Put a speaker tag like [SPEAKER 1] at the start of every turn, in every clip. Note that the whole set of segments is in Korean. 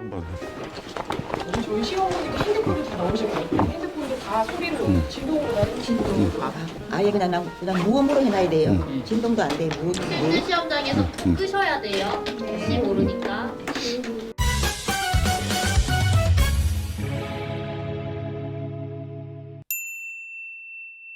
[SPEAKER 1] 한번.
[SPEAKER 2] 저희 시험 보니까 핸드폰도 다 넣으실 거예요. 핸드폰도 다 소리로 진동으로 나는 진동.
[SPEAKER 3] 아예 그냥 무음으로 해놔야 돼요. 진동도 안 돼. 무음으로.
[SPEAKER 4] 모든 시험장에서 끄셔야 돼요. 혹시 모르니까.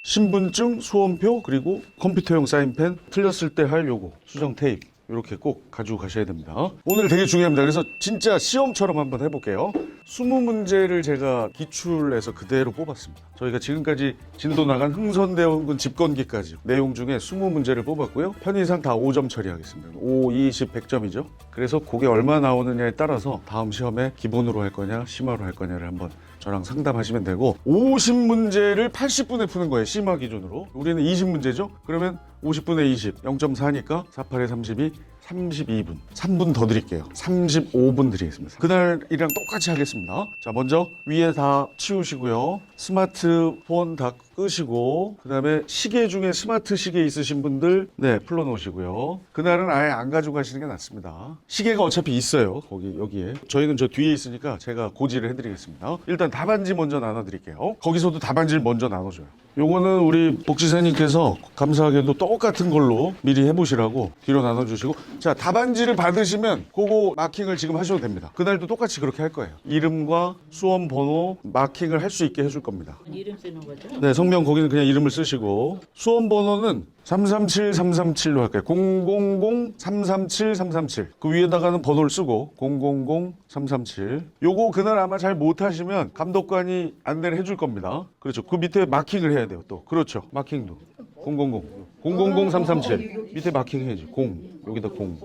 [SPEAKER 1] 신분증, 수험표, 그리고 컴퓨터용 사인펜, 틀렸을 때 할 요거, 수정 테이프 이렇게 꼭 가지고 가셔야 됩니다. 오늘 되게 중요합니다. 그래서 진짜 시험처럼 한번 해볼게요. 20문제를 제가 기출해서 그대로 뽑았습니다. 저희가 지금까지 진도 나간 흥선대원군 집권기까지 내용 중에 20문제를 뽑았고요. 편의상 다 5점 처리하겠습니다. 5, 20, 100점이죠. 그래서 그게 얼마 나오느냐에 따라서 다음 시험에 기본으로 할 거냐, 심화로 할 거냐를 한번 저랑 상담하시면 되고, 50문제를 80분에 푸는 거예요. 심화 기준으로. 우리는 20문제죠. 그러면 50분에 20, 0.4니까 48에 32, 32분. 3분 더 드릴게요. 35분 드리겠습니다. 그날이랑 똑같이 하겠습니다. 자, 먼저 위에 다 치우시고요. 스마트폰 다 끄시고, 그 다음에 시계 중에 스마트 시계 있으신 분들 풀어 놓으시고요. 그날은 아예 안 가지고 가시는 게 낫습니다. 시계가 어차피 있어요. 여기에. 저희는 저 뒤에 있으니까 제가 고지를 해드리겠습니다. 일단 답안지 먼저 나눠드릴게요. 거기서도 답안지를 먼저 나눠줘요. 요거는 우리 복지사님께서 감사하게도 똑같은 걸로 미리 해보시라고 뒤로 나눠주시고, 자, 답안지를 받으시면 그거 마킹을 지금 하셔도 됩니다. 그날도 똑같이 그렇게 할 거예요. 이름과 수험 번호 마킹을 할 수 있게 해줄 겁니다.
[SPEAKER 3] 이름 쓰는 거죠?
[SPEAKER 1] 네, 성명 거기는 그냥 이름을 쓰시고, 수험 번호는 337337로 할게요. 000-337-337. 그 위에다가는 번호를 쓰고 000-337. 요거 그날 아마 잘 못하시면 감독관이 안내를 해줄 겁니다. 그렇죠. 그 밑에 마킹을 해야 돼요. 또 그렇죠. 마킹도 000-337 밑에 마킹 해야지. 0 여기다 0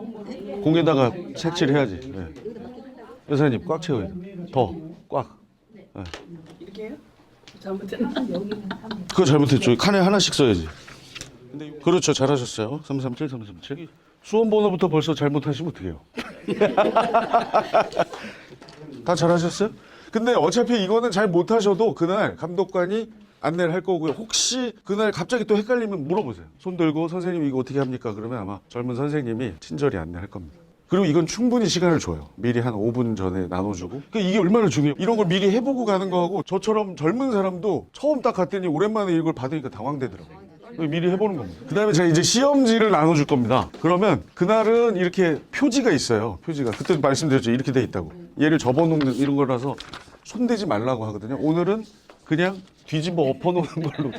[SPEAKER 1] 0에다가 색칠 해야지. 네. 여사님 꽉 채워야 돼. 더 꽉. 네.
[SPEAKER 2] 이렇게 해요? 잘못했나?
[SPEAKER 1] 그거 잘못했죠. 칸에 하나씩 써야지. 그렇죠. 잘하셨어요. 337, 337. 수험 번호부터 벌써 잘못하시면 어떡해요. 다 잘하셨어요? 근데 어차피 이거는 잘 못하셔도 그날 감독관이 안내를 할 거고요. 혹시 그날 갑자기 또 헷갈리면 물어보세요. 손 들고 선생님 이거 어떻게 합니까? 그러면 아마 젊은 선생님이 친절히 안내할 겁니다. 그리고 이건 충분히 시간을 줘요. 미리 한 5분 전에 나눠주고. 그러니까 이게 얼마나 중요해요. 이런 걸 미리 해보고 가는 거하고, 저처럼 젊은 사람도 처음 딱 갔더니 오랜만에 이걸 받으니까 당황되더라고요. 미리 해보는 겁니다. 그 다음에 제가 이제 시험지를 나눠줄 겁니다. 그러면 그날은 이렇게 표지가 있어요. 표지가. 그때 말씀드렸죠. 이렇게 돼 있다고. 얘를 접어놓는 이런 거라서 손대지 말라고 하거든요. 오늘은 그냥 뒤집어 엎어놓는 걸로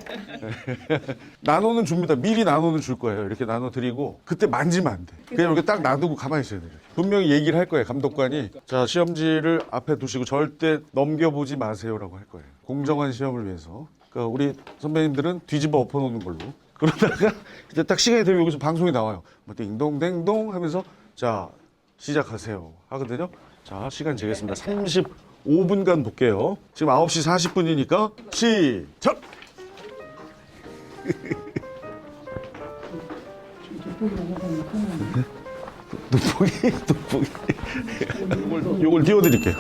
[SPEAKER 1] 나눠는 줍니다. 미리 나눠는 줄 거예요. 이렇게 나눠드리고 그때 만지면 안 돼. 그냥 이렇게 딱 놔두고 가만히 있어야 돼요. 분명히 얘기를 할 거예요. 감독관이. 자, 시험지를 앞에 두시고 절대 넘겨보지 마세요라고 할 거예요. 공정한 시험을 위해서. 그러니까 우리 선배님들은 뒤집어 엎어놓는 걸로. 그러다가 이제 딱 시간이 되면 여기서 방송이 나와요. 뭐 띵동댕동 하면서 자, 시작하세요 하거든요. 자, 시간 재겠습니다. 35분간 볼게요. 지금 9시 40분이니까 시작! 돋보기. 요걸 띄워드릴게요.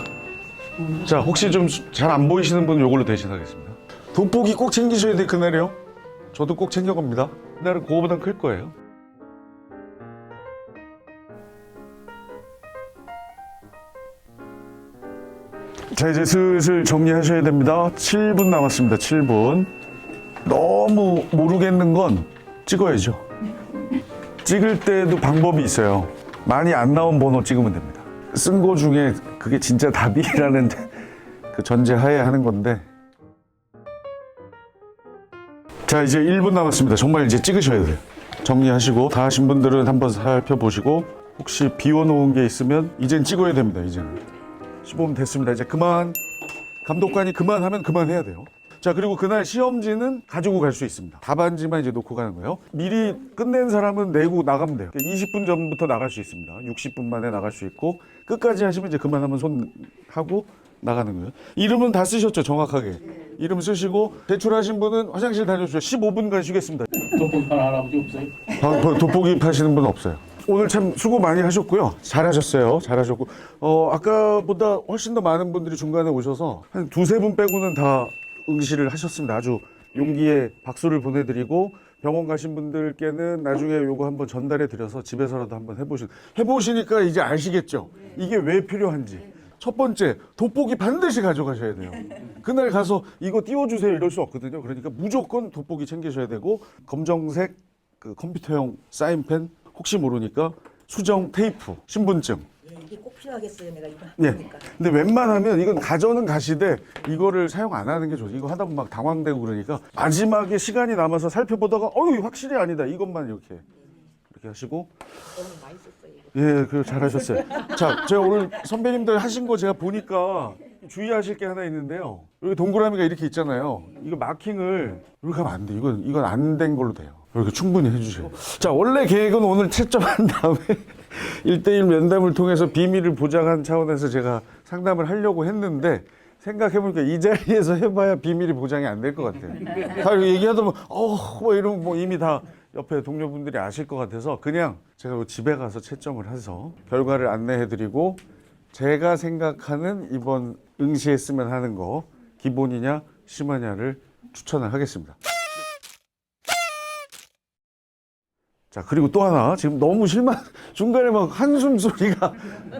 [SPEAKER 1] 자, 혹시 좀 잘 안 보이시는 분은 요걸로 대신하겠습니다. 돋보기 꼭 챙기셔야 돼, 그날이요. 저도 꼭 챙겨갑니다. 그날은 그거보다 클 거예요. 자, 이제 슬슬 정리하셔야 됩니다. 7분 남았습니다. 7분. 너무 모르겠는 건 찍어야죠. 찍을 때도 방법이 있어요. 많이 안 나온 번호 찍으면 됩니다. 쓴 거 중에 그게 진짜 답이라는 그 전제하에 하는 건데. 자, 이제 1분 남았습니다. 정말 이제 찍으셔야 돼요. 정리하시고 다 하신 분들은 한번 살펴보시고, 혹시 비워놓은 게 있으면 이젠 찍어야 됩니다. 이제는 15분 됐습니다. 이제 그만. 감독관이 그만하면 그만해야 돼요. 자, 그리고 그날 시험지는 가지고 갈 수 있습니다. 답안지만 이제 놓고 가는 거예요. 미리 끝낸 사람은 내고 나가면 돼요. 20분 전부터 나갈 수 있습니다. 60분 만에 나갈 수 있고, 끝까지 하시면 이제 그만하면 손 하고 나가는 거예요. 이름은 다 쓰셨죠, 정확하게. 이름 쓰시고, 제출하신 분은 화장실 다녀주세요. 15분간 쉬겠습니다.
[SPEAKER 5] 돋보기 파는 할아버지 없어요?
[SPEAKER 1] 돋보기 파시는 분은 없어요. 오늘 참 수고 많이 하셨고요. 잘하셨어요. 잘하셨고, 아까보다 훨씬 더 많은 분들이 중간에 오셔서 한 두세 분 빼고는 다 응시를 하셨습니다. 아주 용기에 박수를 보내드리고, 병원 가신 분들께는 나중에 요거 한번 전달해 드려서 집에서라도 한번 해보시니까 이제 아시겠죠? 이게 왜 필요한지. 첫 번째, 돋보기 반드시 가져가셔야 돼요. 그날 가서 이거 띄워주세요 이럴 수 없거든요. 그러니까 무조건 돋보기 챙기셔야 되고, 검정색 그 컴퓨터용 사인펜, 혹시 모르니까 수정 테이프, 신분증.
[SPEAKER 3] 이게 꼭 필요하겠어요. 내가 이거
[SPEAKER 1] 예.
[SPEAKER 3] 하니까.
[SPEAKER 1] 근데 웬만하면 이건 가져는 가시되 이거를 사용 안 하는 게 좋죠. 이거 하다 보면 막 당황되고 그러니까 마지막에 시간이 남아서 살펴보다가 확실히 아니다. 이것만 이렇게 하시고.
[SPEAKER 3] 너무 많이 썼어요. 이거.
[SPEAKER 1] 예, 그 잘하셨어요. 자, 제가 오늘 선배님들 하신 거 제가 보니까 주의하실 게 하나 있는데요. 여기 동그라미가 이렇게 있잖아요. 이거 마킹을 이렇게 하면 안 돼. 이건 안 된 걸로 돼요. 이렇게 충분히 해주세요. 자, 원래 계획은 오늘 채점한 다음에 1대1 면담을 통해서 비밀을 보장한 차원에서 제가 상담을 하려고 했는데, 생각해보니까 이 자리에서 해봐야 비밀이 보장이 안 될 것 같아요. 다 얘기하다 보면 뭐 이러면 뭐 이미 다 옆에 동료분들이 아실 것 같아서 그냥 제가 집에 가서 채점을 해서 결과를 안내해드리고, 제가 생각하는 이번 응시했으면 하는 거 기본이냐 심하냐를 추천을 하겠습니다. 자, 그리고 또 하나, 지금 너무 중간에 막 한숨 소리가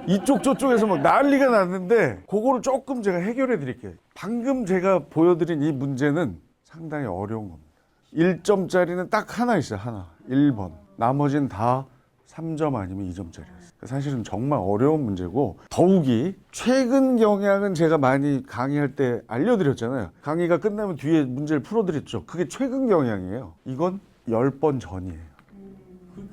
[SPEAKER 1] 이쪽 저쪽에서 막 난리가 났는데, 그거를 조금 제가 해결해 드릴게요. 방금 제가 보여드린 이 문제는 상당히 어려운 겁니다. 1점짜리는 딱 하나 있어요. 하나. 1번. 나머지는 다 3점 아니면 2점짜리였어요. 사실은 정말 어려운 문제고, 더욱이 최근 경향은 제가 많이 강의할 때 알려드렸잖아요. 강의가 끝나면 뒤에 문제를 풀어드렸죠. 그게 최근 경향이에요. 이건 10번 전이에요.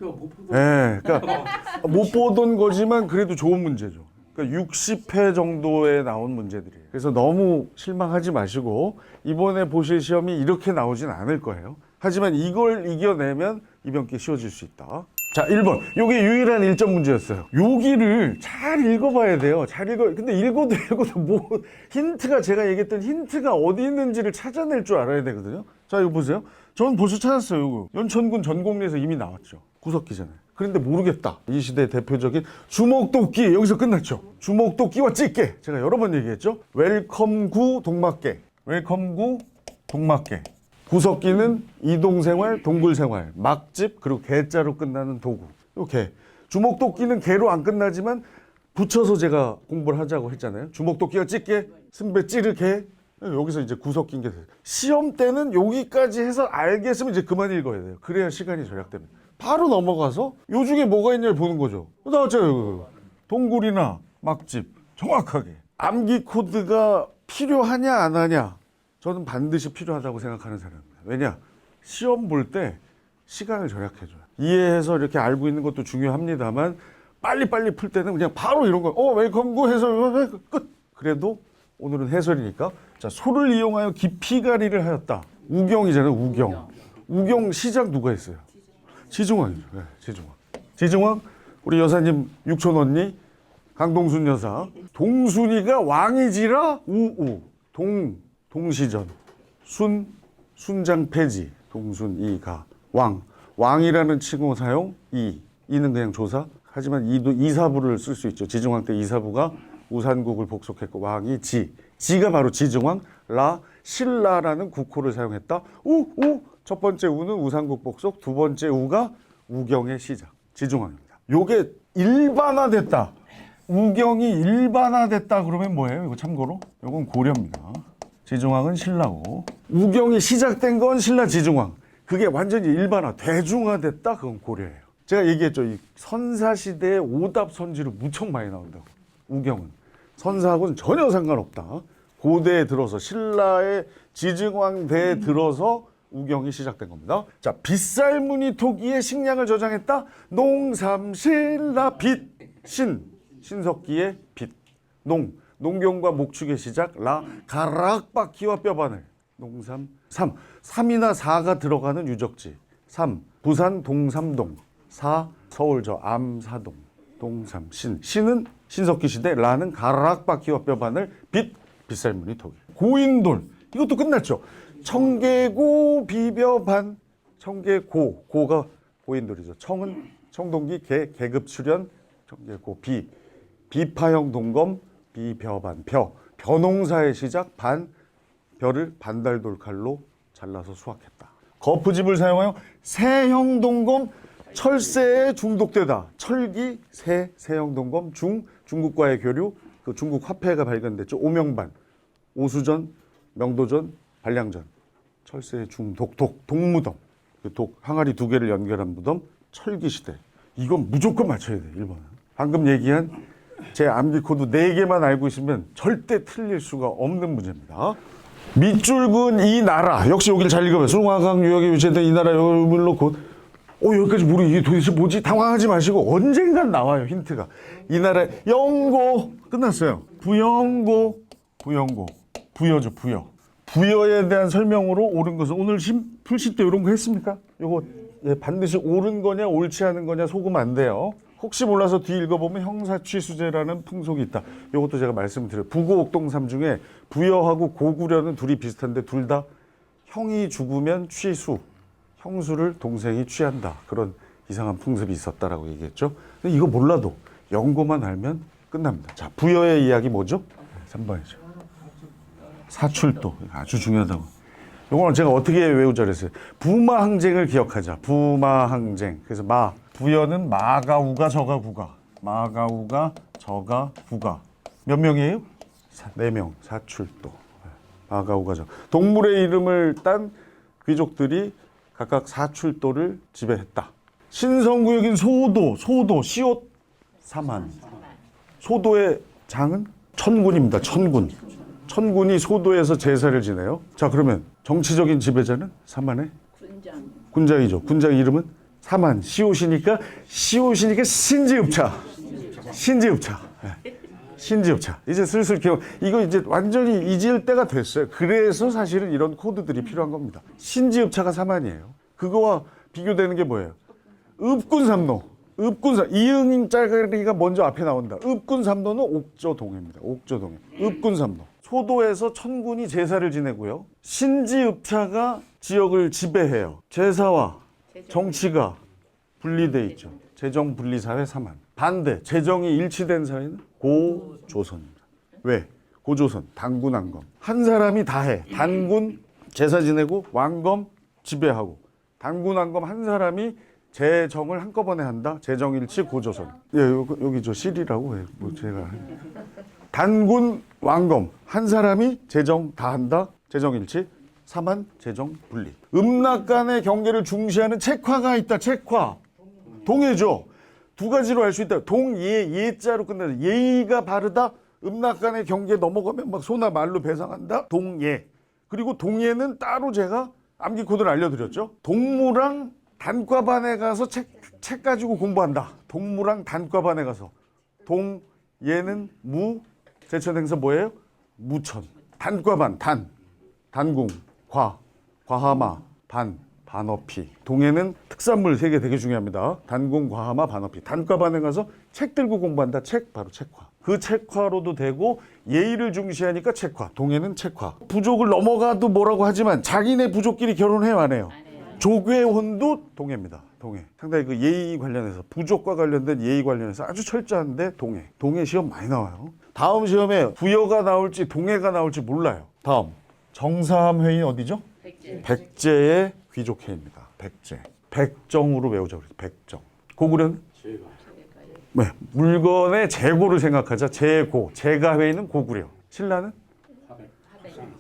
[SPEAKER 5] 그러니까 못 보던.
[SPEAKER 1] 네, 그러니까 못 보던 거지만 그래도 좋은 문제죠. 그러니까 60회 정도에 나온 문제들이에요. 그래서 너무 실망하지 마시고, 이번에 보실 시험이 이렇게 나오진 않을 거예요. 하지만 이걸 이겨내면 이번 게 쉬워질 수 있다. 자, 1번. 요게 유일한 1점 문제였어요. 여기를 잘 읽어봐야 돼요. 잘 읽어. 근데 읽어도 뭐 힌트가, 제가 얘기했던 힌트가 어디 있는지를 찾아낼 줄 알아야 되거든요. 자, 이거 보세요. 저는 벌써 찾았어요. 이거 연천군 전곡리에서 이미 나왔죠. 구석기잖아요. 그런데 모르겠다. 이 시대의 대표적인 주먹도끼, 여기서 끝났죠. 주먹도끼와 찌개. 제가 여러 번 얘기했죠. 웰컴구 동막개. 웰컴구 동막개. 구석기는 이동생활, 동굴생활, 막집, 그리고 개자로 끝나는 도구. 이렇게. 주먹도끼는 개로 안 끝나지만 붙여서 제가 공부를 하자고 했잖아요. 주먹도끼와 찌개, 승배 찌르개. 여기서 이제 구석긴 게 돼요. 시험 때는 여기까지 해서 알겠으면 이제 그만 읽어야 돼요. 그래야 시간이 절약됩니다. 바로 넘어가서 요 중에 뭐가 있냐를 보는 거죠. 나왔죠. 동굴이나 막집. 정확하게. 암기 코드가 필요하냐 안 하냐. 저는 반드시 필요하다고 생각하는 사람입니다. 왜냐? 시험 볼 때 시간을 절약해줘요. 이해해서 이렇게 알고 있는 것도 중요합니다만, 빨리빨리 풀 때는 그냥 바로 이런 거, 웰컴구 해설, 끝! 그래도 오늘은 해설이니까, 자, 소를 이용하여 깊이가리를 하였다. 우경이잖아요, 우경. 우경 시작 누가 했어요? 지중왕이죠. 네, 지중왕. 지중왕, 우리 여사님 육촌 언니, 강동순 여사. 동순이가 왕이지라 우우. 동시전. 순장 폐지. 동순이가 왕. 왕이라는 칭호 사용. 이는 그냥 조사. 하지만 이사부를 쓸 수 있죠. 지중왕 때 이사부가 우산국을 복속했고, 왕이 지가 바로 지중왕. 신라라는 국호를 사용했다. 첫 번째 우는 우산국 복속, 두 번째 우가 우경의 시작. 지중왕입니다. 요게 일반화됐다. 우경이 일반화됐다 그러면 뭐예요? 이거 참고로 요건 고려입니다. 지중왕은 신라고, 우경이 시작된 건 신라 지중왕. 그게 완전히 일반화, 대중화됐다. 그건 고려예요. 제가 얘기했죠. 이 선사시대의 오답 선지로 무척 많이 나온다고. 우경은 선사하고는 전혀 상관없다. 고대에 들어서, 신라의 지중왕 대에 들어서 우경이 시작된 겁니다. 자, 빗살무늬 토기에 식량을 저장했다. 농삼신라 빗. 신석기의 빗. 농경과 목축의 시작. 가락바퀴와 뼈바늘. 농삼. 3이나 4가 들어가는 유적지. 부산 동삼동. 4 서울 암사동. 동삼. 신은 신석기 시대. 라는 가락바퀴와 뼈바늘. 빗살무늬 토기. 고인돌. 이것도 끝났죠. 청계고 비벼반. 고가 고인돌이죠. 청은 청동기, 계급 출현. 청계고 비파형 동검, 비벼반. 벼농사의 시작. 벼를 반달돌칼로 잘라서 수확했다. 거푸집을 사용하여 세형 동검, 철새에 중독되다. 철기, 세형 동검, 중국과의 교류, 그 중국 화폐가 발견됐죠. 오명반, 오수전, 명도전, 반량전. 철새의 동무덤. 그 항아리 2개를 연결한 무덤, 철기시대. 이건 무조건 맞춰야 돼, 1번은. 방금 얘기한 제 암기 코드 4개만 알고 있으면 절대 틀릴 수가 없는 문제입니다. 밑줄 근 이 나라. 역시 여기를 잘 읽어봐요. 숭화강 유역에 위치했던 이 나라 여물로 곧. 여기까지 모르고 이게 도대체 뭐지? 당황하지 마시고 언젠간 나와요, 힌트가. 이 나라 영고. 끝났어요. 부영고. 부여죠, 부여. 부여에 대한 설명으로 옳은 것은 오늘 풀시 때 이런 거 했습니까? 요거 반드시 옳은 거냐 옳지 않은 거냐 속으면 안 돼요. 혹시 몰라서 뒤 읽어보면 형사취수제라는 풍속이 있다. 이것도 제가 말씀드려요. 부고옥동삼 중에 부여하고 고구려는 둘이 비슷한데 둘 다 형이 죽으면 취수, 형수를 동생이 취한다. 그런 이상한 풍습이 있었다라고 얘기했죠. 근데 이거 몰라도 연고만 알면 끝납니다. 자, 부여의 이야기 뭐죠? 3번이죠. 사출도. 아주 중요하다고. 이거는 제가 어떻게 외우자 그랬어요. 부마항쟁을 기억하자. 부마항쟁. 그래서 부여는 마가우가 저가구가. 마가우가 저가구가. 몇 명이에요? 4명. 사출도. 마가우가 저. 동물의 이름을 딴 귀족들이 각각 사출도를 지배했다. 신성구역인 소도, 시옷, 사만. 소도의 장은 천군입니다. 천군이 소도에서 제사를 지내요. 자, 그러면 정치적인 지배자는 사만의 군장이죠. 군장의 이름은 사만. 시옷이니까 신지읍차. 신지읍차. 이제 슬슬 이거 이제 완전히 잊을 때가 됐어요. 그래서 사실은 이런 코드들이 필요한 겁니다. 신지읍차가 사만이에요. 그거와 비교되는 게 뭐예요? 읍군삼로. 이응자리가 먼저 앞에 나온다. 읍군삼로는 옥저동입니다. 옥저동에. 읍군삼로. 소도에서 천군이 제사를 지내고요. 신지읍차가 지역을 지배해요. 제사와 정치가 분리돼 있죠. 재정 분리 사회 사만. 반대, 재정이 일치된 사회는 고조선입니다. 왜? 고조선, 단군, 왕검. 한 사람이 다 해. 단군 제사 지내고 왕검 지배하고. 단군, 왕검 한 사람이 재정을 한꺼번에 한다. 재정일치 고조선. 예, 여기 저 실이라고 해. 뭐 제가 단군 왕검 한 사람이 재정 다 한다. 재정일치. 사만 재정 분리. 음락 간의 경계를 중시하는 책화가 있다. 책화. 동예죠. 두 가지로 알 수 있다. 동예, 예자로 끝나는 예의가 바르다. 음락 간의 경계 넘어가면 막 소나 말로 배상한다. 동예. 그리고 동예는 따로 제가 암기 코드를 알려드렸죠. 동무랑 단과반에 가서 책 가지고 공부한다. 동무랑 단과반에 가서. 동예는 무, 제천행사 뭐예요? 무천. 단과반, 단궁, 과하마, 반어피. 동해는 특산물 3개 되게 중요합니다. 단궁, 과하마, 반어피. 단과반에 가서 책 들고 공부한다. 책, 바로 책화. 그 책화로도 되고 예의를 중시하니까 책화. 동해는 책화. 부족을 넘어가도 뭐라고 하지만 자기네 부족끼리 결혼해요, 안 해요? 조괴혼도 동해입니다. 동해. 상당히 그 예의 관련해서 부족과 관련된 예의 관련해서 아주 철저한데 동해. 동해 시험 많이 나와요. 다음 시험에 부여가 나올지 동해가 나올지 몰라요. 다음. 정사함회의 어디죠? 백제의 귀족회입니다. 백제. 백정으로 외우자 그래요. 백정. 고구려는? 네, 물건의 재고를 생각하자. 재고. 재가회의는 고구려. 신라는?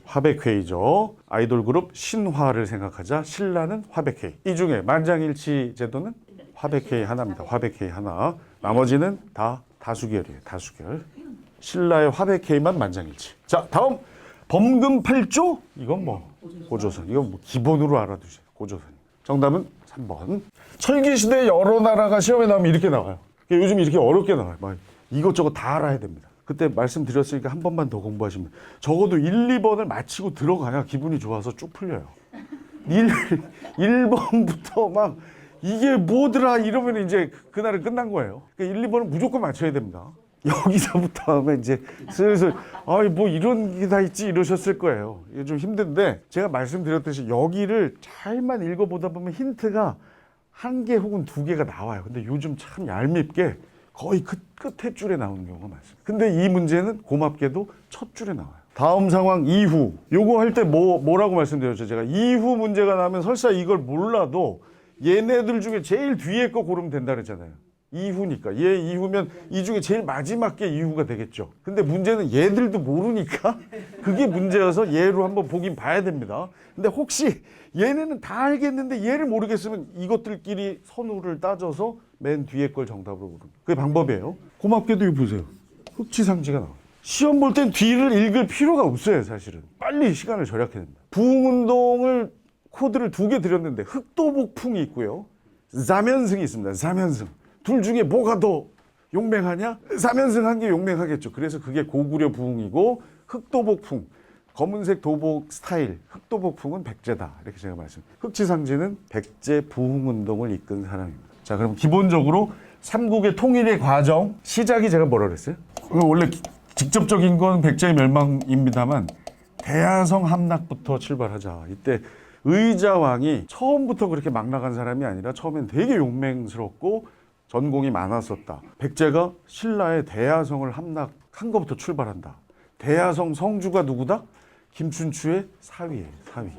[SPEAKER 1] 화백회의죠. 아이돌 그룹 신화를 생각하자. 신라는 화백회의. 이 중에 만장일치 제도는 화백회의 하나입니다. 화백회의 하나. 나머지는 다 다수결이에요. 다수결. 신라의 화백회의만 만장일치. 자, 다음. 범금 8조? 이건 뭐 고조선. 이건 뭐 기본으로 알아두세요. 고조선. 정답은 3번. 철기시대 여러 나라가 시험에 나오면 이렇게 나와요. 요즘 이렇게 어렵게 나와요. 막 이것저것 다 알아야 됩니다. 그때 말씀드렸으니까 한 번만 더 공부하시면 적어도 1, 2번을 마치고 들어가야 기분이 좋아서 쭉 풀려요. 1번부터 막 이게 뭐더라 이러면 이제 그날은 끝난 거예요. 그러니까 1, 2번은 무조건 맞춰야 됩니다. 여기서부터 하면 이제 슬슬 뭐 이런 게 다 있지 이러셨을 거예요. 이게 좀 힘든데 제가 말씀드렸듯이 여기를 잘만 읽어보다 보면 힌트가 1개 혹은 2개가 나와요. 근데 요즘 참 얄밉게 거의 끝에 줄에 나오는 경우가 많습니다. 근데 이 문제는 고맙게도 첫 줄에 나와요. 다음 상황 이후. 요거 할 때 뭐라고 말씀드렸죠? 제가 이후 문제가 나면 설사 이걸 몰라도 얘네들 중에 제일 뒤에 거 고르면 된다 그랬잖아요. 이후니까. 얘 이후면 이 중에 제일 마지막 게 이후가 되겠죠. 근데 문제는 얘들도 모르니까 그게 문제여서 얘로 한번 보긴 봐야 됩니다. 근데 혹시 얘네는 다 알겠는데 얘를 모르겠으면 이것들끼리 선우를 따져서 맨 뒤에 걸 정답으로 부르는 그게 방법이에요. 고맙게도 이거 보세요. 흑지상지가 나와요. 시험 볼 땐 뒤를 읽을 필요가 없어요. 사실은 빨리 시간을 절약해야 됩니다. 부흥운동을 코드를 2개 드렸는데 흑도복풍이 있고요. 사면승이 있습니다. 사면승. 둘 중에 뭐가 더 용맹하냐? 사면승 한 게 용맹하겠죠. 그래서 그게 고구려 부흥이고 흑도복풍, 검은색 도복 스타일, 흑도복풍은 백제다. 이렇게 제가 흑지상지는 백제 부흥운동을 이끈 사람입니다. 자, 그럼 기본적으로 삼국의 통일의 과정, 시작이 제가 뭐라 그랬어요? 원래 직접적인 건 백제의 멸망입니다만 대야성 함락부터 출발하자. 이때 의자왕이 처음부터 그렇게 막 나간 사람이 아니라 처음엔 되게 용맹스럽고 전공이 많았었다. 백제가 신라의 대야성을 함락한 것부터 출발한다. 대야성 성주가 누구다? 김춘추의 사위예요. 사위.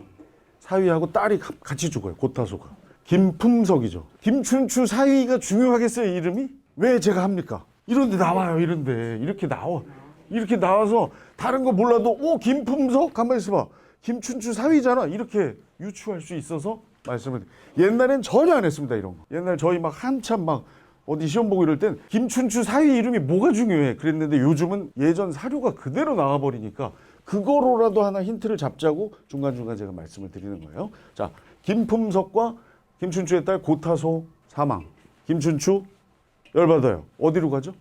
[SPEAKER 1] 사위하고 딸이 같이 죽어요. 고타소가. 김품석이죠. 김춘추 사위가 중요하겠어요, 이름이? 왜 제가 합니까? 이런데 나와요, 이런데. 이렇게 나와. 이렇게 나와서 다른 거 몰라도 김품석? 가만히 있어봐. 김춘추 사위잖아. 이렇게 유추할 수 있어서 말씀을 옛날엔 전혀 안 했습니다, 이런 거. 옛날 저희 막 한참 막 어디 시험 보고 이럴 땐 김춘추 사위 이름이 뭐가 중요해 그랬는데 요즘은 예전 사료가 그대로 나와버리니까 그거로라도 하나 힌트를 잡자고 중간중간 제가 말씀을 드리는 거예요. 자, 김품석과 김춘추의 딸 고타소 사망. 김춘추 열받아요. 어디로 가죠?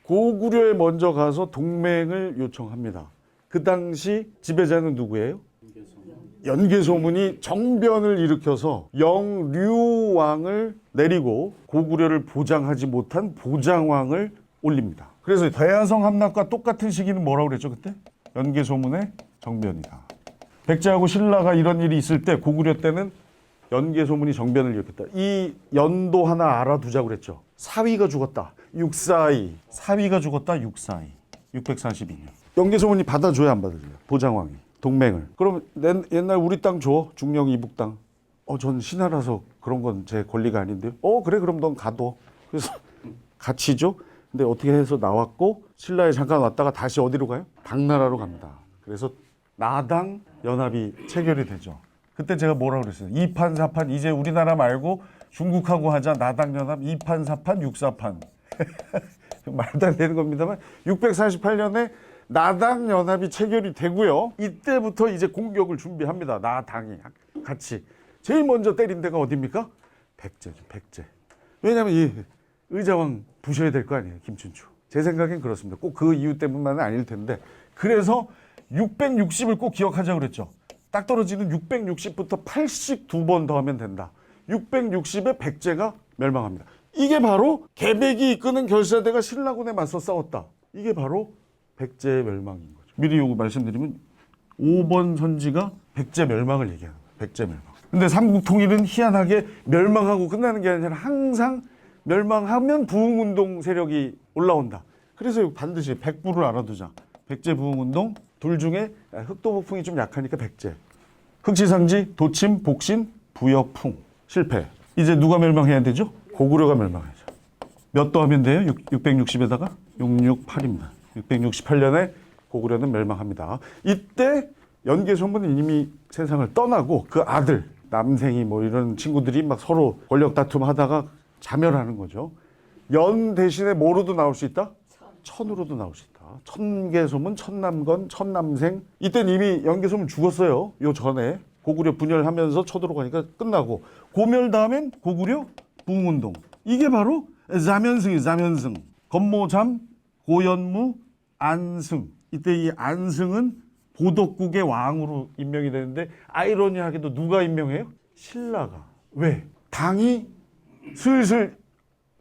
[SPEAKER 1] 고구려에 먼저 가서 동맹을 요청합니다. 그 당시 지배자는 누구예요? 연개소문이 정변을 일으켜서 영류왕을 내리고 고구려를 보장하지 못한 보장왕을 올립니다. 그래서 대야성 함락과 똑같은 시기는 뭐라고 그랬죠 그때? 연개소문의 정변이다. 백제하고 신라가 이런 일이 있을 때 고구려 때는 연개소문이 정변을 일으켰다. 이 연도 하나 알아두자고 그랬죠. 사위가 죽었다. 642. 사위가 죽었다. 642. 642년. 연개소문이 받아줘야 안 받아줘요. 보장왕이. 동맹을. 그럼 옛날 우리 땅 줘. 중령 이북 땅. 전 신하라서 그런 건 제 권리가 아닌데요. 그래 그럼 넌 가둬. 그래서 같이 줘. 근데 어떻게 해서 나왔고 신라에 잠깐 왔다가 다시 어디로 가요? 당나라로 갑니다. 그래서 나당 연합이 체결이 되죠. 그때 제가 뭐라고 그랬어요? 2판 4판 이제 우리나라 말고 중국하고 하자. 나당 연합 2판 4판 6사판. 말도 안 되는 겁니다만 648년에 나당 연합이 체결이 되고요. 이때부터 이제 공격을 준비합니다. 나당이 같이. 제일 먼저 때린 데가 어디입니까? 백제죠. 백제. 왜냐하면 이 의자왕 부셔야 될 거 아니에요. 김춘추. 제 생각엔 그렇습니다. 꼭 그 이유 때문만은 아닐 텐데. 그래서 660을 꼭 기억하자고 그랬죠. 딱 떨어지는 660부터 80 두 번 더 하면 된다. 660에 백제가 멸망합니다. 이게 바로 개백이 이끄는 결사대가 신라군에 맞서 싸웠다. 이게 바로 백제의 멸망인 거죠. 미리 요거 말씀드리면 5번 선지가 백제 멸망을 얘기하는 거예요. 백제 멸망. 근데 삼국 통일은 희한하게 멸망하고 끝나는 게 아니라 항상 멸망하면 부흥운동 세력이 올라온다. 그래서 반드시 백부를 알아두자. 백제 부흥운동 둘 중에 흑도복풍이 좀 약하니까 백제. 흑지상지, 도침, 복신, 부여풍. 실패. 이제 누가 멸망해야 되죠? 고구려가 멸망해야죠. 몇 도 하면 돼요? 660에다가? 668입니다. 668년에 고구려는 멸망합니다. 이때 연개소문은 이미 세상을 떠나고 그 아들, 남생이 뭐 이런 친구들이 막 서로 권력 다툼하다가 자멸하는 거죠. 연 대신에 뭐로도 나올 수 있다? 천으로도 나올 수 있다. 천개소문, 천남건, 천남생. 이때는 이미 연개소문 죽었어요. 요 전에 고구려 분열하면서 쳐들어 가니까 끝나고 고멸 다음엔 고구려 부흥운동. 이게 바로 자면승이에요. 자면승. 건모잠, 고연무, 안승. 이때 이 안승은 보덕국의 왕으로 임명이 되는데 아이러니하게도 누가 임명해요? 신라가. 왜? 당이 슬슬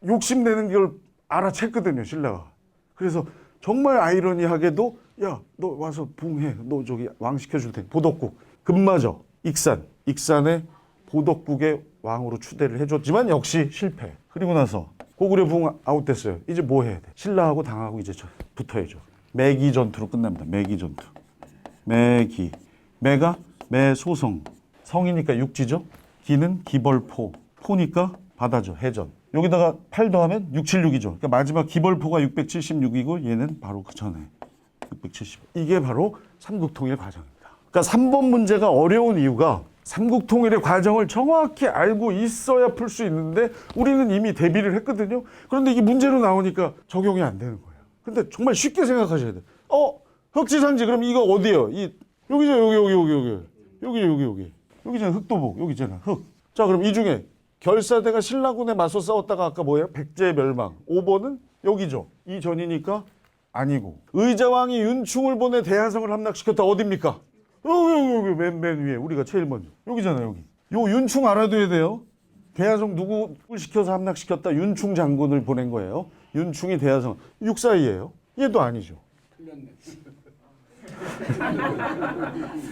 [SPEAKER 1] 욕심내는 걸 알아챘거든요. 신라가. 그래서 정말 아이러니하게도 야, 너 와서 부흥해. 너 저기 왕 시켜줄 테니. 보덕국. 금마저. 익산. 익산에 보덕국의 왕으로 추대를 해줬지만 역시 실패. 그리고 나서 고구려 부흥 아웃됐어요. 이제 뭐 해야 돼? 신라하고 당하고 이제 붙어야죠. 매기 전투로 끝납니다. 매기 전투. 매기. 매가 매소성. 성이니까 육지죠. 기는 기벌포. 포니까 바다죠. 해전. 여기다가 8 더하면 676이죠. 그러니까 마지막 기벌포가 676이고 얘는 바로 그 전에 670. 이게 바로 삼국통일 과정입니다. 그러니까 3번 문제가 어려운 이유가 삼국통일의 과정을 정확히 알고 있어야 풀 수 있는데 우리는 이미 대비를 했거든요. 그런데 이게 문제로 나오니까 적용이 안 되는 거예요. 근데 정말 쉽게 생각하셔야 돼요. 흑지상지 그럼 이거 어디예요? 여기죠. 여기. 여기잖아. 흑도복. 여기 있잖아. 흑. 자, 그럼 이 중에 결사대가 신라군에 맞서 싸웠다가 아까 뭐예요? 백제 멸망. 5번은 여기죠. 이 전이니까 아니고. 의자왕이 윤충을 보내 대하성을 함락시켰다. 어딥니까? 여기 맨 위에 우리가 제일 먼저. 여기잖아, 여기. 요 윤충 알아둬야 돼요. 대하성 누구를 시켜서 함락시켰다. 윤충 장군을 보낸 거예요. 윤충이 대하성. 육사이예요. 얘도 아니죠.
[SPEAKER 5] 틀렸네.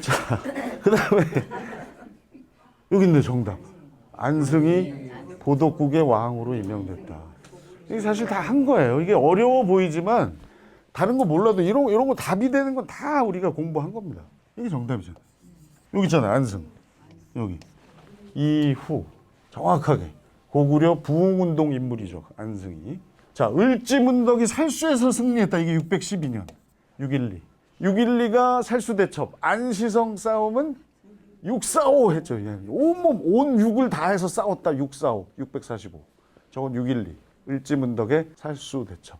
[SPEAKER 1] 자, 그다음에 여기 있네 정답. 안승이 보덕국의 왕으로 임명됐다. 이게 사실 다 한 거예요. 이게 어려워 보이지만 다른 거 몰라도 이런 거 답이 되는 건 다 우리가 공부한 겁니다. 이게 정답이잖아요. 여기 있잖아요. 안승. 여기. 이후. 정확하게. 고구려 부흥운동 인물이죠. 안승이. 자, 을지문덕이 살수에서 승리했다. 이게 612년. 612. 612가 살수대첩. 안시성 싸움은 645 했죠. 온몸, 온 6을 다 해서 싸웠다. 645. 645. 저건 612. 을지문덕의 살수대첩.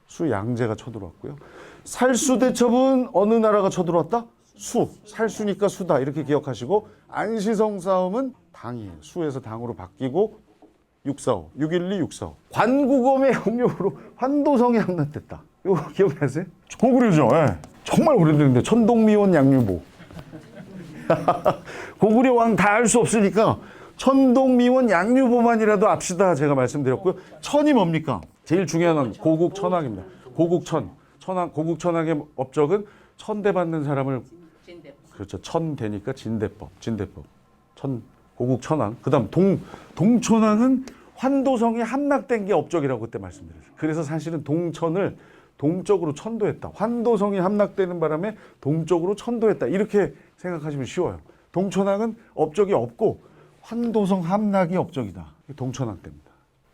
[SPEAKER 1] 수양제가 쳐들어왔고요. 살수대첩은 어느 나라가 쳐들어왔다? 수. 살수니까 수다. 이렇게 기억하시고 안시성 싸움은 당이에요. 수에서 당으로 바뀌고 645. 612, 645. 관구검의 영유로 환도성에 함락됐다. 이거 기억나세요? 고구려죠. 예. 정말 오래됐는데 천동미원 양유보. 고구려 왕 다 알 수 없으니까 천동미원 양유보만이라도 압시다 제가 말씀드렸고요. 천이 뭡니까? 제일 중요한 건 고국천왕입니다. 고국천. 고국천왕의 업적은 천대 받는 사람을 그렇죠. 천대니까 진대법. 고국천왕. 그다음 동천왕은 환도성이 함락된 게 업적이라고 그때 말씀드렸어요. 그래서 사실은 동천을 동쪽으로 천도했다. 환도성이 함락되는 바람에 동쪽으로 천도했다. 이렇게 생각하시면 쉬워요. 동천왕은 업적이 없고 환도성 함락이 업적이다. 동천왕 때입니다.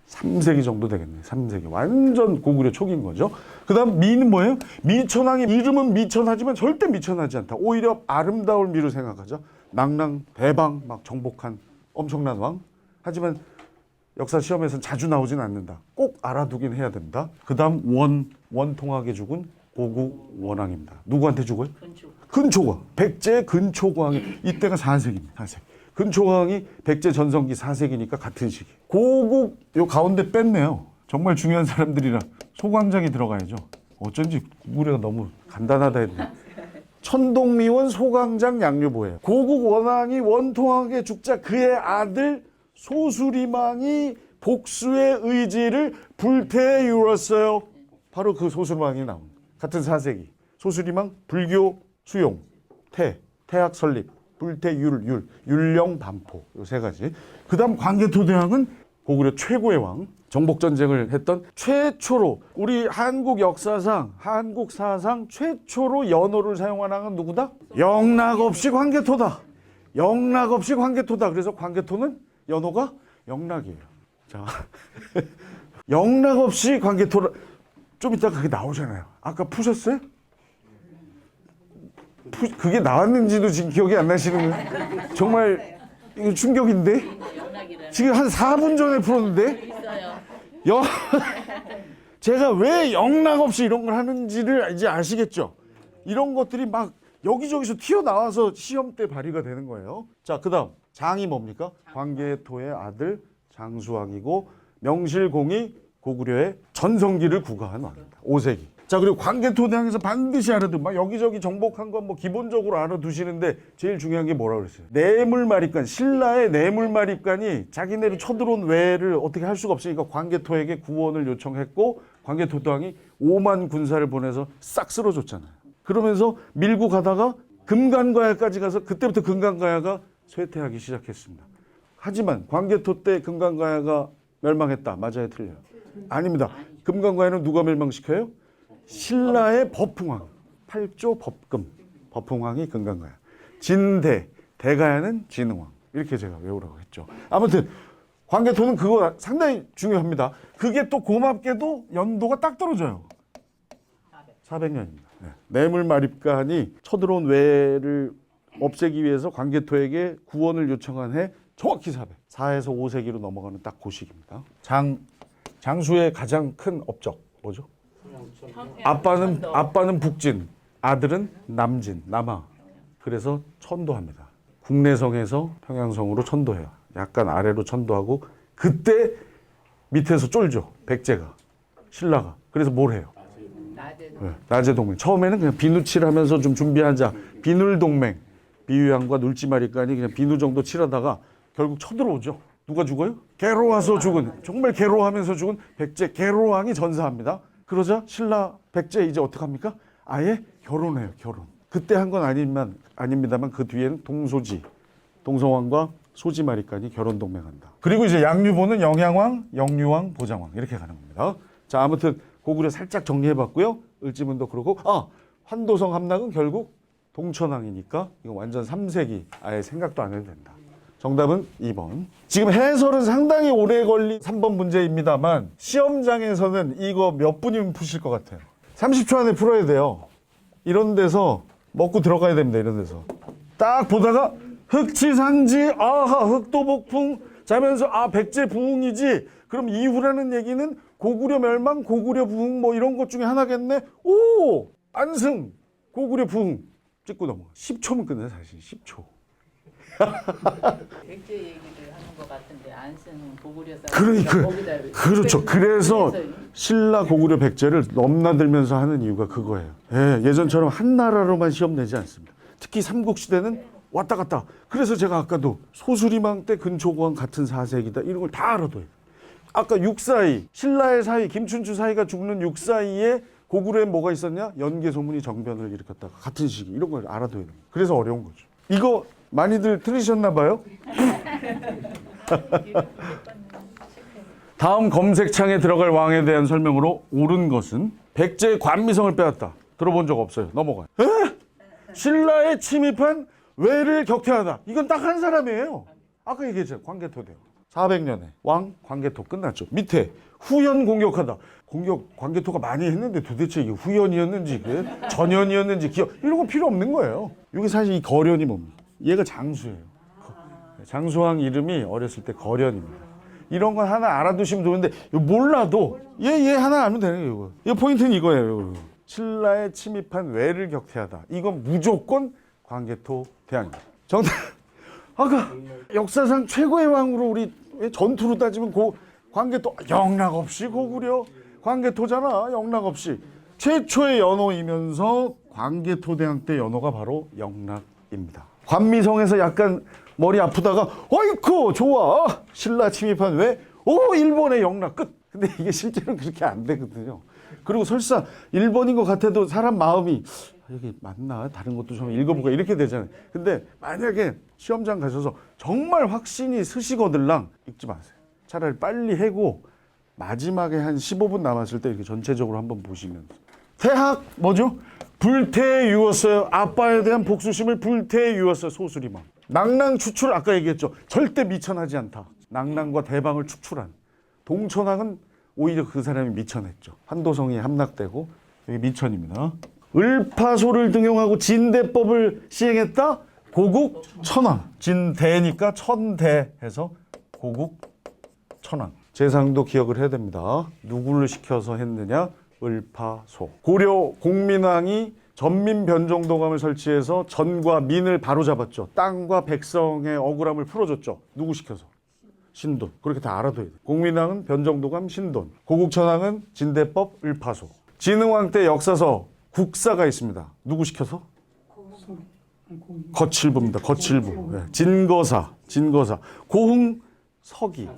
[SPEAKER 1] 3세기 정도 되겠네요. 3세기. 완전 고구려 초기인 거죠. 그 다음 미는 뭐예요? 미천왕의 이름은 미천하지만 절대 미천하지 않다. 오히려 아름다울 미로 생각하죠. 낭랑, 대방, 막 정복한 엄청난 왕. 하지만 역사 시험에서는 자주 나오진 않는다. 꼭 알아두긴 해야 된다. 그 다음 원통하게 죽은 고국 원왕입니다. 누구한테 죽어요? 근초광. 백제 근초광이 이때가 4세기입니다. 4세기. 근초광이 백제 전성기 4세기니까 같은 시기. 고국 요 가운데 뺐네요. 정말 중요한 사람들이라 소광장이 들어가야죠. 어쩐지 구구려가 너무 간단하다 했네. 천동미원 소광장 양유보예요. 고국 원왕이 원통하게 죽자 그의 아들 소수리망이 복수의 의지를 불태우었어요. 바로 그 소수리망이 나옵니다. 같은 4세기. 소수리망 불교 수용, 태학 설립, 불태율, 율령 반포 요 세 가지. 그다음 광개토대왕은 고구려 최고의 왕, 정복전쟁을 했던 최초로 우리 한국 역사상, 한국 사상 최초로 연호를 사용한 왕은 누구다? 영락없이 광개토다. 영락없이 광개토다. 그래서 광개토는 연호가 영락이에요. 자, 영락없이 광개토라. 좀 이따가 그게 나오잖아요. 아까 푸셨어요? 그게 나왔는지도 지금 기억이 안 나시는 거예요? 정말 이거 충격인데? 지금 한 4분 전에 풀었는데? 제가 왜 영락없이 이런 걸 하는지를 이제 아시겠죠? 이런 것들이 막 여기저기서 튀어나와서 시험 때 발휘가 되는 거예요. 자, 그 다음 장이 뭡니까? 광개토의 아들 장수왕이고 명실공히 고구려의 전성기를 구가한 왕입니다. 5세기. 자, 그리고 광개토대왕에서 반드시 알아두고 막 여기저기 정복한 건 뭐 기본적으로 알아두시는데 제일 중요한 게 뭐라고 그랬어요? 내물마립간, 신라의 내물마립간이 자기네로 쳐들어온 외를 어떻게 할 수가 없으니까 광개토에게 구원을 요청했고 광개토대왕이 5만 군사를 보내서 싹 쓸어줬잖아요. 그러면서 밀고 가다가 금강가야까지 가서 그때부터 금강가야가 쇠퇴하기 시작했습니다. 하지만 광개토 때 금강가야가 멸망했다. 맞아요? 틀려요? 아닙니다. 금강가야는 누가 멸망시켜요? 신라의 법흥왕. 8조 법금. 법흥왕이 금강가야. 진대. 대가야는 진흥왕. 이렇게 제가 외우라고 했죠. 아무튼 광개토는 그거 상당히 중요합니다. 그게 또 고맙게도 연도가 딱 떨어져요. 400년입니다. 뇌물마립간이 쳐들어온 왜를 없애기 위해서 광개토에게 구원을 요청한 해 정확히 4에서 5세기로 넘어가는 딱 그 시기입니다. 장수의 가장 큰 업적 뭐죠? 아빠는 북진, 아들은 남진, 남하. 그래서 천도합니다. 국내성에서 평양성으로 천도해요. 약간 아래로 천도하고 그때 밑에서 쫄죠. 백제가, 신라가. 그래서 뭘 해요? 낮의 동맹. 처음에는 그냥 비누칠하면서 좀 준비하자. 비눌동맹. 비유양과 눌지마리간이 그냥 비누 정도 칠하다가 결국 쳐들어오죠. 누가 죽어요? 괴로워서 죽은, 정말 괴로워하면서 죽은 백제 괴로왕이 전사합니다. 그러자 신라 백제 이제 어떡합니까? 아예 결혼해요. 결혼. 그때 한 건 아닙니다만 그 뒤에는 동소지, 동성왕과 소지마리간이 결혼 동맹한다. 그리고 이제 양유보는 영양왕, 영유왕, 보장왕 이렇게 가는 겁니다. 자, 아무튼 고구려 살짝 정리해봤고요. 을지문도 그러고 환도성 함락은 결국 동천왕이니까 이거 완전 3세기 아예 생각도 안 해도 된다. 정답은 2번. 지금 해설은 상당히 오래 걸린 3번 문제입니다만 시험장에서는 이거 몇 분이면 푸실 것 같아요. 30초 안에 풀어야 돼요. 이런 데서 먹고 들어가야 됩니다. 이런 데서. 딱 보다가 흑치상지, 아하, 흑도복풍 자면서 백제 부흥이지. 그럼 이후라는 얘기는 고구려 멸망, 고구려 부흥 뭐 이런 것 중에 하나겠네. 오! 안승, 고구려 부흥. 찍고 넘어가. 10초면 끝내 사실. 10초.
[SPEAKER 6] 백제 얘기를 하는 것 같은데 안쓰는 고구려
[SPEAKER 1] 그렇죠. 그래서 신라 고구려 백제를 넘나들면서 하는 이유가 그거예요. 예전처럼 한 나라로만 시험 내지 않습니다. 특히 삼국시대는 왔다 갔다. 그래서 제가 아까도 소수리망 때 근초고왕 같은 4세기다 이런 걸 다 알아둬요. 아까 육사이, 신라의 사이, 김춘추 사이가 죽는 육사이에 고구려에 뭐가 있었냐? 연개소문이 정변을 일으켰다. 같은 시기 이런 걸 알아둬야 돼요. 그래서 어려운 거죠. 이거 많이들 들으셨나 봐요? 다음 검색창에 들어갈 왕에 대한 설명으로 옳은 것은 백제의 관미성을 빼앗다. 들어본 적 없어요. 넘어가요. 신라에 침입한 왜를 격퇴하다. 이건 딱 한 사람이에요. 아까 얘기했잖아요. 광개토대왕. 400년에 왕 광개토 끝났죠. 밑에 후연 공격하다. 공격 광개토가 많이 했는데 도대체 이게 후연이었는지 전연이었는지 기억 이런 거 필요 없는 거예요. 이게 사실 이 거련이 뭡니까? 얘가 장수예요. 장수왕 이름이 어렸을 때 거련입니다. 이런 건 하나 알아두시면 좋은데 몰라도 얘 하나 알면 되는 거예요. 이거 포인트는 이거예요. 신라에 침입한 왜를 격퇴하다. 이건 무조건 광개토 대왕입니다. 정답. 아까 역사상 최고의 왕으로 우리 전투로 따지면 광개토 영락 없이 고구려 광개토잖아. 영락 없이 최초의 연호이면서 광개토 대왕 때 연호가 바로 영락입니다. 관미성에서 약간 머리 아프다가 어이쿠 좋아 신라 침입한 왜? 오 일본의 영락 끝. 근데 이게 실제로는 그렇게 안 되거든요. 그리고 설사 일본인 것 같아도 사람 마음이 이게 맞나? 다른 것도 좀 읽어볼까? 이렇게 되잖아요. 근데 만약에 시험장 가셔서 정말 확신이 스시거들랑 읽지 마세요. 차라리 빨리 해고 마지막에 한 15분 남았을 때 이렇게 전체적으로 한번 보시면 태학 뭐죠? 불태유었어요. 아빠에 대한 복수심을 불태유었어요. 소수리망. 낭랑 추출 아까 얘기했죠. 절대 미천하지 않다. 낭랑과 대방을 추출한. 동천왕은 오히려 그 사람이 미천했죠. 한도성이 함락되고 여기 미천입니다. 을파소를 등용하고 진대법을 시행했다. 고국 천왕. 진대니까 천대해서 고국 천왕. 재상도 기억을 해야 됩니다. 누구를 시켜서 했느냐? 을파소. 고려 공민왕이 전민변종도감을 설치해서 전과 민을 바로잡았죠. 땅과 백성의 억울함을 풀어줬죠. 누구 시켜서? 신돈. 그렇게 다 알아둬야 돼. 공민왕은 변종도감 신돈. 고국천왕은 진대법 을파소. 진흥왕 때 역사서 국사가 있습니다. 누구 시켜서? 거칠부입니다. 거칠부. 네. 진거사. 고흥 서기.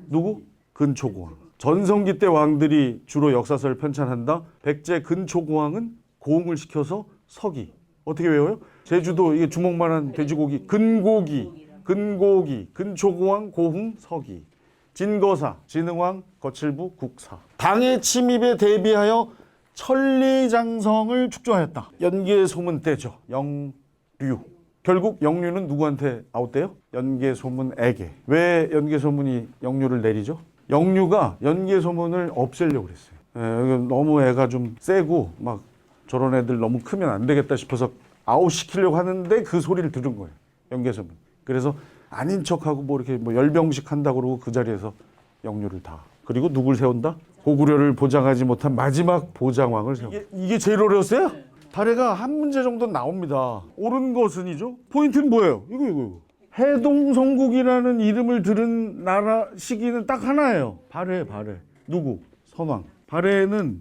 [SPEAKER 1] 누구? 근초고왕. 전성기 때 왕들이 주로 역사서를 편찬한다. 백제 근초고왕은 고흥을 시켜서 서기. 어떻게 외워요? 제주도 이게 주먹만한 돼지고기. 근고기. 근초고왕 고흥 서기. 진거사. 진흥왕 거칠부 국사. 당의 침입에 대비하여 천리장성을 축조하였다. 연개소문 때죠. 영류. 결국 영유는 누구한테 아웃돼요? 연개소문에게. 왜 연개소문이 영유를 내리죠? 영유가 연개소문을 없애려고 그랬어요. 너무 애가 좀 세고 막 저런 애들 너무 크면 안 되겠다 싶어서 아웃시키려고 하는데 그 소리를 들은 거예요. 연개소문. 그래서 아닌 척하고 뭐 이렇게 뭐 열병식 한다고 그러고 그 자리에서 영유를 다. 그리고 누굴 세운다? 고구려를 보장하지 못한 마지막 보장왕을 세운다. 이게 제일 어려웠어요? 발해가 한 문제 정도는 나옵니다. 옳은 것은이죠. 포인트는 뭐예요? 이거. 해동성국이라는 이름을 들은 나라 시기는 딱 하나예요. 발해. 누구? 선왕. 발해는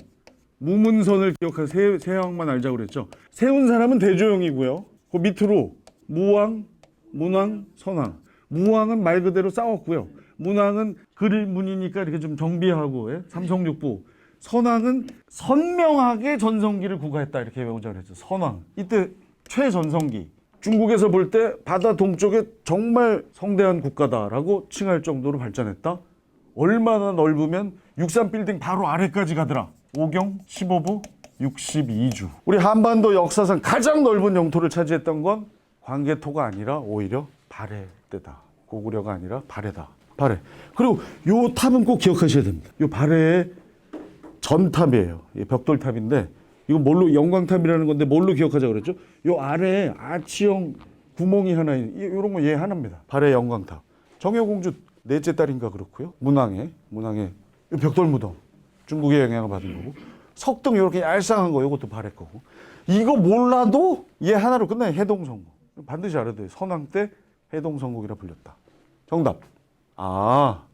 [SPEAKER 1] 무문선을 기억한 세왕만 알자고 그랬죠. 세운 사람은 대조영이고요. 그 밑으로 무왕, 문왕, 선왕. 무왕은 말 그대로 싸웠고요. 문왕은 글문이니까 이렇게 좀 정비하고 삼성육부. 선왕은 선명하게 전성기를 구가했다 이렇게 외우자 그랬죠. 선왕. 이때 최전성기. 중국에서 볼 때 바다 동쪽에 정말 성대한 국가다라고 칭할 정도로 발전했다. 얼마나 넓으면 63빌딩 바로 아래까지 가더라. 5경 15부 62주. 우리 한반도 역사상 가장 넓은 영토를 차지했던 건 광개토가 아니라 오히려 발해 때다. 고구려가 아니라 발해다. 발해. 그리고 요 탑은 꼭 기억하셔야 됩니다. 요 발해의 전탑이에요. 벽돌탑인데 이거 뭘로 영광탑이라는 건데 뭘로 기억하자고 그랬죠? 요 아래에 아치형 구멍이 하나 있는 이런 거 얘 하나입니다. 발해 영광탑. 정여공주 넷째 딸인가 그렇고요. 문왕의 요 벽돌 무덤. 중국의 영향을 받은 거고. 석등 이렇게 얄쌍한 거 이것도 발해 거고. 이거 몰라도 얘 하나로 끝나요. 해동성국. 반드시 알아야 돼요. 선왕 때 해동성국이라 불렸다. 정답.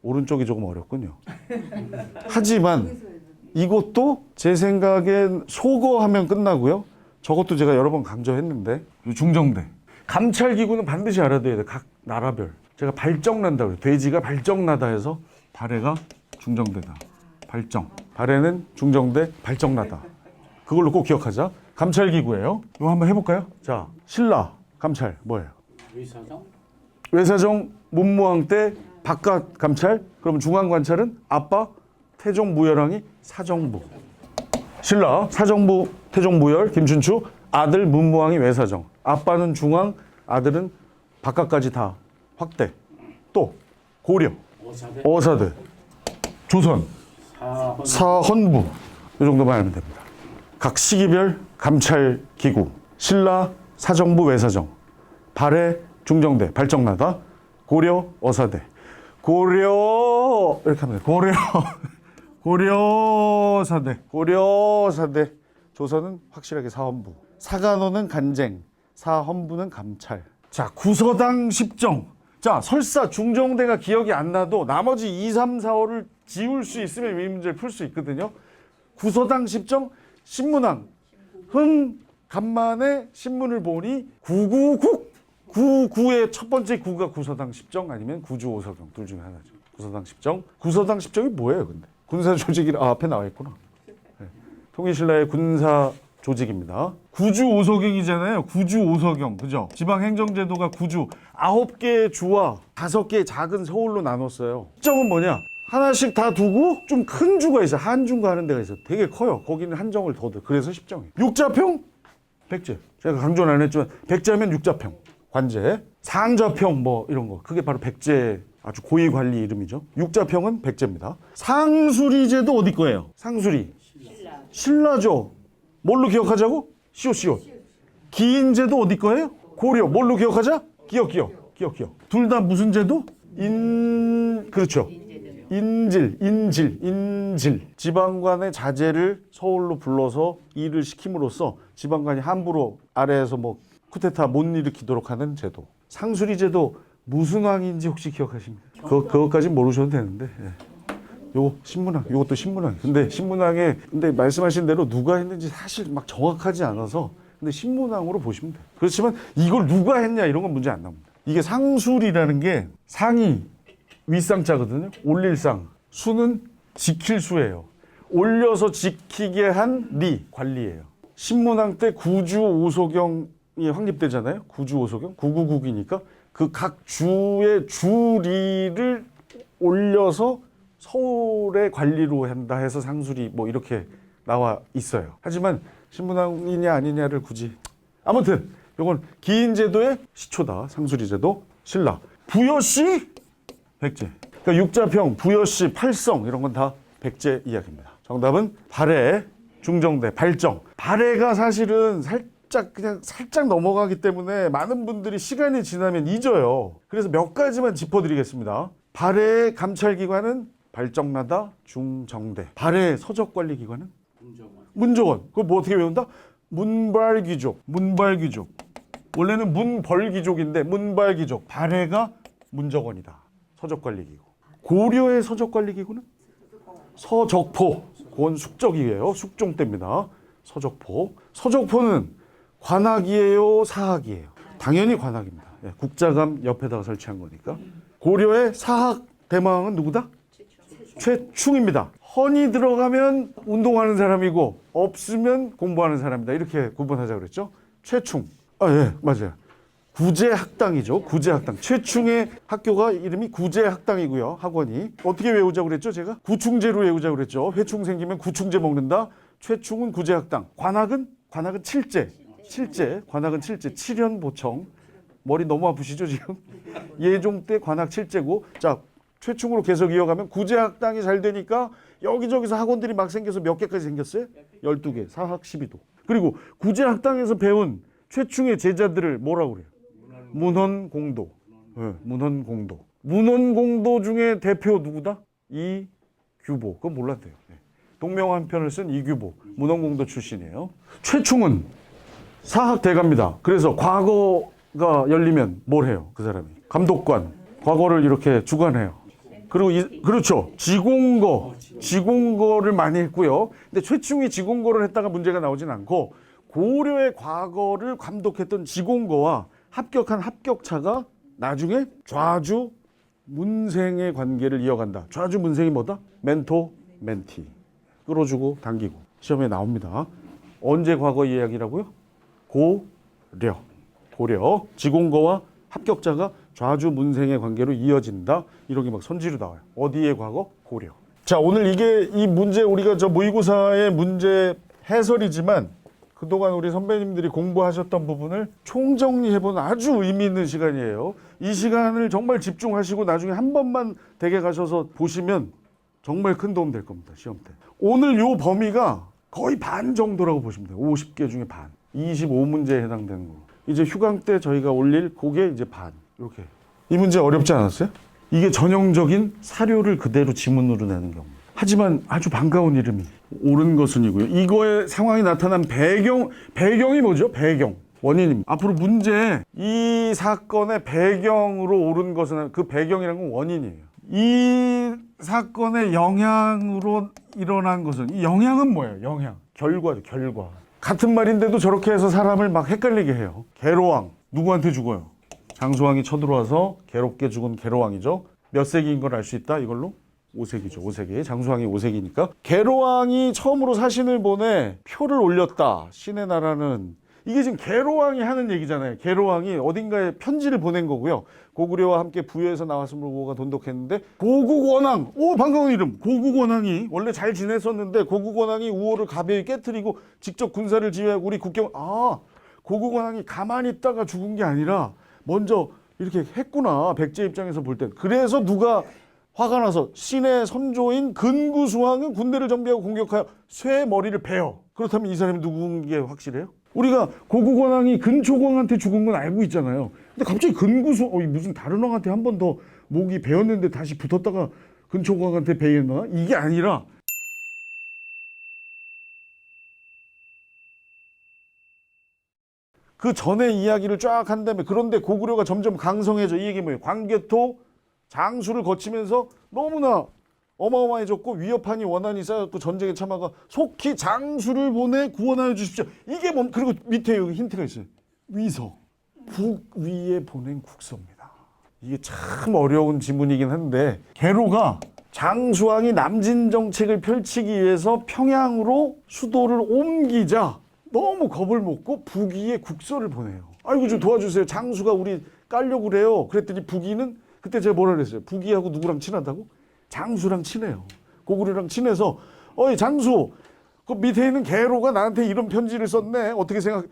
[SPEAKER 1] 오른쪽이 조금 어렵군요. 하지만 이것도 제 생각엔 소거하면 끝나고요. 저것도 제가 여러 번 강조했는데 중정대. 감찰기구는 반드시 알아둬야 돼요. 각 나라별. 제가 발정난다고 해요. 돼지가 발정나다 해서 발해가 중정대다. 발정. 발해는 중정대, 발정나다. 그걸로 꼭 기억하자. 감찰기구예요. 이거 한번 해볼까요? 자, 신라 감찰 뭐예요? 외사정 문무왕 때 바깥 감찰. 그러면 중앙 관찰은 아빠 태종 무열왕이 사정부. 신라 사정부 태종 무열 김춘추. 아들 문무왕이 외사정. 아빠는 중앙, 아들은 바깥까지 다 확대. 또 고려 어사대 조선 사헌부. 이 정도만 알면 됩니다. 각 시기별 감찰 기구. 신라 사정부 외사정. 발해 중정대 발정나다. 고려 어사대. 고려 이렇게 하면 돼요. 고려사대. 조선은 확실하게 사헌부. 사간호는 간쟁. 사헌부는 감찰. 자, 구서당 십정. 자, 설사 중정대가 기억이 안 나도 나머지 2, 3, 4, 5를 지울 수 있으면 이 문제를 풀 수 있거든요. 구서당 십정, 신문왕. 간만에 신문을 보니 구구국. 구의 첫 번째 구가 구서당 십정 아니면 구주 오서경 둘 중에 하나죠. 구서당 십정. 구서당 십정이 뭐예요, 근데? 군사 조직이 앞에 나와 있구나. 네. 통일신라의 군사 조직입니다. 구주 오서경이잖아요. 구주 오서경. 그죠? 지방 행정제도가 구주 9개의 주와 5개의 작은 서울로 나눴어요. 십정은 뭐냐? 하나씩 다 두고 좀 큰 주가 있어요. 한중가 하는 데가 있어요. 되게 커요. 거기는 한정을 더 둬. 그래서 십정이에요. 육자평? 백제. 제가 강조는 안 했지만 백제하면 육자평. 관제. 상자평 뭐 이런 거. 그게 바로 백제 아주 고위 관리 이름이죠. 육자평은 백제입니다. 상수리제도 어디 거예요? 상수리. 신라죠. 뭘로 기억하자고? 시옷. 기인제도 어디 거예요? 고려. 뭘로 기억하자? 기억. 둘 다 무슨 제도? 그렇죠. 인질. 지방관의 자제를 서울로 불러서 일을 시킴으로써 지방관이 함부로 아래에서 뭐 쿠데타 못 일으키도록 하는 제도. 상수리 제도 무슨 왕인지 혹시 기억하십니까? 그것까지 모르셔도 되는데. 예. 요거 신문왕, 요것도 신문왕. 근데 신문왕에 말씀하신 대로 누가 했는지 사실 막 정확하지 않아서 근데 신문왕으로 보시면 돼요. 그렇지만 이걸 누가 했냐 이런 건 문제 안 나옵니다. 이게 상술이라는 게 상이 윗상자거든요. 올릴 상. 수는 지킬 수예요. 올려서 지키게 한 리, 관리예요. 신문왕 때 구주 오소경이 확립되잖아요. 구주 오소경, 구구국이니까 그 각 주의 주리를 올려서 서울의 관리로 한다 해서 상술이 뭐 이렇게 나와 있어요. 하지만 신문왕이냐 아니냐를 굳이. 아무튼 이건 기인제도의 시초다. 상수리제도 신라. 부여시 백제. 그러니까 육자평, 부여시, 팔성 이런 건 다 백제 이야기입니다. 정답은 발해, 중정대, 발정. 발해가 사실은 그냥 살짝 넘어가기 때문에 많은 분들이 시간이 지나면 잊어요. 그래서 몇 가지만 짚어드리겠습니다. 발해의 감찰기관은 발정나다, 중정대. 발해의 서적관리기관은 문정원. 그거 뭐 어떻게 외운다? 문발귀족. 문발귀족. 원래는 문벌귀족인데 문발귀족. 발해가 문정원이다. 서적관리기구. 고려의 서적관리기구는 서적포. 그건 숙적이에요. 숙종 때입니다. 서적포. 서적포는 관악이에요, 사학이에요? 당연히 관악입니다. 예, 국자감 옆에다가 설치한 거니까. 고려의 사학 대망은 누구다? 최충입니다. 헌이 들어가면 운동하는 사람이고 없으면 공부하는 사람이다. 이렇게 구분하자 그랬죠. 최충. 예, 맞아요. 구제학당이죠. 구제학당. 최충의 학교가 이름이 구제학당이고요. 학원이. 어떻게 외우자고 그랬죠? 제가? 구충제로 외우자고 그랬죠. 회충 생기면 구충제 먹는다. 최충은 구제학당. 관악은 칠제. 관악은 칠제. 칠연보청. 머리 너무 아프시죠 지금? 예종 때 관악 칠제고. 자, 최충으로 계속 이어가면 구제학당이 잘 되니까 여기저기서 학원들이 막 생겨서 몇 개까지 생겼어요? 12개. 사학 12도. 그리고 구제학당에서 배운 최충의 제자들을 뭐라고 그래요? 문헌공도. 네, 문헌공도. 문헌공도 중에 대표 누구다? 이규보. 그건 몰랐대요. 네. 동명한편을 쓴 이규보. 문헌공도 출신이에요. 최충은 사학대가입니다. 그래서 과거가 열리면 뭘 해요? 그 사람이. 감독관. 과거를 이렇게 주관해요. 그리고 그렇죠. 지공거를 많이 했고요. 근데 최충이 지공거를 했다가 문제가 나오진 않고 고려의 과거를 감독했던 지공거와 합격한 합격차가 나중에 좌주 문생의 관계를 이어간다. 좌주 문생이 뭐다? 멘토, 멘티. 끌어주고 당기고. 시험에 나옵니다. 언제 과거 이야기라고요? 고려. 지공거와 합격자가 좌주 문생의 관계로 이어진다. 이런 게 막 선지로 나와요. 어디의 과거? 고려. 자, 오늘 이 문제 우리가 모의고사의 문제 해설이지만 그동안 우리 선배님들이 공부하셨던 부분을 총정리해보는 아주 의미 있는 시간이에요. 이 시간을 정말 집중하시고 나중에 한 번만 댁에 가셔서 보시면 정말 큰 도움 될 겁니다. 시험 때. 오늘 요 범위가 거의 반 정도라고 보시면 돼요. 50개 중에 반. 25문제에 해당되는 거. 이제 휴강 때 저희가 올릴 그게 이제 반. 이렇게. 이 문제 어렵지 않았어요? 이게 전형적인 사료를 그대로 지문으로 내는 경우. 하지만 아주 반가운 이름이 옳은 것은이고요. 이거의 상황이 나타난 배경이 뭐죠? 배경. 원인입니다. 앞으로 문제 이 사건의 배경으로 옳은 것은 그 배경이라는 건 원인이에요. 이 사건의 영향으로 일어난 것은 이 영향은 뭐예요? 영향. 결과죠. 결과. 같은 말인데도 저렇게 해서 사람을 막 헷갈리게 해요. 계로왕. 누구한테 죽어요? 장수왕이 쳐들어와서 괴롭게 죽은 계로왕이죠. 몇 세기인 걸 알 수 있다? 이걸로? 5세기죠. 5세기. 장수왕이 5세기니까. 계로왕이 처음으로 사신을 보내 표를 올렸다. 신의 나라는. 이게 지금 계로왕이 하는 얘기잖아요. 계로왕이 어딘가에 편지를 보낸 거고요. 고구려와 함께 부여에서 나왔으므로 고가 돈독했는데 고국원왕. 오, 반가운 이름. 고국원왕이 원래 잘 지냈었는데 고국원왕이 우호를 가벼이 깨트리고 직접 군사를 지휘하고 우리 국경. 고국원왕이 가만히 있다가 죽은 게 아니라 먼저 이렇게 했구나. 백제 입장에서 볼 땐. 그래서 누가 화가 나서 신의 선조인 근구수왕은 군대를 정비하고 공격하여 쇠 머리를 베어. 그렇다면 이 사람이 누군 게 확실해요? 우리가 고국원왕이 근초광한테 죽은 건 알고 있잖아요. 근데 갑자기 무슨 다른 왕한테 한 번 더 목이 베었는데 다시 붙었다가 근초광한테 베였나? 이게 아니라 그 전에 이야기를 쫙 한 다음에 그런데 고구려가 점점 강성해져. 이 얘기 뭐예요? 광개토 장수를 거치면서 너무나 어마어마해졌고 위협하니 원한이 쌓였고 전쟁에 참아가 속히 장수를 보내 구원하여 주십시오. 이게 그리고 밑에 여기 힌트가 있어요. 위서. 북위에 보낸 국서입니다. 이게 참 어려운 지문이긴 한데 계로가 장수왕이 남진 정책을 펼치기 위해서 평양으로 수도를 옮기자 너무 겁을 먹고 북위에 국서를 보내요. 아이고 좀 도와주세요. 장수가 우리 깔려고 그래요. 그랬더니 북위는 그때 제가 뭐라 그랬어요? 북위하고 누구랑 친하다고? 장수랑 친해요. 고구려랑 친해서 어이 장수 그 밑에 있는 계로가 나한테 이런 편지를 썼네. 어떻게 생각해?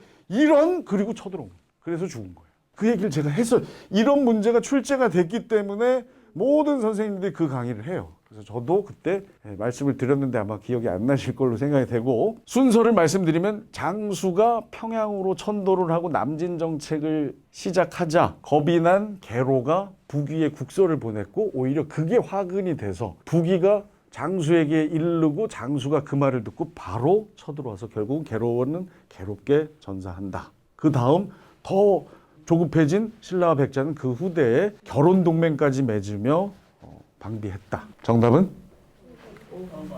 [SPEAKER 1] 그리고 쳐들어온 거예요. 그래서 죽은 거예요. 그 얘기를 제가 했어요. 이런 문제가 출제가 됐기 때문에 모든 선생님들이 그 강의를 해요. 그래서 저도 그때 말씀을 드렸는데 아마 기억이 안 나실 걸로 생각이 되고, 순서를 말씀드리면 장수가 평양으로 천도를 하고 남진 정책을 시작하자 겁이 난 계로가 북위에 국서를 보냈고, 오히려 그게 화근이 돼서 북위가 장수에게 이르고 장수가 그 말을 듣고 바로 쳐들어와서 결국은 계로는 괴롭게 전사한다. 그 다음 더 조급해진 신라와 백제는 그 후대에 결혼 동맹까지 맺으며 방비했다. 정답은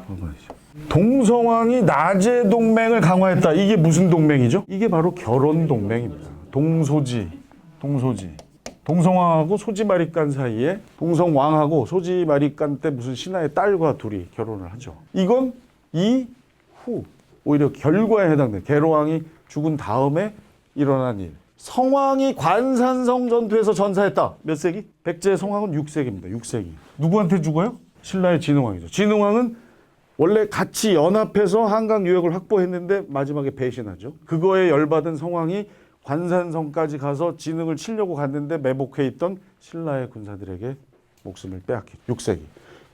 [SPEAKER 1] 5번이죠. 동성왕이 나제 동맹을 강화했다. 이게 무슨 동맹이죠? 이게 바로 결혼 동맹입니다. 동소지. 동성왕하고 소지마립간 사이에 동성왕하고 소지마립간 때 무슨 신하의 딸과 둘이 결혼을 하죠. 이건 이후 오히려 결과에 해당돼. 계로왕이 죽은 다음에 일어난 일. 성왕이 관산성 전투에서 전사했다. 몇 세기? 백제 성왕은 6세기입니다. 6세기. 누구한테 죽어요? 신라의 진흥왕이죠. 진흥왕은 원래 같이 연합해서 한강 유역을 확보했는데 마지막에 배신하죠. 그거에 열받은 성왕이 관산성까지 가서 진흥을 치려고 갔는데 매복해 있던 신라의 군사들에게 목숨을 빼앗겼죠. 6세기.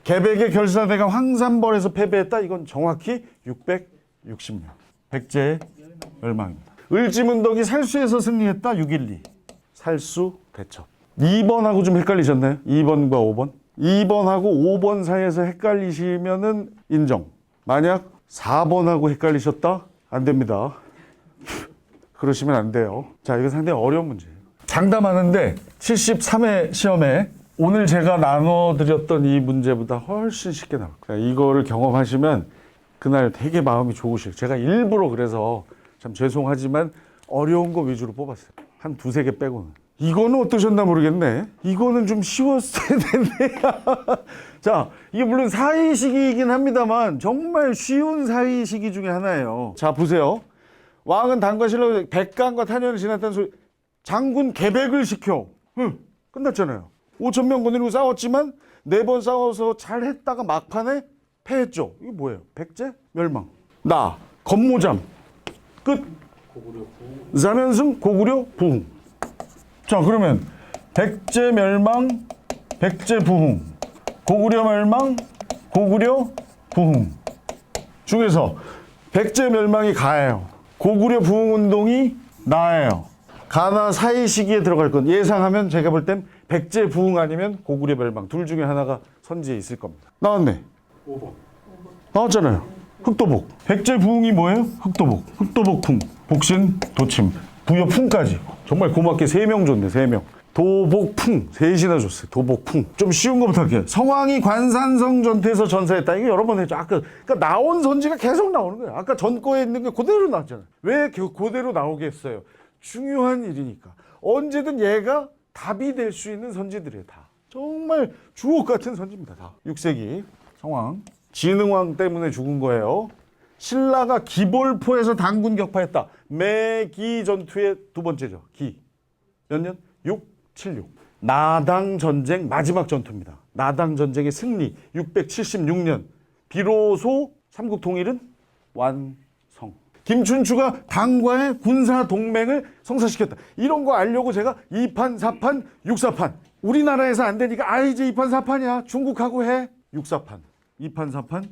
[SPEAKER 1] 개백의 결사대가 황산벌에서 패배했다. 이건 정확히 660년. 백제의 멸망입니다. 을지문덕이 살수에서 승리했다. 612. 살수 대첩. 2번하고 좀 헷갈리셨나요? 2번과 5번. 2번하고 5번 사이에서 헷갈리시면은 인정. 만약 4번하고 헷갈리셨다? 안 됩니다. 그러시면 안 돼요. 자, 이거 상당히 어려운 문제예요. 장담하는데 73회 시험에 오늘 제가 나눠드렸던 이 문제보다 훨씬 쉽게 나올 거예요. 이거를 경험하시면 그날 되게 마음이 좋으실 거예요. 제가 일부러 그래서 참 죄송하지만 어려운 거 위주로 뽑았어요. 한 두세 개 빼고는. 이거는 어떠셨나 모르겠네. 이거는 좀 쉬웠어야 됐네. 자, 이게 물론 사이시기이긴 합니다만 정말 쉬운 사이시기 중에 하나예요. 자, 보세요. 왕은 당과 신라 백간과 탄현을 지났다는 소리. 장군 개백을 시켜. 끝났잖아요. 5,000명 거느리고 싸웠지만 4번 싸워서 잘했다가 막판에 패했죠. 이게 뭐예요? 백제 멸망. 나 건모잠 끝. 자면승 고구려 부흥. 자, 그러면 백제 멸망 백제 부흥, 고구려 멸망 고구려 부흥 중에서 백제 멸망이 가예요. 고구려 부흥운동이 나예요. 가나 사이 시기에 들어갈 건 예상하면 제가 볼 땐 백제 부흥 아니면 고구려 멸망 둘 중에 하나가 선지에 있을 겁니다. 나왔네.
[SPEAKER 5] 5번.
[SPEAKER 1] 나왔잖아요. 흑도복. 백제 부흥이 뭐예요? 흑도복. 흑도복 풍. 복신, 도침, 부여 풍까지. 정말 고맙게 3명 줬네. 3명. 도복풍. 3이나 줬어요. 도복풍. 좀 쉬운 것부터 할게요. 성왕이 관산성 전투에서 전사했다. 이거 여러 번 했죠. 아까 그러니까 나온 선지가 계속 나오는 거예요. 아까 전 거에 있는 게 그대로 나왔잖아요. 왜 그대로 나오겠어요? 중요한 일이니까. 언제든 얘가 답이 될 수 있는 선지들이에요. 다. 정말 주옥 같은 선지입니다. 다. 6세기 성왕. 진흥왕 때문에 죽은 거예요. 신라가 기볼포에서 당군 격파했다. 매기 전투의 두 번째죠. 기. 몇 년? 676. 나당 전쟁 마지막 전투입니다. 나당 전쟁의 승리 676년. 비로소 삼국 통일은 완성. 김춘추가 당과의 군사 동맹을 성사시켰다. 이런 거 알려고 제가 2판, 4판, 6사판. 우리나라에서 안 되니까 이제 2판, 4판이야. 중국하고 해. 6사판. 2판, 4판,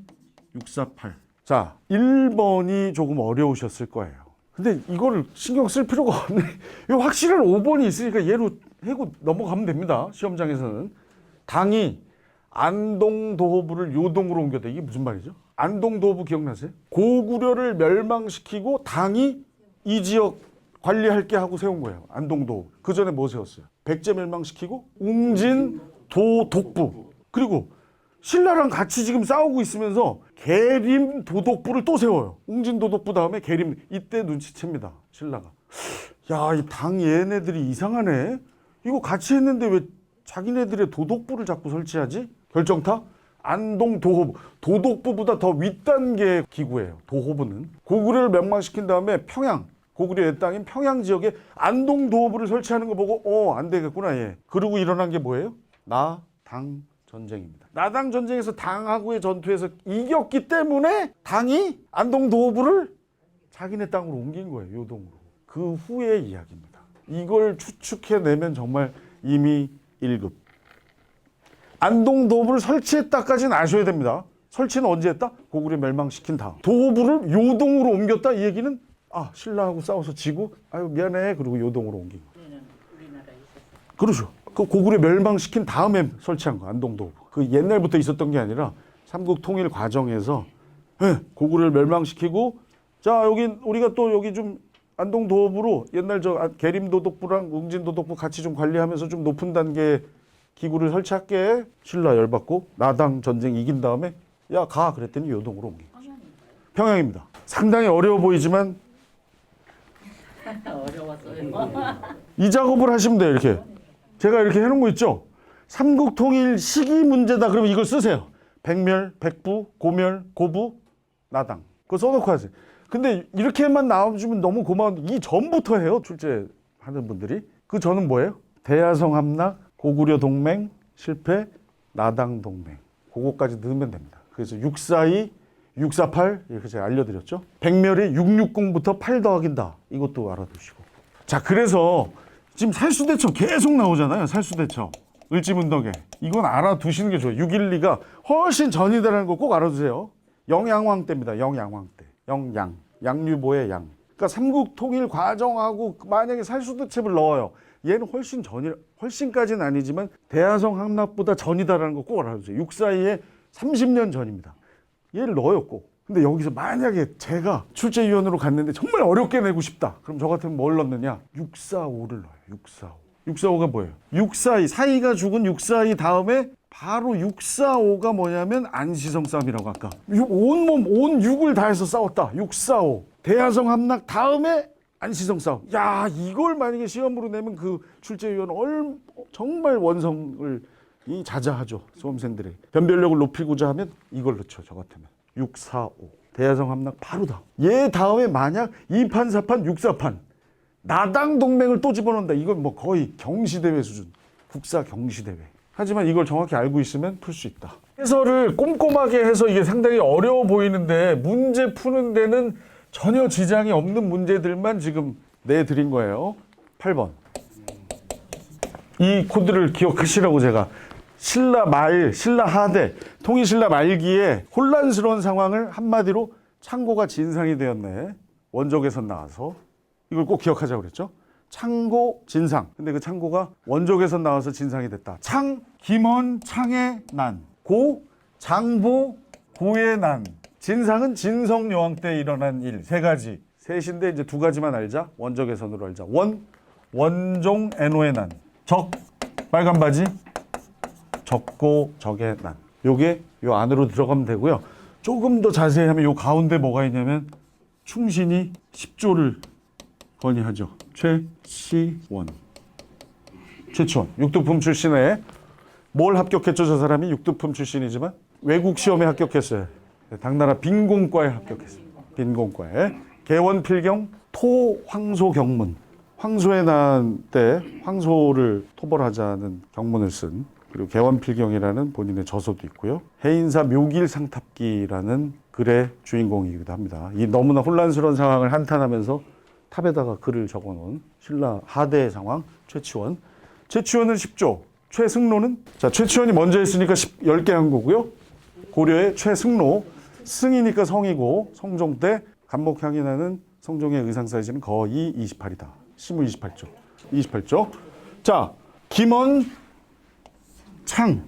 [SPEAKER 1] 648. 자, 1번이 조금 어려우셨을 거예요. 근데 이거를 신경 쓸 필요가 없네. 이거 확실한 5번이 있으니까 얘로 해고 넘어가면 됩니다. 시험장에서는. 당이 안동도호부를 요동으로 옮겼다. 이게 무슨 말이죠? 안동도호부 기억나세요? 고구려를 멸망시키고 당이 이 지역 관리할게 하고 세운 거예요. 안동도호부. 그 전에 뭐 세웠어요? 백제 멸망시키고 웅진 도독부. 그리고 신라랑 같이 지금 싸우고 있으면서 계림 도독부를 또 세워요. 웅진 도독부 다음에 계림. 이때 눈치챕니다. 신라가. 야, 이 당 얘네들이 이상하네. 이거 같이 했는데 왜 자기네들의 도독부를 자꾸 설치하지? 결정타? 안동 도호부. 도독부보다 더 윗단계 기구예요. 도호부는. 고구려를 멸망시킨 다음에 평양. 고구려의 땅인 평양 지역에 안동 도호부를 설치하는 거 보고 안 되겠구나 얘. 그리고 일어난 게 뭐예요? 나당 전쟁입니다. 나당 전쟁에서 당하고의 전투에서 이겼기 때문에 당이 안동 도호부를 자기네 땅으로 옮긴 거예요. 요동으로. 그 후의 이야기입니다. 이걸 추측해내면 정말 이미 1급. 안동 도읍을 설치했다까지는 아셔야 됩니다. 설치는 언제 했다? 고구려 멸망시킨 다음. 도읍을 요동으로 옮겼다? 이 얘기는 신라하고 싸워서 지고 아유 미안해 그리고 요동으로 옮긴 거.
[SPEAKER 6] 우리나라에 있었어요.
[SPEAKER 1] 그렇죠. 그 고구려 멸망시킨 다음에 설치한 거 안동 도읍. 그 옛날부터 있었던 게 아니라 삼국 통일 과정에서 고구려를 멸망시키고 자 여기 우리가 또 여기 좀 안동 도읍으로 옛날 저 계림 도독부랑 웅진 도독부 같이 좀 관리하면서 좀 높은 단계 기구를 설치할게. 신라 열받고 나당 전쟁 이긴 다음에 야 가 그랬더니 요동으로 옮긴 거죠. 평양입니다. 상당히 어려워 보이지만
[SPEAKER 6] 어려웠어요.
[SPEAKER 1] 이 작업을 하시면 돼요. 이렇게 제가 이렇게 해놓은 거 있죠. 삼국 통일 시기 문제다 그러면 이걸 쓰세요. 백멸, 백부, 고멸, 고부, 나당 그거 써놓고 하세요. 근데 이렇게만 나와주면 너무 고마운데 이 전부터 해요. 출제하는 분들이. 그 전은 뭐예요? 대야성 함락, 고구려 동맹 실패, 나당 동맹 그거까지 넣으면 됩니다. 그래서 642, 648 이렇게 제가 알려드렸죠. 백멸이 660부터 8 더하긴다. 이것도 알아두시고. 자 그래서 지금 살수대첩 계속 나오잖아요. 살수대첩. 을지문덕에. 이건 알아두시는 게 좋아요. 612가 훨씬 전이다라는 거 꼭 알아두세요. 영양왕 때입니다. 영양왕 때. 영양. 양류보의 양. 그러니까 삼국 통일 과정하고 만약에 살수대첩을 넣어요. 얘는 훨씬 전이, 훨씬까지는 아니지만 대야성 함락보다 전이다라는 거 꼭 알아두세요. 642에 30년 전입니다. 얘를 넣어요 꼭. 근데 여기서 만약에 제가 출제위원으로 갔는데 정말 어렵게 내고 싶다. 그럼 저 같으면 뭘 넣느냐? 645를 넣어요. 645. 645가 뭐예요? 642, 사이가 죽은 642 다음에 바로 645가 뭐냐면 안시성 싸움이라고 아까. 온몸, 온 6을 다해서 싸웠다. 645. 대야성 함락 다음에 안시성 싸움. 야, 이걸 만약에 시험으로 내면 그 출제위원 정말 원성을 자자하죠. 수험생들이. 변별력을 높이고자 하면 이걸 넣죠. 저 같으면. 645. 대야성 함락 바로다. 얘 다음에 만약 2판, 4판, 6사판. 나당 동맹을 또 집어넣는다. 이건 뭐 거의 경시대회 수준. 국사 경시대회. 하지만 이걸 정확히 알고 있으면 풀 수 있다. 해설을 꼼꼼하게 해서 이게 상당히 어려워 보이는데 문제 푸는 데는 전혀 지장이 없는 문제들만 지금 내드린 거예요. 8번. 이 코드를 기억하시라고 제가 신라 말, 신라 하대, 통일신라 말기에 혼란스러운 상황을 한마디로 창고가 진상이 되었네. 원족에서 나와서. 이걸 꼭 기억하자고 그랬죠. 창고, 진상. 근데 그 창고가 원족에서 나와서 진상이 됐다. 창, 김헌, 창의 난. 고, 장보, 고의 난. 진상은 진성여왕 때 일어난 일. 세 가지. 셋인데 이제 두 가지만 알자. 원적외선으로 알자. 원, 원종 애노의 난. 적, 빨간 바지. 적고 적의 난. 요게 요 안으로 들어가면 되고요. 조금 더 자세히 하면 요 가운데 뭐가 있냐면 충신이 10조를 건의하죠. 최시원. 최치원. 육두품 출신에 뭘 합격했죠? 저 사람이 육두품 출신이지만 외국 시험에 합격했어요. 당나라 빈공과에 합격했어요. 빈공과에. 개원필경 토황소경문. 황소의 난 때 황소를 토벌하자는 경문을 쓴 그리고 개원필경이라는 본인의 저서도 있고요. 해인사 묘길상탑기라는 글의 주인공이기도 합니다. 이 너무나 혼란스러운 상황을 한탄하면서 탑에다가 글을 적어놓은 신라 하대의 상황 최치원. 최치원은 10조. 최승로는 자 최치원이 먼저 했으니까 10개 한 거고요. 고려의 최승로. 승이니까 성이고 성종 때 간목향이 나는 성종의 의상 사이즈는 거의 28이다. 시무 28조. 28조. 자 김헌 창.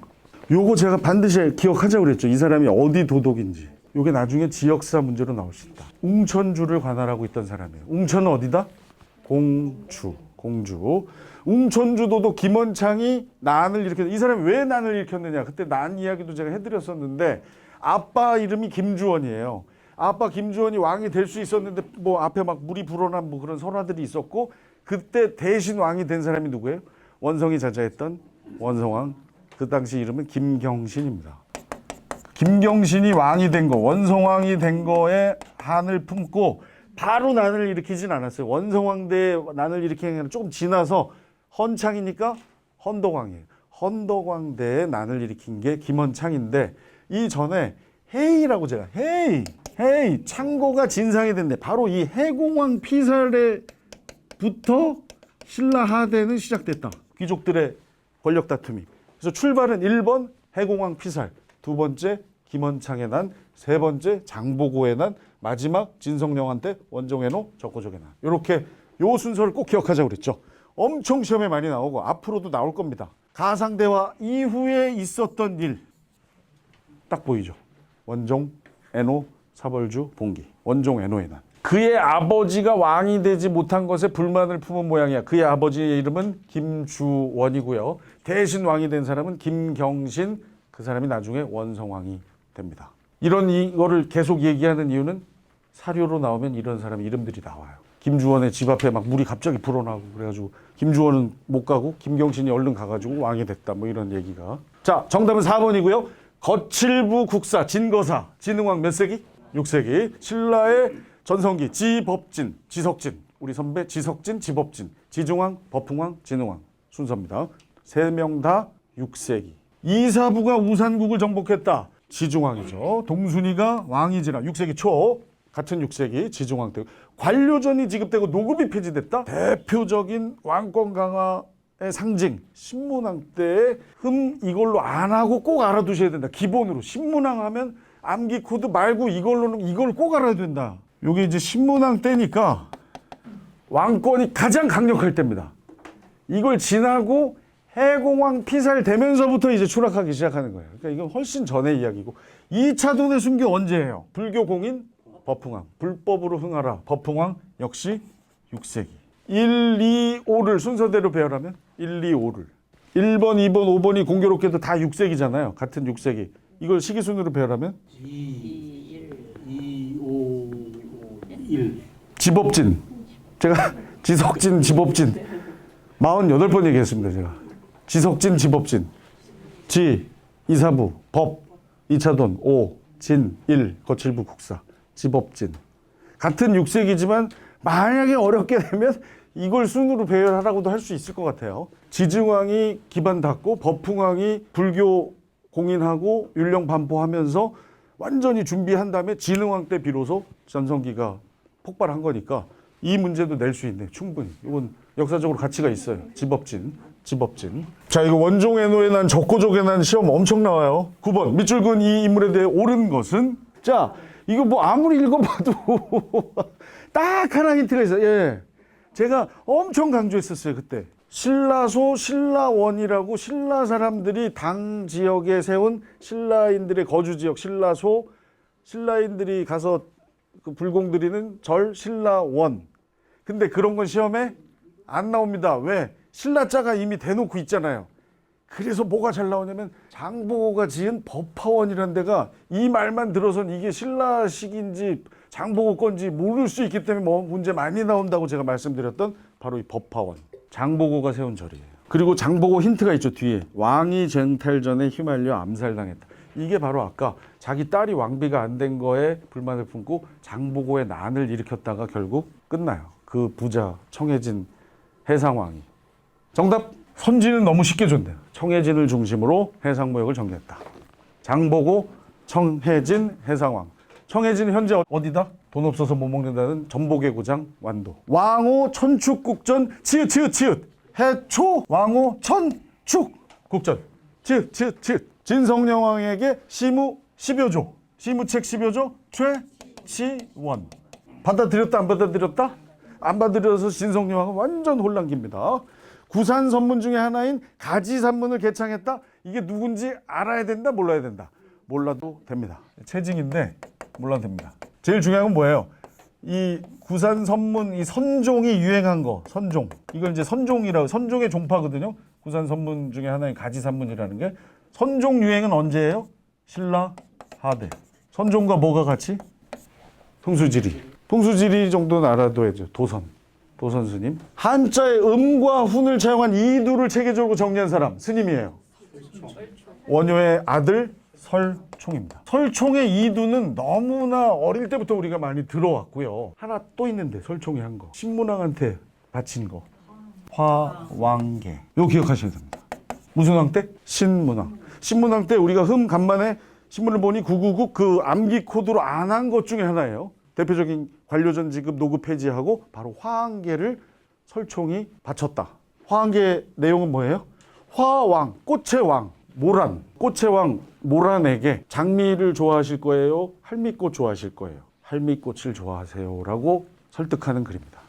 [SPEAKER 1] 요거 제가 반드시 기억하자고 그랬죠. 이 사람이 어디 도독인지. 요게 나중에 지역사 문제로 나올 수 있다. 웅천주를 관할하고 있던 사람이에요. 웅천은 어디다? 공주. 웅천주 도독 김헌창이 난을 일으켰다. 이 사람이 왜 난을 일으켰느냐. 그때 난 이야기도 제가 해드렸었는데 아빠 이름이 김주원이에요. 아빠 김주원이 왕이 될 수 있었는데 뭐 앞에 막 물이 불어난 뭐 그런 설화들이 있었고 그때 대신 왕이 된 사람이 누구예요? 원성이 자자했던 원성왕. 그 당시 이름은 김경신입니다. 김경신이 왕이 된 거, 원성왕이 된 거에 한을 품고 바로 난을 일으키진 않았어요. 원성왕 때 난을 일으키는 게 아니라 조금 지나서 헌창이니까 헌덕왕이에요. 헌덕왕 때에 난을 일으킨 게 김헌창인데 이 전에 해이라고 제가 해이 창고가 진상이 된대. 바로 이 해공왕 피살에부터 신라 하대는 시작됐다. 귀족들의 권력 다툼이. 그래서 출발은 1번 해공왕 피살, 2번째 김원창의 난, 3번째 장보고의 난, 마지막 진성령한 때 원종해노 적고적의 난. 이렇게 요 순서를 꼭 기억하자고 그랬죠. 엄청 시험에 많이 나오고 앞으로도 나올 겁니다. 가상대화 이후에 있었던 일 딱 보이죠. 원종, 애노, 사벌주, 봉기. 원종, 애노의 난. 그의 아버지가 왕이 되지 못한 것에 불만을 품은 모양이야. 그의 아버지의 이름은 김주원이고요. 대신 왕이 된 사람은 김경신. 그 사람이 나중에 원성왕이 됩니다. 이거를 계속 얘기하는 이유는 사료로 나오면 이런 사람 이름들이 나와요. 김주원의 집 앞에 막 물이 갑자기 불어나고 그래가지고 김주원은 못 가고 김경신이 얼른 가가지고 왕이 됐다. 뭐 이런 얘기가. 자, 정답은 4번이고요. 거칠부 국사 진거사 진흥왕 몇 세기? 6세기. 신라의 전성기 지법진 지석진 우리 선배 지석진 지법진 지중왕 법흥왕 진흥왕 순서입니다. 3명 다 6세기. 이사부가 우산국을 정복했다. 지중왕이죠. 동순이가 왕이 지나 6세기 초 같은 6세기 지중왕 때 관료전이 지급되고 노급이 폐지됐다. 대표적인 왕권 강화의 상징 신문왕 때의 이걸로 안 하고 꼭 알아두셔야 된다. 기본으로 신문왕 하면 암기 코드 말고 이걸 꼭 알아야 된다. 요게 이제 신문왕 때니까 왕권이 가장 강력할 때입니다. 이걸 지나고 해공왕 피살되면서부터 이제 추락하기 시작하는 거예요. 그러니까 이건 훨씬 전의 이야기고 2차 돈의 순교 언제예요? 불교 공인 법흥왕. 불법으로 흥하라. 법흥왕 역시 6세기. 1, 2, 5를 순서대로 배열하면 1, 2, 5를 1번, 2번, 5번이 공교롭게도 다 6세기잖아요. 같은 6세기. 이걸 시기순으로 배열하면
[SPEAKER 5] 2, 5, 1.
[SPEAKER 1] 지법진. 제가 지석진, 지법진 48번 얘기했습니다. 제가 지석진, 지법진. 지, 이사부, 법, 2차돈, 5, 진, 1, 거칠부 국사. 지법진. 같은 6세기지만 만약에 어렵게 되면 이걸 순으로 배열하라고도 할 수 있을 것 같아요. 지증왕이 기반 닫고 법흥왕이 불교 공인하고 율령 반포하면서 완전히 준비한 다음에 진흥왕 때 비로소 전성기가 폭발한 거니까 이 문제도 낼 수 있네. 충분히. 이건 역사적으로 가치가 있어요. 지법진. 자, 이거 원종애노에 난 적고족에 난 시험 엄청 나와요. 9번 밑줄근 이 인물에 대해 옳은 것은? 자, 이거 뭐 아무리 읽어봐도 딱 하나 힌트가 있어요. 예, 제가 엄청 강조했었어요. 그때 신라소, 신라원이라고 신라 사람들이 당 지역에 세운 신라인들의 거주 지역 신라소, 신라인들이 가서 그 불공드리는 절 신라원. 근데 그런 건 시험에 안 나옵니다. 왜? 신라자가 이미 대놓고 있잖아요. 그래서 뭐가 잘 나오냐면 장보고가 지은 법화원이라는 데가 이 말만 들어선 이게 신라식인지 장보고 건지 모를 수 있기 때문에 뭐 문제 많이 나온다고 제가 말씀드렸던 바로 이 법화원. 장보고가 세운 절이에요. 그리고 장보고 힌트가 있죠. 뒤에 왕이 쟁탈전에 휘말려 암살당했다. 이게 바로 아까 자기 딸이 왕비가 안 된 거에 불만을 품고 장보고의 난을 일으켰다가 결국 끝나요. 그 부자 청해진 해상왕이. 정답! 선지는 너무 쉽게 줬네요. 청해진을 중심으로 해상무역을 전개했다. 장보고, 청해진, 해상왕. 청해진은 현재 어디다? 돈 없어서 못 먹는다는 전복의 고장 완도. 왕호 천축국전 치읓. 해초 왕호 천축국전. 치읓. 진성령왕에게 시무 10여조. 시무책 10여조 최치원. 받아들였다 안 받아들였다? 안 받아들여서 진성령왕은 완전 혼란기입니다. 구산 선문 중에 하나인 가지산문을 개창했다. 이게 누군지 알아야 된다, 몰라야 된다. 몰라도 됩니다. 체증인데 몰라도 됩니다. 제일 중요한 건 뭐예요? 이 구산 선문, 이 선종이 유행한 거, 선종. 이걸 이제 선종이라고, 선종의 종파거든요. 구산 선문 중에 하나인 가지산문이라는 게. 선종 유행은 언제예요? 신라 하대. 선종과 뭐가 같이? 통수지리. 통수지리 정도는 알아둬야죠. 도선 스님. 한자의 음과 훈을 차용한 이두를 체계적으로 정리한 사람 스님이에요. 원효의 아들 설총입니다. 설총의 이두는 너무나 어릴 때부터 우리가 많이 들어왔고요. 하나 또 있는데 설총이 한 거. 신문왕한테 바친 거. 화왕계. 이거 기억하셔야 됩니다. 무슨 왕 때? 신문왕. 신문왕 때 우리가 간만에 신문을 보니 999 그 암기 코드로 안 한 것 중에 하나예요. 대표적인 관료전 지급 노급 폐지하고 바로 화왕계를 설총이 바쳤다. 화한계 내용은 뭐예요? 화왕, 꽃의 왕, 모란, 꽃의 왕 모란에게 장미를 좋아하실 거예요? 할미꽃 좋아하실 거예요? 할미꽃을 좋아하세요 라고 설득하는 글입니다.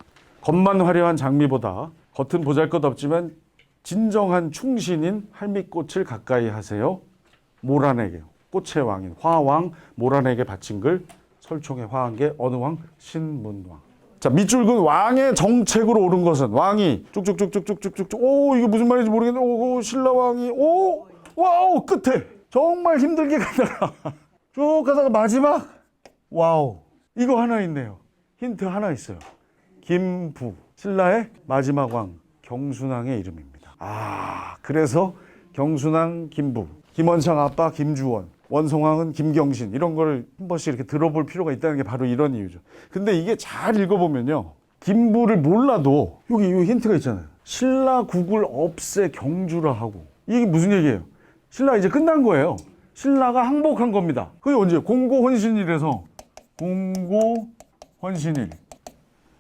[SPEAKER 1] 겉만 화려한 장미보다 겉은 보잘것없지만 진정한 충신인 할미꽃을 가까이 하세요. 모란에게, 꽃의 왕인 화왕 모란에게 바친 글 설총의 화한계 어느 왕? 신문왕. 자, 밑줄 긋은 왕의 정책으로 옳은 것은 왕이 쭉쭉쭉쭉쭉쭉쭉 오 이게 무슨 말인지 모르겠네. 오 신라왕이 오 와우 끝에 정말 힘들게 가다가 쭉 가다가 마지막 와우 이거 하나 있네요. 힌트 하나 있어요. 김부 신라의 마지막 왕 경순왕의 이름입니다. 아 그래서 경순왕 김부 김원창 아빠 김주원 원송왕은 김경신 이런 거를 한 번씩 이렇게 들어볼 필요가 있다는 게 바로 이런 이유죠. 근데 이게 잘 읽어보면요. 김부를 몰라도 여기 이 힌트가 있잖아요. 신라국을 없애 경주라 하고 이게 무슨 얘기예요? 신라 이제 끝난 거예요. 신라가 항복한 겁니다. 그게 언제? 공고헌신일에서 공고헌신일.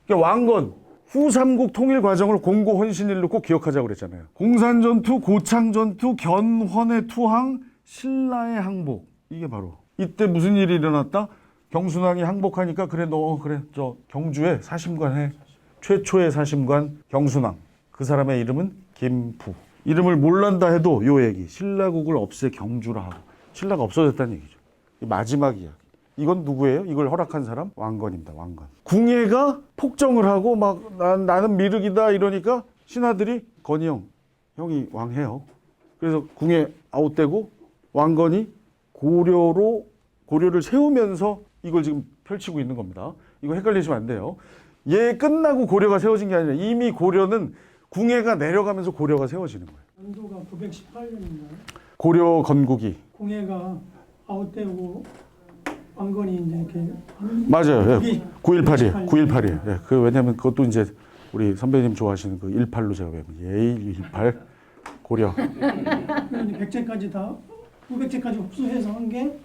[SPEAKER 1] 그러니까 왕건 후삼국 통일 과정을 공고헌신일로 꼭 기억하자고 그랬잖아요. 공산전투, 고창전투, 견훤의 투항, 신라의 항복. 이게 바로 이때 무슨 일이 일어났다? 경순왕이 항복하니까 그래 너 그래 저 경주에 사심관 해. 최초의 사심관 경순왕. 그 사람의 이름은 김부. 이름을 몰란다 해도 요 얘기 신라국을 없애 경주라 하고 신라가 없어졌다는 얘기죠. 마지막 이야기. 이건 누구예요? 이걸 허락한 사람? 왕건입니다. 왕건. 궁예가 폭정을 하고 막 나는 미륵이다 이러니까 신하들이 건이 형이 왕해요. 그래서 궁예 아웃되고 왕건이 고려를 세우면서 이걸 지금 펼치고 있는 겁니다. 이거 헷갈리시면 안 돼요. 얘 끝나고 고려가 세워진 게 아니라 이미 고려는 궁예가 내려가면서 고려가 세워지는 거예요.
[SPEAKER 5] 연도가 918년인가요?
[SPEAKER 1] 고려 건국이.
[SPEAKER 5] 공예가 아웃되고 왕건이 이제 이렇게
[SPEAKER 1] 맞아요. 예.
[SPEAKER 5] 그게
[SPEAKER 1] 918이에요. 918이에요. 예. 그 왜냐면 그것도 이제 우리 선배님 좋아하시는 그 18로 제가 외우면 예의 18 고려.
[SPEAKER 5] 백제까지 다 900제까지 흡수해서 한 게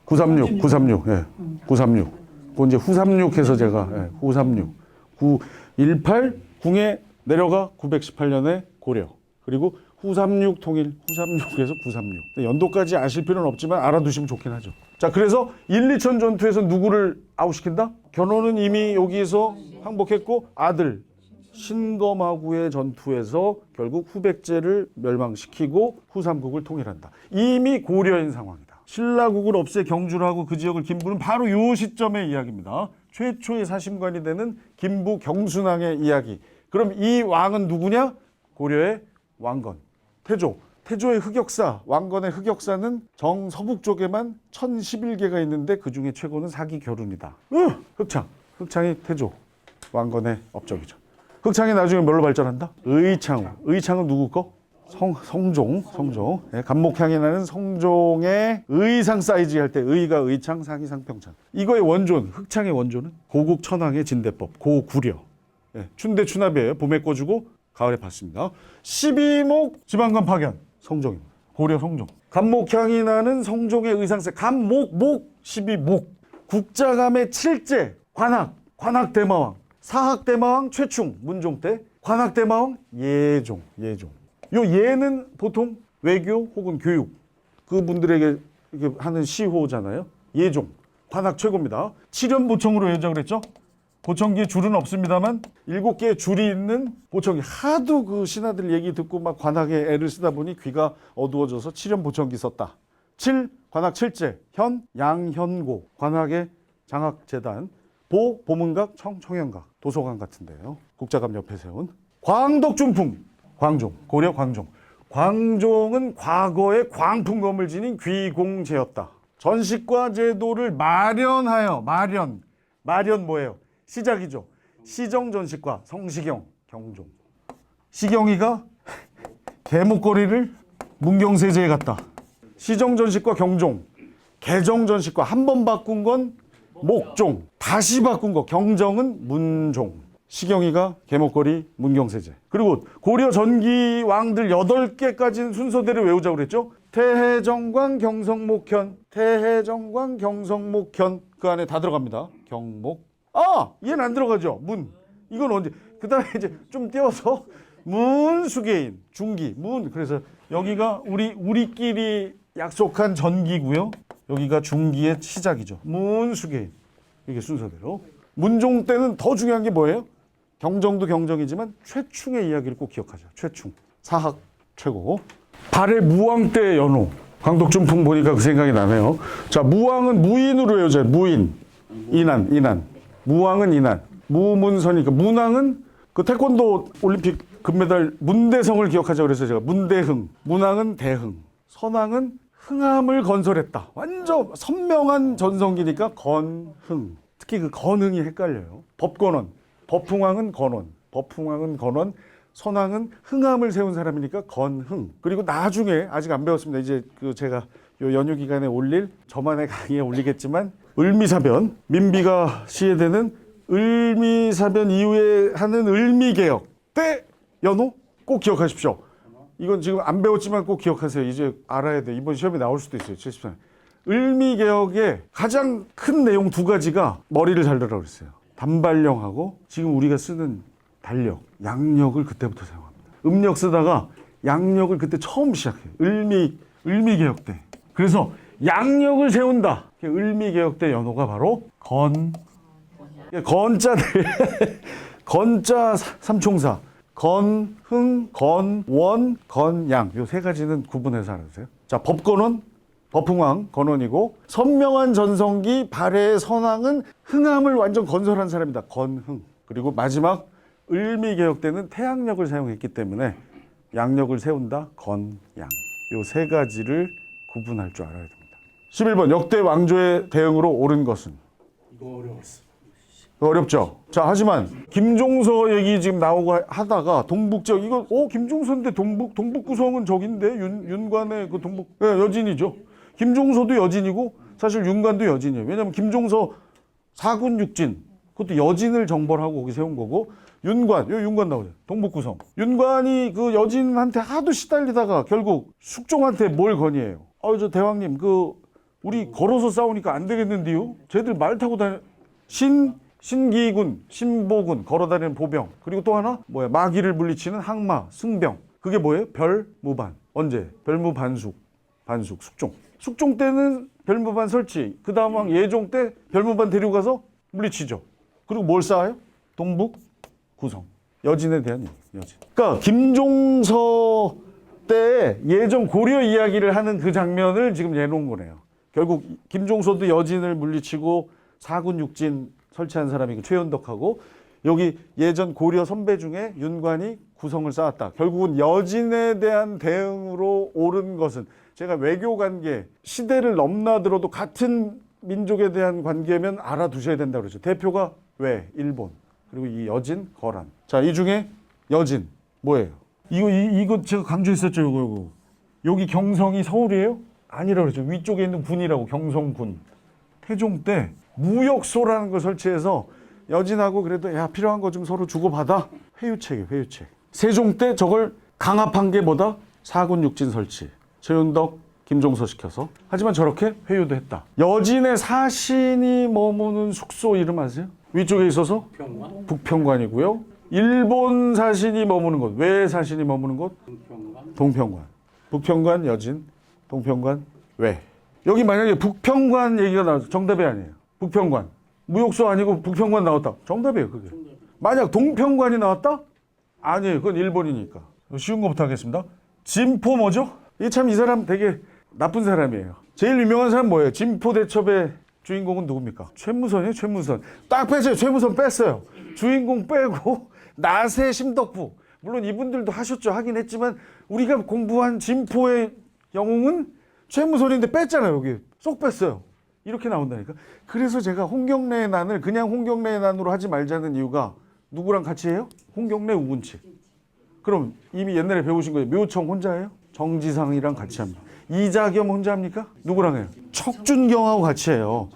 [SPEAKER 1] 936. 예. 936. 그 이제 후삼육해서 제가 예. 후삼육. 918 궁에 내려가 918년에 고려. 그리고 후삼육 통일, 후삼육에서 936. 연도까지 아실 필요는 없지만 알아두시면 좋긴 하죠. 자, 그래서 1, 2천 전투에서 누구를 아웃시킨다? 견훤은 이미 여기에서 항복했고 아들 신검하구의 전투에서 결국 후백제를 멸망시키고 후삼국을 통일한다. 이미 고려인 상황이다. 신라국을 없애 경주를 하고 그 지역을 김부는 바로 요 시점의 이야기입니다. 최초의 사심관이 되는 김부 경순왕의 이야기. 그럼 이 왕은 누구냐? 고려의 왕건. 태조의 흑역사, 왕건의 흑역사는 정서북 쪽에만 1011개가 있는데 그중에 최고는 사기 결운이다. 흑창이 태조, 왕건의 업적이죠. 흑창이 나중에 뭘로 발전한다? 의창은 누구 거? 성종. 네, 간목향이 나는 성종의 의상 사이즈 할 때 의가 의창, 상이 상평창. 이거의 원조는, 흑창의 원조는 고국 천황의 진대법, 고구려. 네, 춘대 추납이에요. 봄에 꿔주고 가을에 받습니다. 12목 지방관 파견. 성종입니다. 고려 성종. 간목향이 나는 성종의 의상세. 간목 12목. 국자감의 7제. 관학대마왕. 사학대마왕 최충 문종 때. 관학대마왕 예종. 요 예는 보통 외교 혹은 교육 그분들에게 이렇게 하는 시호잖아요. 예종. 관학 최고입니다. 7연보청으로 외우자고 그랬죠. 보청기에 줄은 없습니다만 7개의 줄이 있는 보청기. 하도 그 신하들 얘기 듣고 막 관학에 애를 쓰다 보니 귀가 어두워져서 7연 보청기 썼다. 7, 관학 7제. 현, 양현고. 관학의 장학재단. 보, 보문각, 청영각. 도서관 같은데요. 국자감 옆에 세운. 광덕준풍. 광종. 고려 광종. 광종은 과거에 광풍검을 지닌 귀공제였다. 전식과 제도를 마련하여. 마련 뭐예요? 시작이죠. 시정전식과 성시경, 경종. 시경이가 개목걸이를 문경세제에 갖다. 시정전식과 경종. 개정전식과 한 번 바꾼 건 목종. 다시 바꾼 거 경정은 문종. 시경이가 개목걸이 문경세제. 그리고 고려 전기 왕들 8개까지는 순서대로 외우자고 그랬죠. 태해정관 경성목현. 그 안에 다 들어갑니다. 경목. 얘는 안 들어가죠. 문. 이건 언제? 그다음에 이제 좀 띄워서 문수개인 중기 문. 그래서 여기가 우리끼리 약속한 전기고요. 여기가 중기의 시작이죠. 문수개인. 이게 순서대로. 문종 때는 더 중요한 게 뭐예요? 경정도 경정이지만 최충의 이야기를 꼭 기억하자. 최충. 사학 최고. 발해 무왕 때 연호. 광독준풍 보니까 그 생각이 나네요. 자, 무왕은 무인으로 외워져요. 무인. 인안. 무왕은 인안. 무문선이니까 문왕은 그 태권도 올림픽 금메달 문대성을 기억하자 그래서 제가 문대흥. 문왕은 대흥. 선왕은 흥함을 건설했다. 완전 선명한 전성기니까 건흥. 특히 그 건흥이 헷갈려요. 법건원. 법흥왕은 건원. 법흥왕은 건원. 선왕은 흥함을 세운 사람이니까 건흥. 그리고 나중에 아직 안 배웠습니다. 이제 그 제가 요 연휴 기간에 올릴 저만의 강의에 올리겠지만 을미사변 민비가 시해되는 을미사변 이후에 하는 을미개혁 때 연호 꼭 기억하십시오. 이건 지금 안 배웠지만 꼭 기억하세요. 이제 알아야 돼. 이번 시험에 나올 수도 있어요. 74년. 을미개혁의 가장 큰 내용 두 가지가 머리를 잘 들으라고 그랬어요. 단발령하고 지금 우리가 쓰는 달력, 양력을 그때부터 사용합니다. 음력 쓰다가 양력을 그때 처음 시작해요. 을미개혁 때. 그래서 양력을 세운다. 을미개혁 때 연호가 바로 건자들 건자 삼총사 건흥, 건원, 건양 요 세 가지는 구분해서 알아두세요. 자, 법건원, 법흥왕, 건원이고 선명한 전성기 발해의 선왕은 흥함을 완전 건설한 사람이다. 건흥. 그리고 마지막 을미개혁 때는 태양력을 사용했기 때문에 양력을 세운다. 건양. 요 세 가지를 구분할 줄 알아야 됩니다. 11번 역대 왕조의 대응으로 옳은 것은?
[SPEAKER 7] 이거 어려웠어.
[SPEAKER 1] 어렵죠. 자, 하지만 김종서 얘기 지금 나오고 하다가 동북지역 이거 김종서인데 동북 구성은 저긴데 윤관의 그 동북 여진이죠. 김종서도 여진이고 사실 윤관도 여진이에요. 왜냐하면 김종서 사군 육진 그것도 여진을 정벌하고 거기 세운 거고 윤관 나오죠. 동북 구성. 윤관이 그 여진한테 하도 시달리다가 결국 숙종한테 뭘 건의해요. 저 대왕님 우리 걸어서 싸우니까 안 되겠는데요. 쟤들 말 타고 다녀 신기군, 신보군, 걸어다니는 보병. 그리고 또 하나 마귀를 물리치는 항마, 승병. 그게 뭐예요? 별무반. 언제? 별무반숙, 숙종. 숙종 때는 별무반 설치. 그 다음 왕 예종 때 별무반 데리고 가서 물리치죠. 그리고 뭘 쌓아요? 동북 구성. 여진에 대한 얘기. 여진. 그러니까 김종서 때 예전 고려 이야기를 하는 그 장면을 지금 내놓은 거네요. 결국 김종서도 여진을 물리치고 사군 육진 설치한 사람이 최연덕하고 여기 예전 고려 선배 중에 윤관이 구성을 쌓았다. 결국은 여진에 대한 대응으로 옳은 것은 제가 외교 관계 시대를 넘나들어도 같은 민족에 대한 관계면 알아두셔야 된다고 그러죠. 대표가 왜? 일본. 그리고 이 여진, 거란. 자, 이 중에 여진 뭐예요? 이거 제가 강조했었죠. 이거. 여기 경성이 서울이에요? 아니라고 그러죠. 위쪽에 있는 군이라고 경성군. 태종 때 무역소라는 걸 설치해서 여진하고 그래도 필요한 거 좀 서로 주고받아. 회유책이에요. 회유책. 세종 때 저걸 강압한 게 뭐다? 사군 육진 설치. 최윤덕, 김종서 시켜서. 하지만 저렇게 회유도 했다. 여진의 사신이 머무는 숙소 이름 아세요? 위쪽에 있어서
[SPEAKER 7] 북평관?
[SPEAKER 1] 북평관이고요. 일본 사신이 머무는 곳. 외 사신이 머무는 곳? 동평관. 북평관 여진, 동평관 외. 여기 만약에 북평관 얘기가 나와서 정답이 아니에요. 북평관. 무역소 아니고 북평관 나왔다. 정답이에요, 그게. 만약 동평관이 나왔다? 아니에요. 그건 일본이니까. 쉬운 거부터 하겠습니다. 진포 뭐죠? 이 사람 되게 나쁜 사람이에요. 제일 유명한 사람 뭐예요? 진포 대첩의 주인공은 누굽니까? 최무선이에요, 최무선. 딱 뺐어요. 최무선 뺐어요. 주인공 빼고 나세 심덕부. 물론 이분들도 하긴 했지만 우리가 공부한 진포의 영웅은 최무선인데 뺐잖아요. 여기 쏙 뺐어요. 이렇게 나온다니까. 그래서 제가 홍경래의 난을 그냥 홍경래의 난으로 하지 말자는 이유가 누구랑 같이 해요? 홍경래 우군치. 그럼 이미 옛날에 배우신 거예요. 묘청 혼자예요? 정지상이랑 같이 합니다. 이자겸 혼자 합니까? 누구랑 해요? 척준경하고 같이 해요.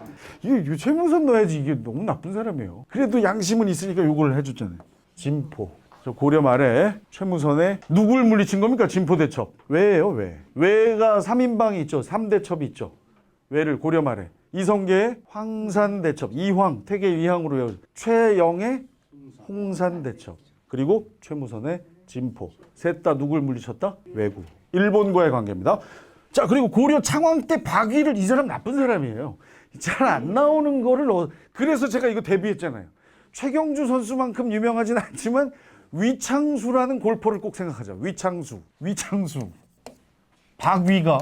[SPEAKER 1] 이게 최무선 넣어야지. 이게 너무 나쁜 사람이에요. 그래도 양심은 있으니까 이걸 해줬잖아요. 진포. 저 고려 말에 최무선의 누굴 물리친 겁니까? 진포대첩. 왜예요? 왜? 왜가 3인방이 있죠. 3대첩이 있죠. 왜를 고려 말에. 이성계의 황산대첩. 이황, 태계 이황으로 외워요. 최영의 홍산대첩. 그리고 최무선의 진포. 셋 다 누굴 물리쳤다? 왜구. 일본과의 관계입니다. 자, 그리고 고려 창왕 때 박위를, 이 사람 나쁜 사람이에요. 잘 안 나오는 거를 그래서 제가 이거 데뷔했잖아요. 최경주 선수만큼 유명하진 않지만 위창수라는 골퍼를 꼭 생각하자. 위창수. 박위가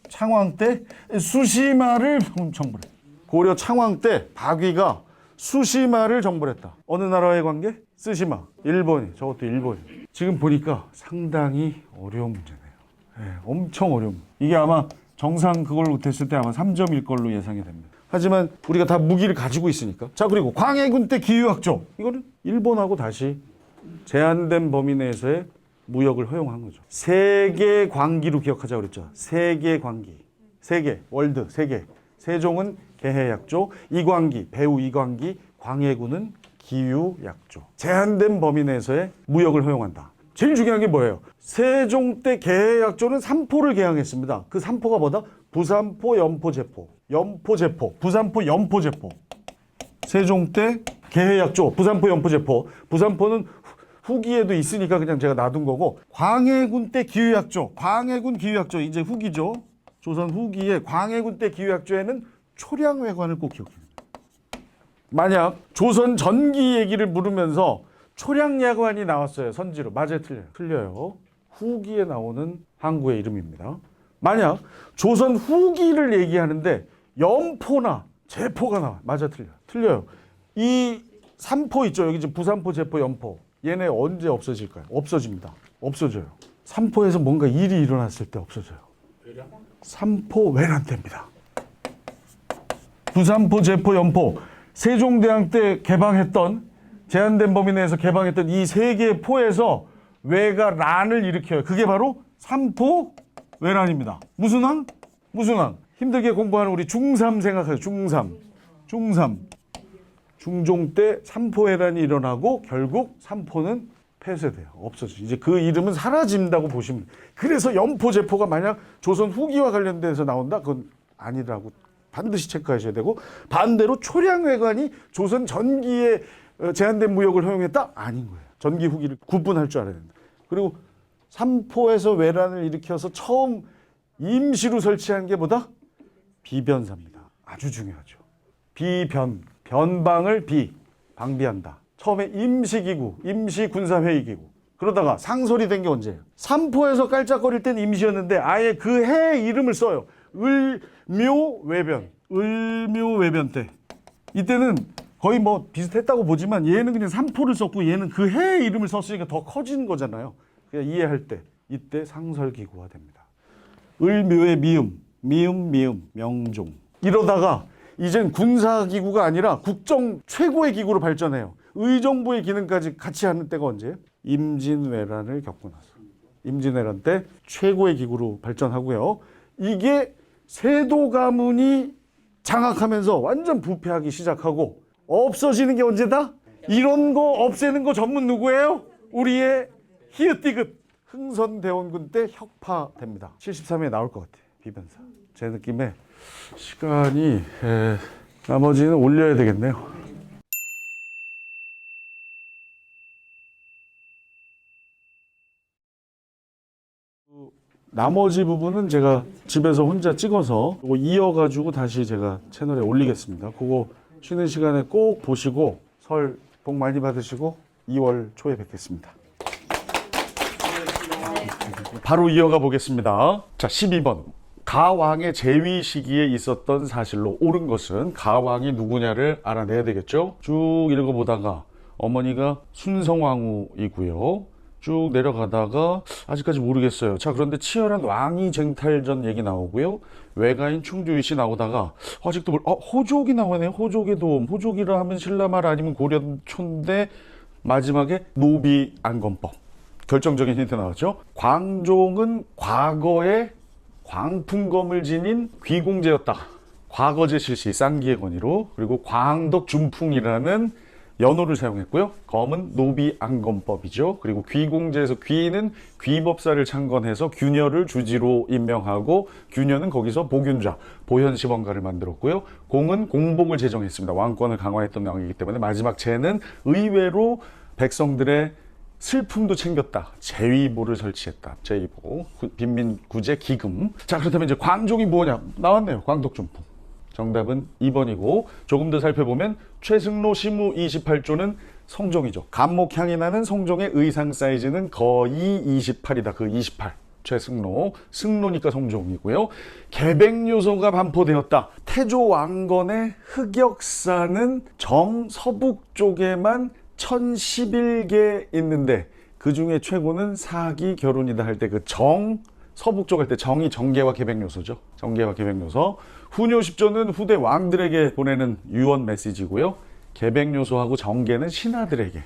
[SPEAKER 1] 창왕 때 수시마를 정벌했다. 고려 창왕 때 박위가 수시마를 정벌했다. 어느 나라의 관계? 쓰시마. 일본이. 저것도 일본이. 지금 보니까 상당히 어려운 문제네요. 네, 엄청 어려운. 이게 아마 정상 그걸 못했을 때 아마 3점일 걸로 예상이 됩니다. 하지만 우리가 다 무기를 가지고 있으니까. 자, 그리고 광해군 때 기유학종. 이거는 일본하고 다시 제한된 범위 내에서의 무역을 허용한 거죠. 세계 광기로 기억하자 그랬죠. 세계 광기. 세계, 월드, 세계. 세종은 개해약조, 이광기, 배우 이광기, 광해군은 기유약조. 제한된 범위 내에서의 무역을 허용한다. 제일 중요한 게 뭐예요? 세종 때 개해약조는 3포를 개항했습니다. 그 3포가 뭐다? 부산포, 연포제포. 연포제포. 부산포, 연포제포. 세종 때 개해약조, 부산포, 연포제포. 부산포는 후기에도 있으니까 그냥 제가 놔둔 거고, 광해군 때 기유약조. 광해군 기유약조 이제 후기죠. 조선 후기에 광해군 때 기유약조에는 초량회관을 꼭 기억해요. 만약 조선 전기 얘기를 물으면서 초량야관이 나왔어요. 선지로. 맞아요, 틀려요? 틀려요. 후기에 나오는 항구의 이름입니다. 만약 조선 후기를 얘기하는데 연포나 제포가 나와요. 맞아, 틀려요? 틀려요. 이 3포 있죠. 여기 지금 부산포, 제포, 연포. 얘네 언제 없어질까요? 없어집니다. 없어져요. 3포에서 뭔가 일이 일어났을 때 없어져요. 3포 외란때입니다. 부산포, 제포, 연포. 세종대왕 때 개방했던, 제한된 범위 내에서 개방했던 이 세 개의 포에서 왜가 란을 일으켜요. 그게 바로 3포 외란입니다. 무슨 왕? 무슨 왕? 힘들게 공부하는 우리 중3 생각해요. 중3. 중종 때 3포 외란이 일어나고 결국 3포는 폐쇄돼요. 없어져. 이제 그 이름은 사라진다고 보시면 돼요. 그래서 연포제포가 만약 조선 후기와 관련돼서 나온다? 그건 아니라고 반드시 체크하셔야 되고, 반대로 초량회관이 조선 전기에 제한된 무역을 허용했다? 아닌 거예요. 전기 후기를 구분할 줄 알아야 된다. 그리고 3포에서 외란을 일으켜서 처음 임시로 설치한 게 뭐다? 비변사입니다. 아주 중요하죠. 변방을 방비한다. 처음에 임시기구, 임시군사회의기구. 그러다가 상설이 된 게 언제예요? 3포에서 깔짝거릴 땐 임시였는데 아예 그 해 이름을 써요. 을묘외변. 을묘외변 때. 이때는 거의 뭐 비슷했다고 보지만 얘는 그냥 3포를 썼고 얘는 그 해 이름을 썼으니까 더 커진 거잖아요. 그냥 이해할 때 이때 상설기구가 됩니다. 을묘의 미음, 명종. 이러다가 이젠 군사기구가 아니라 국정 최고의 기구로 발전해요. 의정부의 기능까지 같이 하는 때가 언제예요? 임진왜란을 겪고 나서. 임진왜란 때 최고의 기구로 발전하고요. 이게 세도 가문이 장악하면서 완전 부패하기 시작하고 없어지는 게 언제다? 이런 거 없애는 거 전문 누구예요? 우리의 히읗디귿 흥선대원군 때 혁파됩니다. 73회에 나올 것 같아요. 비변사. 제 느낌에 시간이 나머지는 올려야 되겠네요. 나머지 부분은 제가 집에서 혼자 찍어서 그거 이어가지고 다시 제가 채널에 올리겠습니다. 그거 쉬는 시간에 꼭 보시고 설 복 많이 받으시고 2월 초에 뵙겠습니다. 바로 이어가 보겠습니다. 자, 12번. 가왕의 재위 시기에 있었던 사실로 옳은 것은 가왕이 누구냐를 알아내야 되겠죠. 쭉 읽어보다가 어머니가 순성왕후이고요. 쭉 내려가다가 아직까지 모르겠어요. 자, 그런데 치열한 왕위 쟁탈전 얘기 나오고요. 외가인 충주윗이 나오다가 아직도 호족이 나오네요. 호족의 도움. 호족이라 하면 신라말 아니면 고려초인데 마지막에 노비 안건법. 결정적인 힌트 나왔죠. 광종은 과거에 광풍검을 지닌 귀공제였다. 과거제 실시 쌍기의 권위로. 그리고 광덕 준풍이라는 연호를 사용했고요. 검은 노비 안검법이죠. 그리고 귀공제에서 귀는 귀법사를 창건해서 균열을 주지로 임명하고 균열은 거기서 보균자, 보현시범가를 만들었고요. 공은 공복을 제정했습니다. 왕권을 강화했던 왕이기 때문에 마지막 제는 의외로 백성들의 슬픔도 챙겼다. 제위보를 설치했다. 제위보. 빈민구제 기금. 자, 그렇다면 이제 광종이 뭐냐? 나왔네요. 광덕준풍. 정답은 2번이고 조금 더 살펴보면 최승로 시무 28조는 성종이죠. 감목향이 나는 성종의 의상 사이즈는 거의 28이다. 그 28. 최승로. 승로니까 성종이고요. 개백요소가 반포되었다. 태조 왕건의 흑역사는 정서북 쪽에만 1011개 있는데 그 중에 최고는 사기 결혼이다 할 때 그 서북 쪽 할 때 정이 정계와 개백요소죠. 정계와 개백요소. 후뇨 10조는 후대 왕들에게 보내는 유언 메시지고요. 개백요소하고 정계는 신하들에게.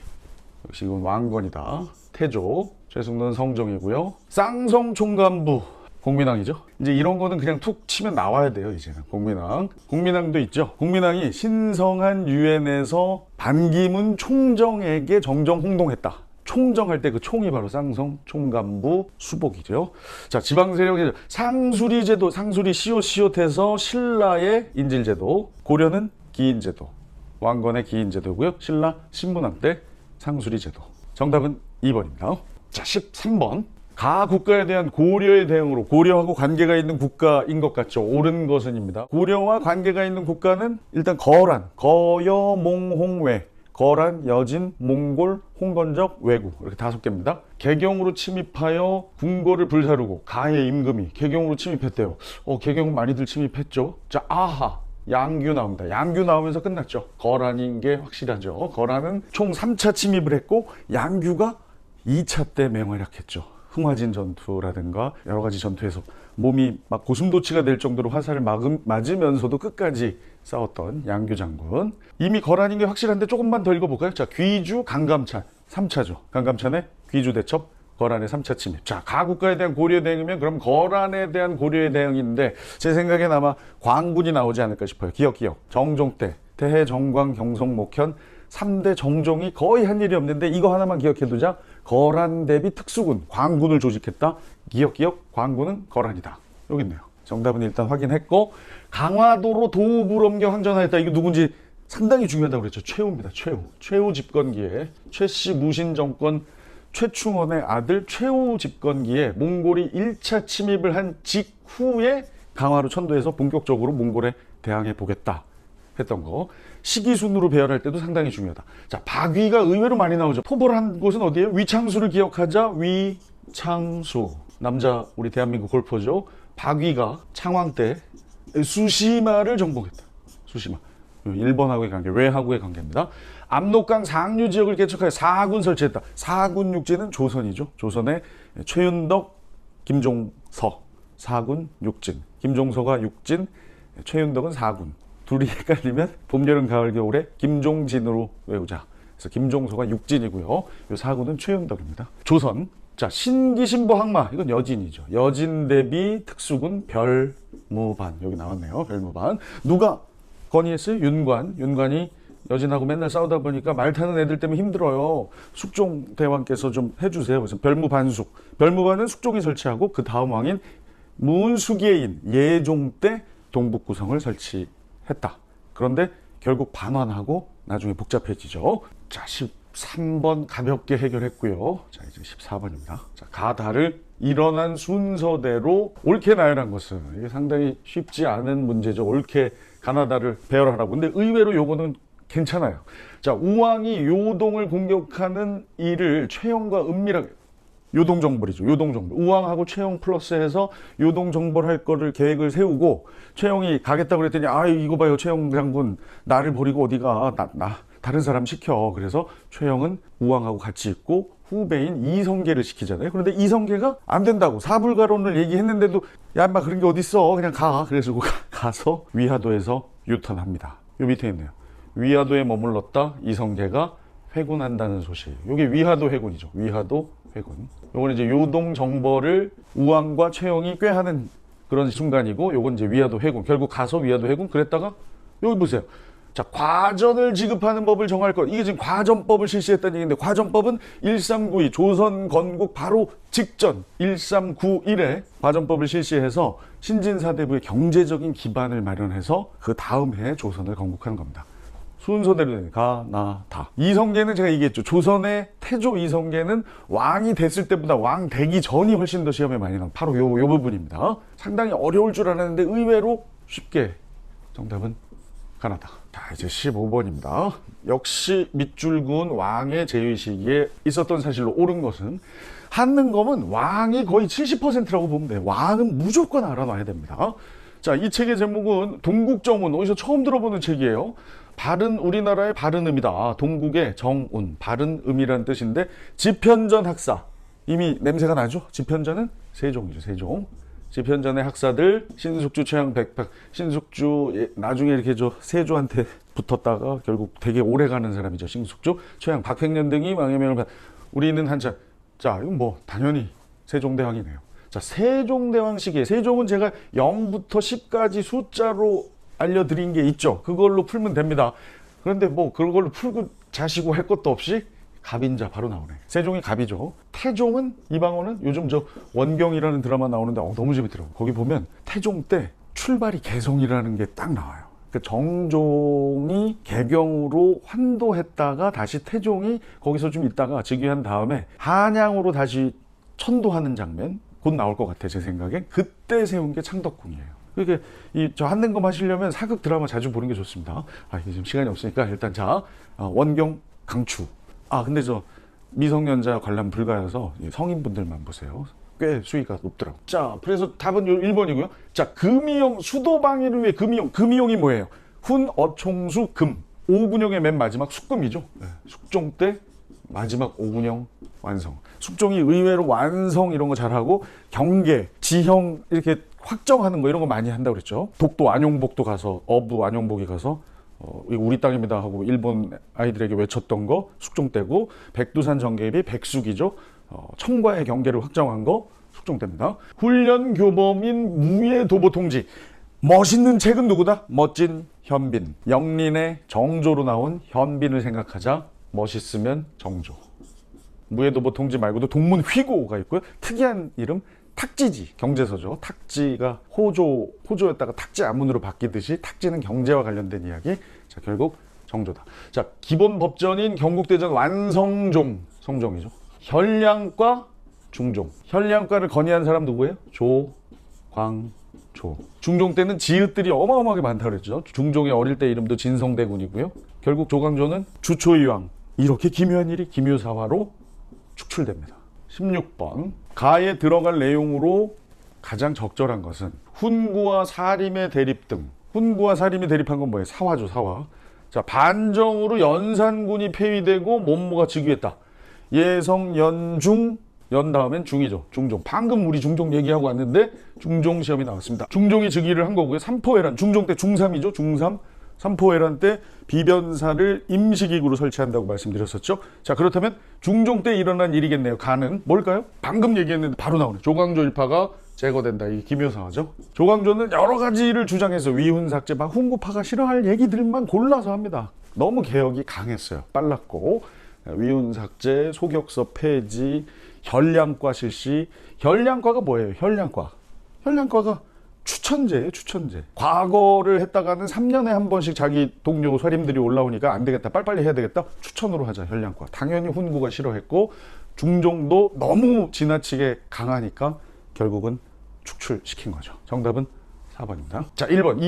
[SPEAKER 1] 역시 이건 왕건이다. 태조, 최승로는 성종이고요. 쌍성 총감부, 공민왕이죠. 이제 이런 거는 그냥 툭 치면 나와야 돼요. 이제는 공민왕. 공민왕도 있죠. 공민왕이 신성한 유엔에서 반기문 총정에게 정정 홍동했다. 총정할 때 그 총이 바로 쌍성 총감부 수복이죠. 자, 지방세력이 상수리제도, 상수리 시옷해서 신라의 인질제도, 고려는 기인제도, 왕건의 기인제도고요. 신라 신문왕 때 상수리제도. 정답은 2번입니다. 자, 13번. 가 국가에 대한 고려의 대응으로 고려하고 관계가 있는 국가인 것 같죠. 옳은 것은입니다. 고려와 관계가 있는 국가는 일단 거란, 거여, 몽, 홍외. 거란, 여진, 몽골, 홍건적, 왜구 이렇게 5개입니다. 개경으로 침입하여 궁궐을 불사르고 가의 임금이 개경으로 침입했대요. 개경 많이들 침입했죠. 자, 아하. 양규 나옵니다. 양규 나오면서 끝났죠. 거란인 게 확실하죠. 거란은 총 3차 침입을 했고 양규가 2차 때 맹활약했죠. 흥화진 전투라든가 여러 가지 전투에서 몸이 막 고슴도치가 될 정도로 화살을 맞으면서도 끝까지 싸웠던 양규 장군. 이미 거란인 게 확실한데 조금만 더 읽어볼까요? 자, 귀주, 강감찬 3차죠. 강감찬의 귀주 대첩, 거란의 3차 침입. 자, 가국가에 대한 고려 대응이면 그럼 거란에 대한 고려의 대응인데 제 생각엔 아마 광군이 나오지 않을까 싶어요. 기억. 정종 때 태해, 정광, 경성, 목현 3대 정종이 거의 한 일이 없는데 이거 하나만 기억해두자. 거란 대비 특수군, 광군을 조직했다. 기억. 광군은 거란이다. 여기 있네요. 정답은 일단 확인했고 강화도로 도읍을 옮겨 항전하였다. 이게 누군지 상당히 중요하다고 그랬죠. 최후입니다. 최후 집권기에 최씨 무신 정권 최충원의 아들 최후 집권기에 몽골이 1차 침입을 한 직후에 강화로 천도에서 본격적으로 몽골에 대항해 보겠다 했던 거. 시기순으로 배열할 때도 상당히 중요하다. 자, 박위가 의외로 많이 나오죠. 포벌한 곳은 어디예요? 위창수를 기억하자. 위창수. 남자 우리 대한민국 골퍼죠. 박위가 창왕 때 수시마를 정복했다. 수시마. 일본하고의 관계, 외하고의 관계입니다. 압록강 상류 지역을 개척하여 사군 설치했다. 사군 육진은 조선이죠. 조선의 최윤덕, 김종서. 사군 육진. 김종서가 육진, 최윤덕은 사군. 둘이 헷갈리면 봄, 여름, 가을, 겨울에 김종진으로 외우자. 그래서 김종서가 육진이고요. 요 사군은 최윤덕입니다. 조선. 자, 신기신보 항마. 이건 여진이죠. 여진 대비 특수군 별무반. 여기 나왔네요. 별무반. 누가 건의했어요? 윤관. 윤관이 여진하고 맨날 싸우다 보니까 말 타는 애들 때문에 힘들어요. 숙종 대왕께서 좀 해주세요. 그래서 별무반숙. 별무반은 숙종이 설치하고 그 다음 왕인 문수계인 예종 때 동북구성을 설치했다. 그런데 결국 반환하고 나중에 복잡해지죠. 자, 13번 가볍게 해결했고요. 자, 이제 14번입니다. 자, 가다를 일어난 순서대로 옳게 나열한 것은 이게 상당히 쉽지 않은 문제죠. 옳게 가나다를 배열하라고. 근데 의외로 요거는 괜찮아요. 자, 우왕이 요동을 공격하는 일을 최영과 은밀하게 요동정벌이죠. 요동정벌. 우왕하고 최영 플러스해서 요동정벌 할 거를 계획을 세우고 최영이 가겠다고 그랬더니 이거 봐요. 최영 장군 나를 버리고 어디가 다른 사람 시켜. 그래서 최영은 우왕하고 같이 있고 후배인 이성계를 시키잖아요. 그런데 이성계가 안 된다고 사불가론을 얘기했는데도 야 인마 그런 게 어딨어. 그냥 가. 그래서 가서 위화도에서 유턴합니다. 요 밑에 있네요. 위화도에 머물렀다 이성계가 회군한다는 소식. 이게 위화도 회군이죠. 위화도 회군. 요건 이제 요동 정벌을 우왕과 최영이 꾀하는 그런 순간이고, 요건 이제 위화도 회군. 결국 가서 위화도 회군. 그랬다가 여기 보세요. 자, 과전을 지급하는 법을 정할 것. 이게 지금 과전법을 실시했다는 얘기인데, 과전법은 1392 조선 건국 바로 직전 1391에 과전법을 실시해서 신진사대부의 경제적인 기반을 마련해서 그 다음 해에 조선을 건국하는 겁니다. 순서대로 되는 가, 나, 다. 이성계는 제가 얘기했죠. 조선의 태조 이성계는 왕이 됐을 때보다 왕 되기 전이 훨씬 더 시험에 많이 나온 바로 요 부분입니다. 상당히 어려울 줄 알았는데 의외로 쉽게 정답은 가나다. 자, 이제 15번입니다. 역시 밑줄군 왕의 제위 시기에 있었던 사실로 옳은 것은 한능검은 왕이 거의 70%라고 보면 돼요. 왕은 무조건 알아놔야 됩니다. 자, 이 책의 제목은 동국정운, 어디서 처음 들어보는 책이에요. 바른 우리나라의 바른음이다. 동국의 정운, 바른음이라는 뜻인데 집현전 학사, 이미 냄새가 나죠? 집현전은 세종이죠. 세종. 집현전의 학사들 신숙주, 최양, 백박. 신숙주 나중에 이렇게 세조한테 붙었다가 결국 되게 오래가는 사람이죠. 신숙주, 최양, 박팽년 등이 망해명을 우리는 한참. 자, 이건 뭐 당연히 세종대왕이네요. 자, 세종대왕 시기에 세종은 제가 0부터 10까지 숫자로 알려드린 게 있죠. 그걸로 풀면 됩니다. 그런데 뭐 그걸로 풀고 자시고 할 것도 없이 갑인자 바로 나오네. 세종이 갑이죠. 태종은 이방원은 요즘 저 원경이라는 드라마 나오는데 너무 재밌더라고. 거기 보면 태종 때 출발이 개성이라는 게 딱 나와요. 그 정종이 개경으로 환도했다가 다시 태종이 거기서 좀 있다가 즉위한 다음에 한양으로 다시 천도하는 장면 곧 나올 것 같아. 제 생각엔 그때 세운 게 창덕궁이에요. 그러니까 저 한능검 하시려면 사극 드라마 자주 보는 게 좋습니다. 이게 지금 시간이 없으니까 일단 자, 원경 강추. 근데 저 미성년자 관람 불가여서 성인분들만 보세요. 꽤 수위가 높더라고. 자, 그래서 답은 1번이고요. 자, 금이용, 수도방위를 위해 금이용이 뭐예요? 훈, 어총수, 금. 오군영의 맨 마지막 숙금이죠. 네. 숙종 때 마지막 오군영 완성. 숙종이 의외로 완성 이런 거 잘하고 경계, 지형 이렇게 확정하는 거 이런 거 많이 한다고 그랬죠. 독도 안용복도 가서 어부 안용복이 가서 이거 우리 땅입니다 하고 일본 아이들에게 외쳤던 거 숙종 때고, 백두산 정계입이 백숙이죠. 청과의 경계를 확정한 거 숙종 때입니다. 훈련 교범인 무예 도보 통지. 멋있는 책은 누구다? 멋진 현빈. 영린의 정조로 나온 현빈을 생각하자. 멋있으면 정조. 무예도보 통지 말고도 동문 휘고가 있고요. 특이한 이름 탁지지, 경제서죠. 탁지가 호조였다가 탁지 아문으로 바뀌듯이 탁지는 경제와 관련된 이야기. 자, 결국 정조다. 자, 기본 법전인 경국대전 완성종, 성종이죠. 현량과 중종. 현량과를 건의한 사람 누구예요? 조광조. 중종 때는 지읒들이 어마어마하게 많다고 그랬죠. 중종의 어릴 때 이름도 진성대군이고요. 결국 조광조는 주초이왕. 이렇게 기묘한 일이 기묘사화로 축출됩니다. 16번. 가에 들어갈 내용으로 가장 적절한 것은 훈구와 사림의 대립 등. 훈구와 사림이 대립한 건 뭐예요? 사화죠, 사화. 자, 반정으로 연산군이 폐위되고 몸모가 즉위했다. 예성, 연중, 연 다음엔 중이죠. 중종. 방금 우리 중종 얘기하고 왔는데 중종 시험이 나왔습니다. 중종이 즉위를 한 거고요. 삼포회란. 중종 때 중3이죠. 중3. 삼포회란 때 비변사를 임시기구로 설치한다고 말씀드렸었죠. 자, 그렇다면 중종 때 일어난 일이겠네요. 가는 뭘까요? 방금 얘기했는데 바로 나오네. 조광조 일파가 제거된다. 이게 기묘사화죠. 조광조는 여러 가지를 주장해서 위훈 삭제, 막 훈구파가 싫어할 얘기들만 골라서 합니다. 너무 개혁이 강했어요. 빨랐고. 위훈 삭제, 소격서 폐지, 현량과 실시. 현량과가 뭐예요? 현량과가 추천제예요, 추천제. 과거를 했다가는 3년에 한 번씩 자기 동료 서림들이 올라오니까 안 되겠다, 빨리빨리 해야 되겠다, 추천으로 하자, 현량과. 당연히 훈구가 싫어했고, 중종도 너무 지나치게 강하니까 결국은 축출시킨 거죠. 정답은 4번입니다. 자, 1번.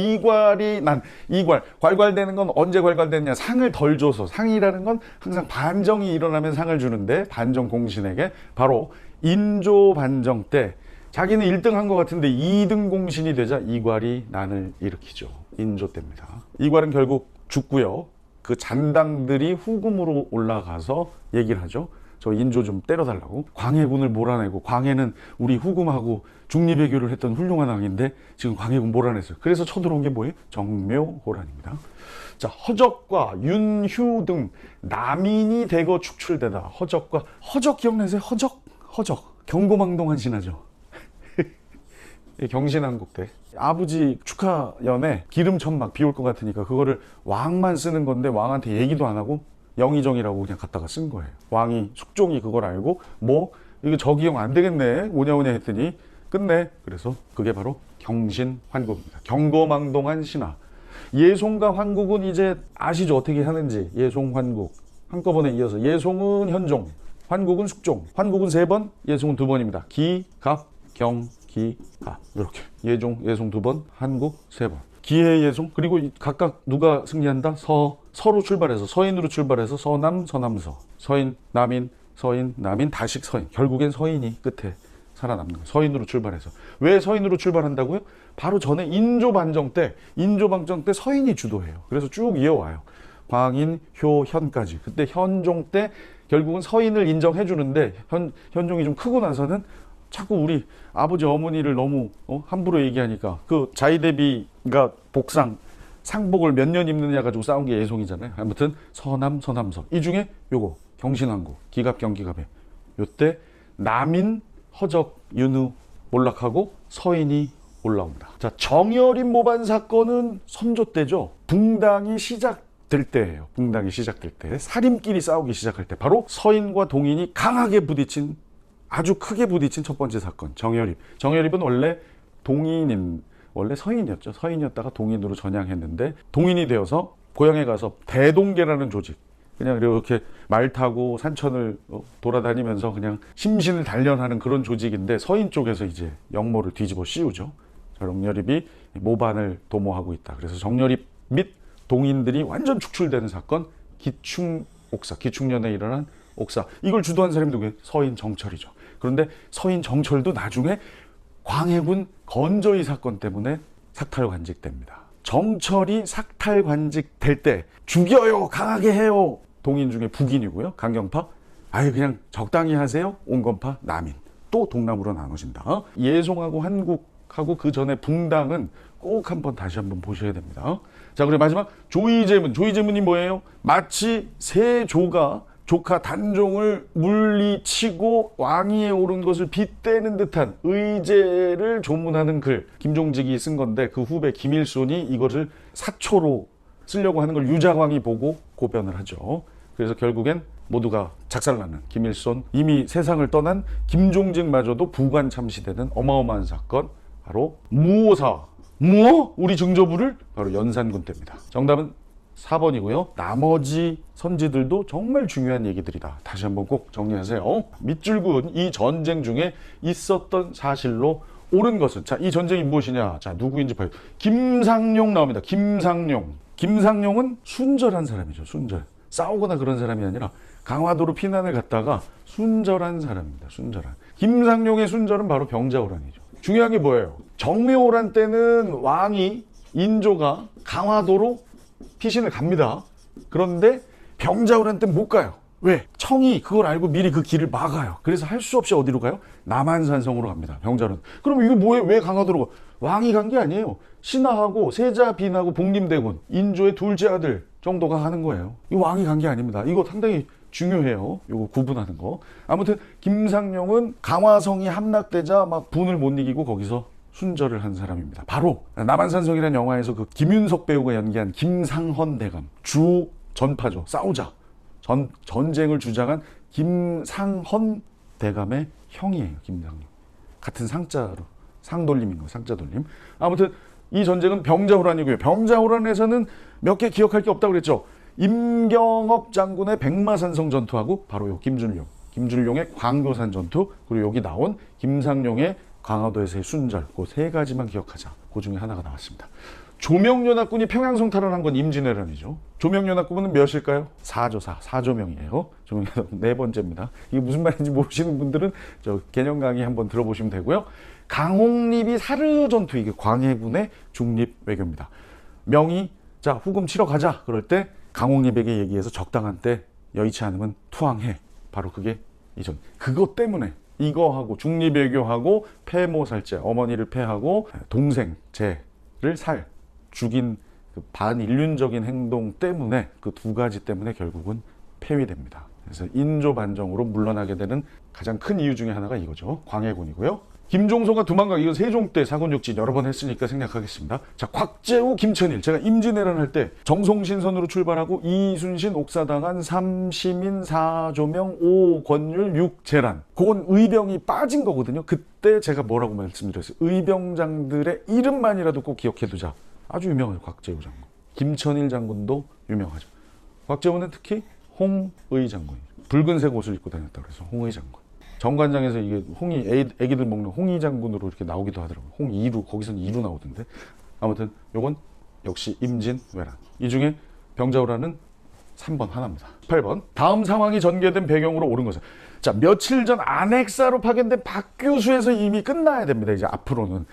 [SPEAKER 1] 이괄. 괄괄되는 건 언제 괄괄되느냐? 상을 덜 줘서. 상이라는 건 항상 반정이 일어나면 상을 주는데, 반정 공신에게 바로 인조 반정 때 자기는 1등 한 것 같은데 2등 공신이 되자 이괄이 난을 일으키죠. 인조 때입니다. 이괄은 결국 죽고요. 그 잔당들이 후금으로 올라가서 얘기를 하죠. 저 인조 좀 때려달라고. 광해군을 몰아내고, 광해는 우리 후금하고 중리배교를 했던 훌륭한 왕인데 지금 광해군 몰아냈어요. 그래서 쳐들어온 게 뭐예요? 정묘호란입니다. 자, 허적과 윤휴 등 남인이 대거 축출되다. 허적 기억나세요? 허적. 경고망동한 신하죠. 경신한국 때 아버지 축하연에 기름천막 비 올 것 같으니까 그거를 왕만 쓰는 건데 왕한테 얘기도 안 하고 영의정이라고 그냥 갖다가 쓴 거예요. 왕이, 숙종이 그걸 알고 이거 저기용 안 되겠네, 오냐오냐 했더니 끝내. 그래서 그게 바로 경신환국입니다. 경거망동한 신하. 예송과 환국은 이제 아시죠? 어떻게 하는지. 예송, 환국. 한꺼번에 이어서 예송은 현종, 환국은 숙종. 환국은 3번, 예송은 2번입니다. 기, 갑, 경, 기, 갑. 이렇게. 예종, 예송 2번, 환국 3번. 기해, 예송. 그리고 각각 누가 승리한다? 서로 출발해서, 서인으로 출발해서 서남, 서남서. 서인, 남인, 서인, 남인, 다식 서인. 결국엔 서인이 끝에 살아남는 거예요. 서인으로 출발해서. 왜 서인으로 출발한다고요? 바로 전에 인조반정 때 서인이 주도해요. 그래서 쭉 이어와요. 광인, 효, 현까지. 그때 현종 때 결국은 서인을 인정해 주는데 현종이 좀 크고 나서는 자꾸 우리 아버지 어머니를 너무 함부로 얘기하니까 그 자의대비가 복상 상복을 몇 년 입느냐 가지고 싸운 게 예송이잖아요. 아무튼 서남, 서남서. 이 중에 요거 경신왕국, 기갑, 경기갑에 요때 남인, 허적, 윤후 몰락하고 서인이 올라옵니다. 자, 정여림 모반 사건은 선조 때죠. 붕당이 시작될 때예요. 붕당이 시작될 때, 살인끼리 싸우기 시작할 때, 바로 서인과 동인이 강하게 부딪힌, 아주 크게 부딪힌 첫 번째 사건, 정여립. 정여립은 원래 원래 서인이었죠. 서인이었다가 동인으로 전향했는데 동인이 되어서 고향에 가서 대동계라는 조직, 그냥 이렇게 말 타고 산천을 돌아다니면서 그냥 심신을 단련하는 그런 조직인데 서인 쪽에서 이제 역모를 뒤집어 씌우죠. 정여립이 모반을 도모하고 있다. 그래서 정여립 및 동인들이 완전 축출되는 사건, 기충옥사, 기충년에 일어난 옥사. 이걸 주도한 사람이 누구예요? 서인 정철이죠. 그런데 서인 정철도 나중에 광해군 건조의 사건 때문에 삭탈관직됩니다. 정철이 삭탈관직될 때 죽여요, 강하게 해요. 동인 중에 북인이고요. 강경파, 아예 그냥 적당히 하세요. 온건파, 남인. 또 동남으로 나눠진다. 예송하고 한국하고 그 전에 붕당은 꼭 다시 한번 보셔야 됩니다. 자, 그리고 마지막 조이제문. 조이제문이 뭐예요? 마치 세조가 조카 단종을 물리치고 왕위에 오른 것을 빗대는 듯한 의제를 조문하는 글. 김종직이 쓴 건데 그 후배 김일손이 이것을 사초로 쓰려고 하는 걸 유자광이 보고 고변을 하죠. 그래서 결국엔 모두가 작살나는 김일손, 이미 세상을 떠난 김종직마저도 부관 참시되는 어마어마한 사건, 바로 무오사. 무오? 우리 증조부를? 바로 연산군 때입니다. 정답은 4번이고요. 나머지 선지들도 정말 중요한 얘기들이다. 다시 한번 꼭 정리하세요. 밑줄군 이 전쟁 중에 있었던 사실로 옳은 것은, 자, 이 전쟁이 무엇이냐? 자, 누구인지 봐요. 김상룡 나옵니다. 김상룡. 김상룡은 순절한 사람이죠. 순절. 싸우거나 그런 사람이 아니라 강화도로 피난을 갔다가 순절한 사람입니다. 순절한. 김상룡의 순절은 바로 병자호란이죠. 중요한 게 뭐예요? 정묘호란 때는 왕이, 인조가 강화도로 피신을 갑니다. 그런데 병자호란 때는 못 가요. 왜? 청이 그걸 알고 미리 그 길을 막아요. 그래서 할 수 없이 어디로 가요? 남한산성으로 갑니다. 병자호란. 그럼 이거 뭐예요? 왜 강화도로 가? 왕이 간 게 아니에요. 신하하고 세자 빈하고 복림대군, 인조의 둘째 아들 정도가 하는 거예요. 이 왕이 간 게 아닙니다. 이거 상당히 중요해요. 이거 구분하는 거. 아무튼 김상룡은 강화성이 함락되자 막 분을 못 이기고 거기서 순절을 한 사람입니다. 바로 남한산성이라는 영화에서 그 김윤석 배우가 연기한 김상헌 대감, 주 전파죠. 싸우자. 전쟁을 주장한 김상헌 대감의 형이에요. 김상룡. 같은 상자로, 상돌림인 거예요. 상자 돌림. 아무튼 이 전쟁은 병자호란이고요. 병자호란에서는 몇 개 기억할 게 없다고 그랬죠. 임경업 장군의 백마산성 전투하고 바로 요 김준룡의 광교산 전투, 그리고 여기 나온 김상룡의 강화도에서의 순절, 그 세 가지만 기억하자. 그 중에 하나가 나왔습니다. 조명연합군이 평양성 탈환한 건 임진왜란이죠. 조명연합군은 몇일까요? 4조 4, 4조명이에요. 조명연합 네 번째입니다. 이게 무슨 말인지 모르시는 분들은 저 개념 강의 한번 들어보시면 되고요. 강홍립이 사르 전투, 이게 광해군의 중립 외교입니다. 명이 자 후금 치러 가자 그럴 때 강홍립에게 얘기해서 적당한 때 여의치 않으면 투항해. 바로 그게 이전. 그것 때문에 이거하고 중립 외교하고 폐모살제, 어머니를 폐하고 동생 제를 죽인 그 반인륜적인 행동 때문에, 그 두 가지 때문에 결국은 폐위됩니다. 그래서 인조 반정으로 물러나게 되는 가장 큰 이유 중에 하나가 이거죠. 광해군이고요. 김종서가 두만강, 이건 세종 때 사군육진 여러 번 했으니까 생략하겠습니다. 자, 곽재우, 김천일. 제가 임진왜란 할 때 정송신선으로 출발하고 이순신 옥사당한 3시민 4조명 5권율 6재란. 그건 의병이 빠진 거거든요. 그때 제가 뭐라고 말씀드렸어요? 의병장들의 이름만이라도 꼭 기억해두자. 아주 유명해요. 곽재우 장군. 김천일 장군도 유명하죠. 곽재훈은 특히 홍의 장군, 붉은색 옷을 입고 다녔다고 그래서 홍의 장군. 정관장에서 이게 홍이 애기들 먹는 홍의 장군으로 이렇게 나오기도 하더라고요. 홍이루, 거기서는 이루 나오던데. 아무튼 요건 역시 임진왜란. 이 중에 병자호란은 3번 하나입니다. 8번. 다음 상황이 전개된 배경으로 옳은 것은. 자, 며칠 전 안핵사로 파견된 박규수에서 이미 끝나야 됩니다. 이제 앞으로는.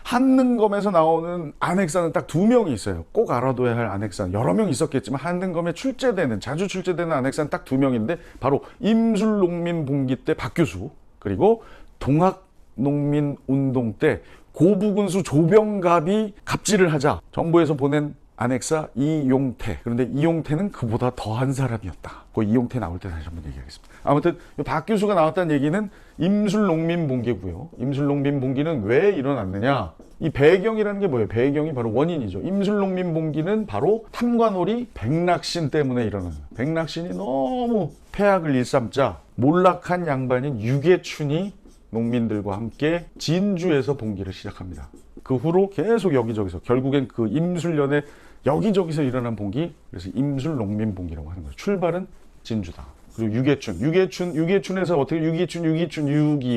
[SPEAKER 1] 한능검에서 나오는 안핵사는 딱 2명이 있어요. 꼭 알아둬야 할 안핵사는 여러 명 있었겠지만 한능검에 출제되는, 자주 출제되는 안핵사는 딱 2명인데 바로 임술농민봉기 때 박규수, 그리고 동학농민운동 때 고부군수 조병갑이 갑질을 하자 정부에서 보낸 안핵사 이용태. 그런데 이용태는 그보다 더한 사람이었다. 그 이용태 나올 때 다시 한번 얘기하겠습니다. 아무튼 박규수가 나왔다는 얘기는 임술농민봉기고요. 임술농민봉기는 왜 일어났느냐? 이 배경이라는 게 뭐예요? 배경이 바로 원인이죠. 임술농민봉기는 바로 탐관오리 백낙신 때문에 일어나는. 백낙신이 너무 폐악을 일삼자 몰락한 양반인 유계춘이 농민들과 함께 진주에서 봉기를 시작합니다. 그 후로 계속 여기저기서 결국엔 그 임술년에 여기저기서 일어난 봉기, 그래서 임술농민봉기라고 하는 거죠. 출발은 진주다. 그리고 유계춘에서 어떻게 유기,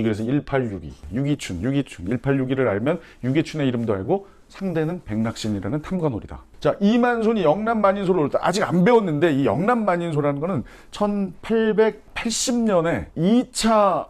[SPEAKER 1] 그래서 1862. 유기춘, 1862를 알면 유계춘의 이름도 알고 상대는 백낙신이라는 탐관오리다. 자, 이만손이 영남만인소를 올 때 아직 안 배웠는데 이 영남만인소라는 거는 1880년에 2차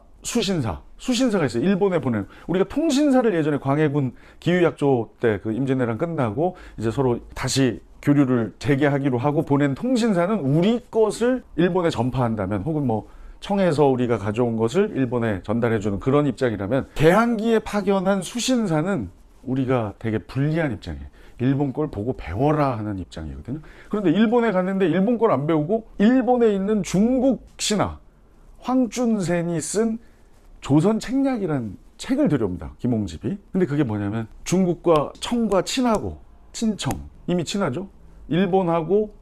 [SPEAKER 1] 수신사가 있어요. 일본에 보낸. 우리가 통신사를 예전에 광해군 기후약조 때 그 임진왜란 끝나고 이제 서로 다시 교류를 재개하기로 하고 보낸 통신사는 우리 것을 일본에 전파한다면, 혹은 뭐 청해에서 우리가 가져온 것을 일본에 전달해주는 그런 입장이라면, 개항기에 파견한 수신사는 우리가 되게 불리한 입장이에요. 일본 걸 보고 배워라 하는 입장이거든요. 그런데 일본에 갔는데 일본 걸 안 배우고 일본에 있는 중국 신하 황준센이 쓴 조선 책략이라는 책을 들여옵니다. 김홍집이. 근데 그게 뭐냐면 중국과 청과 친하고, 친청 이미 친하죠. 일본하고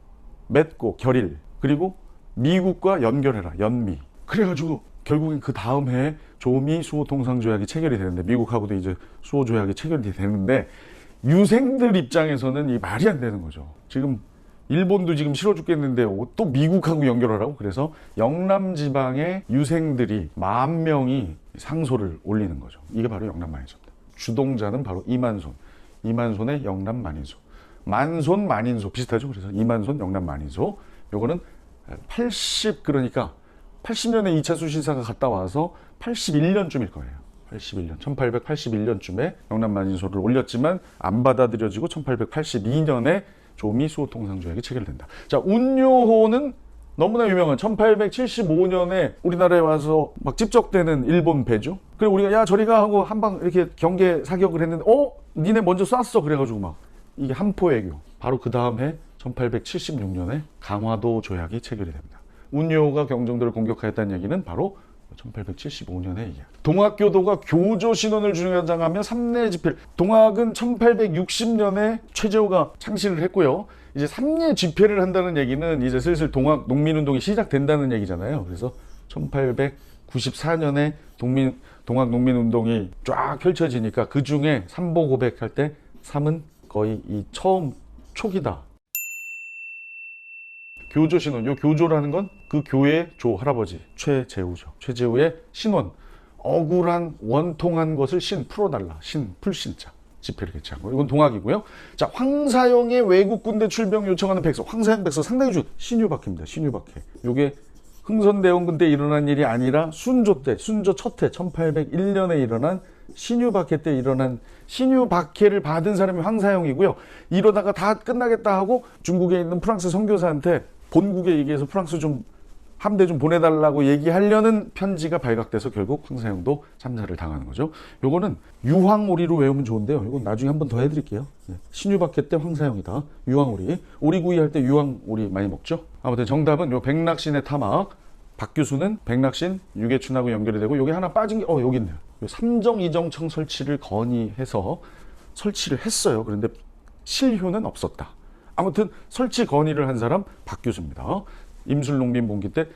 [SPEAKER 1] 맺고 결일, 그리고 미국과 연결해라, 연미. 그래가지고 결국엔 그 다음 해에 조미 수호 통상조약이 체결이 되는데, 미국하고도 이제 수호 조약이 체결이 되는데, 유생들 입장에서는 이 말이 안 되는 거죠. 지금 일본도 지금 싫어 죽겠는데 또 미국하고 연결하라고. 그래서 영남 지방의 유생들이 10,000명이 상소를 올리는 거죠. 이게 바로 영남만인소입니다. 주동자는 바로 이만손의 영남만인소. 만손 만인소 비슷하죠. 그래서 이만손 영남만인소. 요거는 그러니까 80년에 2차 수신사가 갔다 와서 81년쯤일 거예요. 1881년쯤에 영남만인소를 올렸지만 안 받아들여지고 1882년에 조미 수호 통상조약이 체결된다. 자, 운요호는 너무나 유명한 1875년에 우리나라에 와서 막 집적되는 일본 배죠. 그리고 우리가 야 저리가 하고 한방 이렇게 경계 사격을 했는데 니네 먼저 쐈어. 그래가지고 막 이게 한포애교. 바로 그 다음 해 1876년에 강화도 조약이 체결이 됩니다. 운요호가 경정도를 공격하였다는 얘기는 바로 1875년에 얘기합니다. 동학교도가 교조 신원을 주장하며 삼례 집회를, 동학은 1860년에 최재호가 창시를 했고요. 이제 삼례 집회를 한다는 얘기는 이제 슬슬 동학 농민운동이 시작된다는 얘기잖아요. 그래서 1894년에 동학 농민운동이 쫙 펼쳐지니까 그 중에 삼보 고백할 때 삼은 거의 이 처음 초기다. 교조 신원, 요 교조라는 건 그 교의 조 할아버지 최재우죠. 최재우의 신원, 억울한 원통한 것을 풀어달라. 풀신자 집회를 개최한 거. 이건 동학이고요. 자, 황사영의 외국 군대 출병 요청하는 백서. 황사영 백서 상당히 신유박해입니다. 신유박해. 요게 흥선대원군 때 일어난 일이 아니라 순조 첫 해 1801년에 일어난 신유박해 때 일어난 신유박해를 받은 사람이 황사영이고요. 이러다가 다 끝나겠다 하고 중국에 있는 프랑스 선교사한테 본국에 얘기해서 프랑스 함대 좀 보내달라고 얘기하려는 편지가 발각돼서 결국 황사영도 참사를 당하는 거죠. 요거는 유황오리로 외우면 좋은데요. 이건 나중에 한 번 더 해드릴게요. 신유박해 때 황사영이다. 유황오리. 오리구이 할 때 유황오리 많이 먹죠. 아무튼 정답은 요 백낙신의 타막. 박규수는 백낙신, 유계춘하고 연결이 되고, 요게 하나 빠진 게 여기 있네요. 요 삼정이정청 설치를 건의해서 설치를 했어요. 그런데 실효는 없었다. 아무튼 설치 건의를 한 사람 박규수입니다. 임술농민봉기 때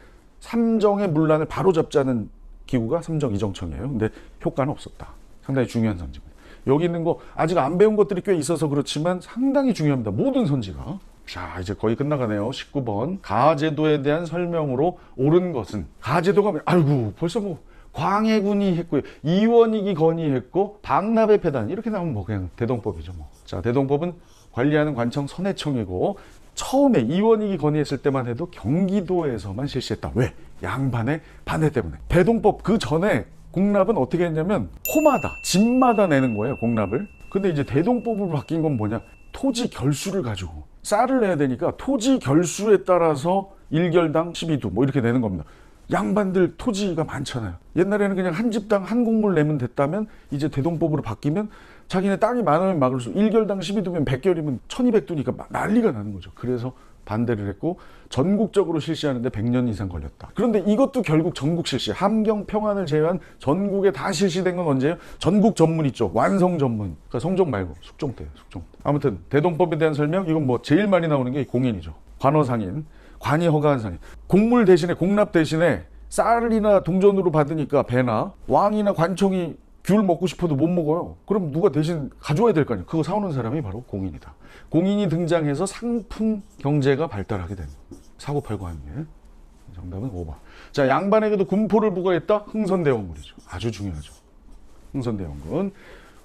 [SPEAKER 1] 삼정의 문란을 바로잡자는 기구가 삼정이정청이에요. 근데 효과는 없었다. 상당히 중요한 선지입니다. 여기 있는 거 아직 안 배운 것들이 꽤 있어서 그렇지만 상당히 중요합니다. 모든 선지가. 자, 이제 거의 끝나가네요. 19번. 가제도에 대한 설명으로 옳은 것은, 가제도가 아이고 벌써 뭐 광해군이 했고요, 이원익이 건의했고, 박납의 폐단 이렇게 나오면 뭐 그냥 대동법이죠 뭐. 자, 대동법은 관리하는 관청 선해청이고, 처음에 이원익이 건의했을 때만 해도 경기도에서만 실시했다. 왜? 양반의 반대 때문에. 대동법 그 전에 공납은 어떻게 했냐면 호마다, 집마다 내는 거예요, 공납을. 근데 이제 대동법으로 바뀐 건 뭐냐? 토지 결수를 가지고 쌀을 내야 되니까 토지 결수에 따라서 1결당 12두 뭐 이렇게 내는 겁니다. 양반들 토지가 많잖아요. 옛날에는 그냥 한 집당 한 공물 내면 됐다면, 이제 대동법으로 바뀌면 자기네 땅이 많으면 막을수록 1결당 12두면 100결이면 1200두니까 난리가 나는 거죠. 그래서 반대를 했고, 전국적으로 실시하는데 100년 이상 걸렸다. 그런데 이것도 결국 전국 실시, 함경 평안을 제외한 전국에 다 실시된 건 언제예요? 전국 전문 있죠, 완성 전문. 그러니까 성종 말고 숙종 때, 숙종. 아무튼 대동법에 대한 설명, 이건 뭐 제일 많이 나오는 게 공인이죠. 관허상인, 관이 허가한 상인. 공물 대신에, 공납 대신에 쌀이나 동전으로 받으니까 배나 왕이나 관청이 귤 먹고 싶어도 못 먹어요. 그럼 누가 대신 가져와야 될 거 아니에요. 그거 사오는 사람이 바로 공인이다. 공인이 등장해서 상품 경제가 발달하게 됩니다. 사고 팔고 하는 게. 정답은 5번. 자, 양반에게도 군포를 부과했다. 흥선대원군이죠. 아주 중요하죠. 흥선대원군.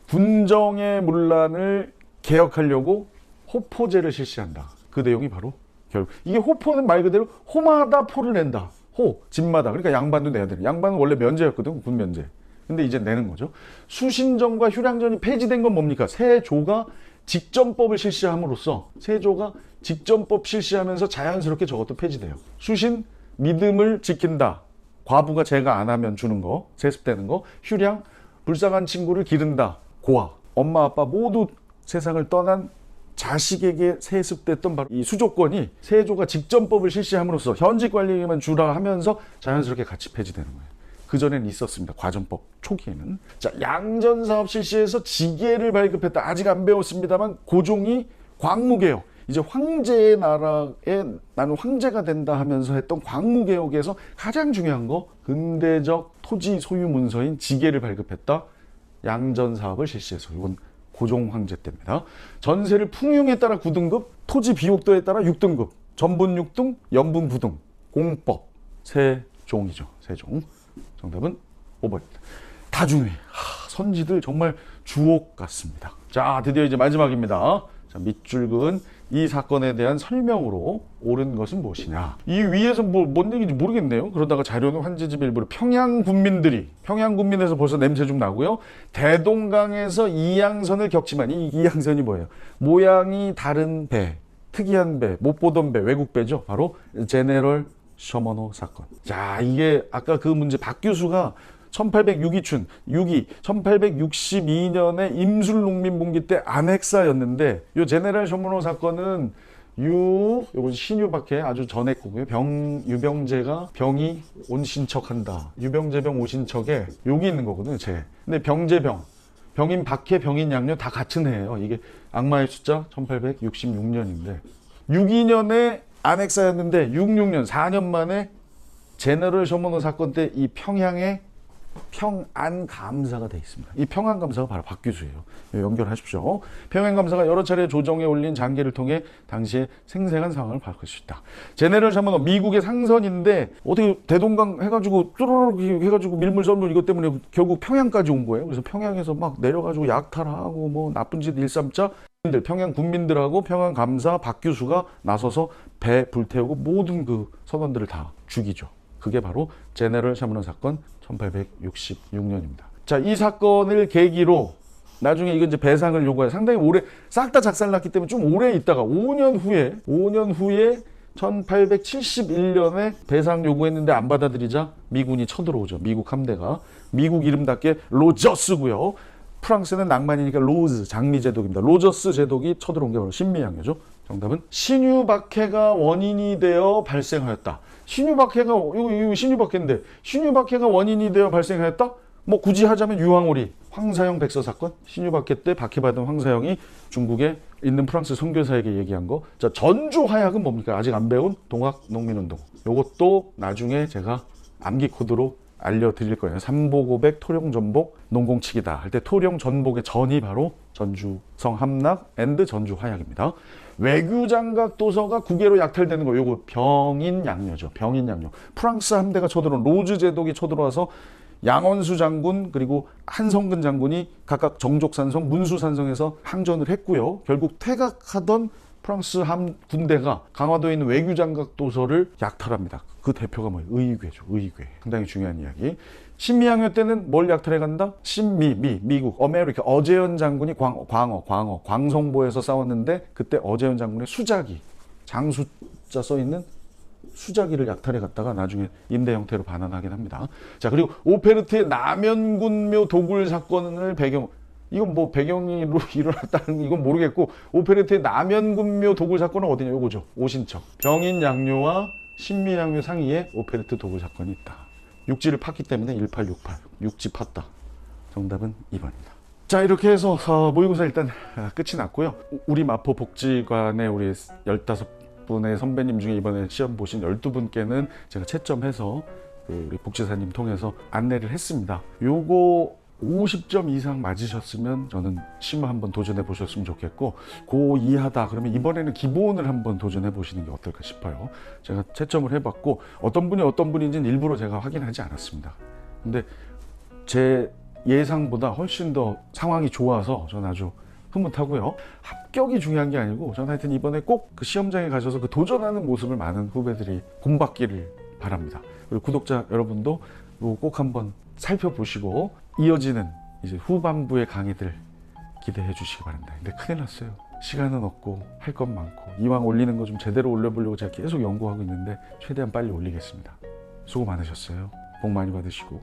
[SPEAKER 1] 군정의 문란을 개혁하려고 호포제를 실시한다. 그 내용이 바로 결국, 이게 호포는 말 그대로 호마다 포를 낸다. 호, 집마다. 그러니까 양반도 내야 되는. 양반은 원래 면제였거든, 군 면제. 근데 이제 내는 거죠. 수신정과 휴량전이 폐지된 건 뭡니까? 세조가 직전법을 실시함으로써, 세조가 직전법 실시하면서 자연스럽게 저것도 폐지돼요. 수신, 믿음을 지킨다. 과부가 제가 안 하면 주는 거, 세습되는 거. 휴량, 불쌍한 친구를 기른다. 고아. 엄마 아빠 모두 세상을 떠난 자식에게 세습됐던 바로 이 수조권이 세조가 직전법을 실시함으로써 현직 관리에게만 주라 하면서 자연스럽게 같이 폐지되는 거예요. 그전에는 있었습니다. 과전법 초기에는. 자, 양전사업 실시해서 지계를 발급했다. 아직 안 배웠습니다만 고종이 광무개혁, 이제 황제의 나라에 나는 황제가 된다 하면서 했던 광무개혁에서 가장 중요한 거, 근대적 토지 소유 문서인 지계를 발급했다. 양전사업을 실시해서. 이건 고종 황제 때입니다. 전세를 풍용에 따라 9등급, 토지 비옥도에 따라 6등급, 전분 6등, 연분 9등, 공법, 세종이죠. 세종. 정답은 5번입니다. 다 중요해. 선지들 정말 주옥 같습니다. 자, 드디어 이제 마지막입니다. 자, 밑줄근 이 사건에 대한 설명으로 옳은 것은 무엇이냐. 이 위에서 뭔 얘기인지 모르겠네요. 그러다가 자료는 환지집 일부로 평양 군민에서 벌써 냄새 좀 나고요. 대동강에서 이양선을 겪지만, 이 이양선이 뭐예요? 모양이 다른 배, 특이한 배, 못 보던 배, 외국 배죠. 바로 제네럴 셔머노 사건. 자, 이게 아까 그 문제, 박규수가 1862년에 임술농민분기 때 안핵사였는데, 요 제네럴 셔머노 사건은 요거 신유박해 아주 전에 거고요. 유병재가 병이 온신척한다. 유병재병 오신척에 여기 있는 거거든요. 근데 병재병, 병인 박해, 병인 양료 다 같은 해예요. 이게 악마의 숫자 1866년인데 62년에 안핵사였는데 66년 4년 만에 제너럴 셔머노 사건 때 이 평양에 평안감사가 돼 있습니다. 이 평안감사가 바로 박규수예요. 연결하십시오. 평안감사가 여러 차례 조정에 올린 장계를 통해 당시의 생생한 상황을 밝힐 수 있다. 제네럴 셔머노 미국의 상선인데 어떻게 대동강 해가지고 뚜루룩 해가지고 밀물 썰물 이것 때문에 결국 평양까지 온 거예요. 그래서 평양에서 막 내려가지고 약탈하고 뭐 나쁜 짓 일삼자, 평양 군민들하고 평안감사 박규수가 나서서 배 불태우고 모든 그 선원들을 다 죽이죠. 그게 바로 제네럴 셔머노 사건 1866년입니다. 자, 이 사건을 계기로 나중에 이건 이제 배상을 요구해 상당히 오래 싹 다 작살났기 때문에 좀 오래 있다가 5년 후에 1871년에 배상 요구했는데 안 받아들이자 미군이 쳐들어오죠. 미국 함대가. 미국 이름답게 로저스고요. 프랑스는 낭만이니까 로즈, 장미 제독입니다. 로저스 제독이 쳐들어온 게 바로 신미양요죠. 정답은 신유박해가 원인이 되어 발생하였다. 신유박해가, 이거 신유박해인데, 신유박해가 원인이 되어 발생하였다? 뭐 굳이 하자면 유황오리, 황사영 백서 사건, 신유박해 때 박해받은 황사영이 중국에 있는 프랑스 선교사에게 얘기한 거. 자, 전주 화약은 뭡니까? 아직 안 배운 동학 농민운동. 요것도 나중에 제가 암기 코드로 알려드릴 거예요. 삼보고백, 토룡전복, 농공치기다 할 때 토룡전복의 전이 바로 전주성 함락 앤드 전주 화약입니다. 외교장각 도서가 국외로 약탈되는 거 요거 병인양요죠. 병인양요. 프랑스 함대가 쳐들어온 로즈 제독이 쳐들어와서 양원수 장군 그리고 한성근 장군이 각각 정족산성, 문수산성에서 항전을 했고요. 결국 퇴각하던 프랑스 군대가 강화도에 있는 외교장각 도서를 약탈합니다. 그 대표가 뭐예요? 의궤죠. 의궤. 상당히 중요한 이야기. 신미양요 때는 뭘 약탈해 간다? 미국, 아메리카 어재현 장군이 광성보에서 싸웠는데 그때 어재현 장군의 수자기, 장수자 써있는 수자기를 약탈해 갔다가 나중에 임대 형태로 반환하긴 합니다. 자, 그리고 오페르트의 남연군묘 도굴 사건을 배경, 이건 뭐 배경으로 일어났다는 이건 모르겠고, 오페르트의 남연군묘 도굴 사건은 어디냐? 요거죠. 오신척. 병인양요와 신미양요 사이에 오페르트 도굴 사건이 있다. 육지를 팠기 때문에 1868. 육지 팠다. 정답은 2번입니다. 자, 이렇게 해서 모의고사 일단 끝이 났고요. 우리 마포 복지관의 우리 15분의 선배님 중에 이번에 시험 보신 12분께는 제가 채점해서 우리 복지사님 통해서 안내를 했습니다. 요거 50점 이상 맞으셨으면 저는 심화 한번 도전해 보셨으면 좋겠고, 고 이하다 그러면 이번에는 기본을 한번 도전해 보시는 게 어떨까 싶어요. 제가 채점을 해봤고 어떤 분이 어떤 분인지는 일부러 제가 확인하지 않았습니다. 근데 제 예상보다 훨씬 더 상황이 좋아서 저는 아주 흐뭇하고요. 합격이 중요한 게 아니고 저는 하여튼 이번에 꼭 그 시험장에 가셔서 그 도전하는 모습을 많은 후배들이 본받기를 바랍니다. 그리고 구독자 여러분도 꼭 한번 살펴보시고 이어지는 이제 후반부의 강의들 기대해 주시기 바랍니다. 근데 큰일 났어요. 시간은 없고 할 건 많고 이왕 올리는 거 좀 제대로 올려보려고 제가 계속 연구하고 있는데 최대한 빨리 올리겠습니다. 수고 많으셨어요. 복 많이 받으시고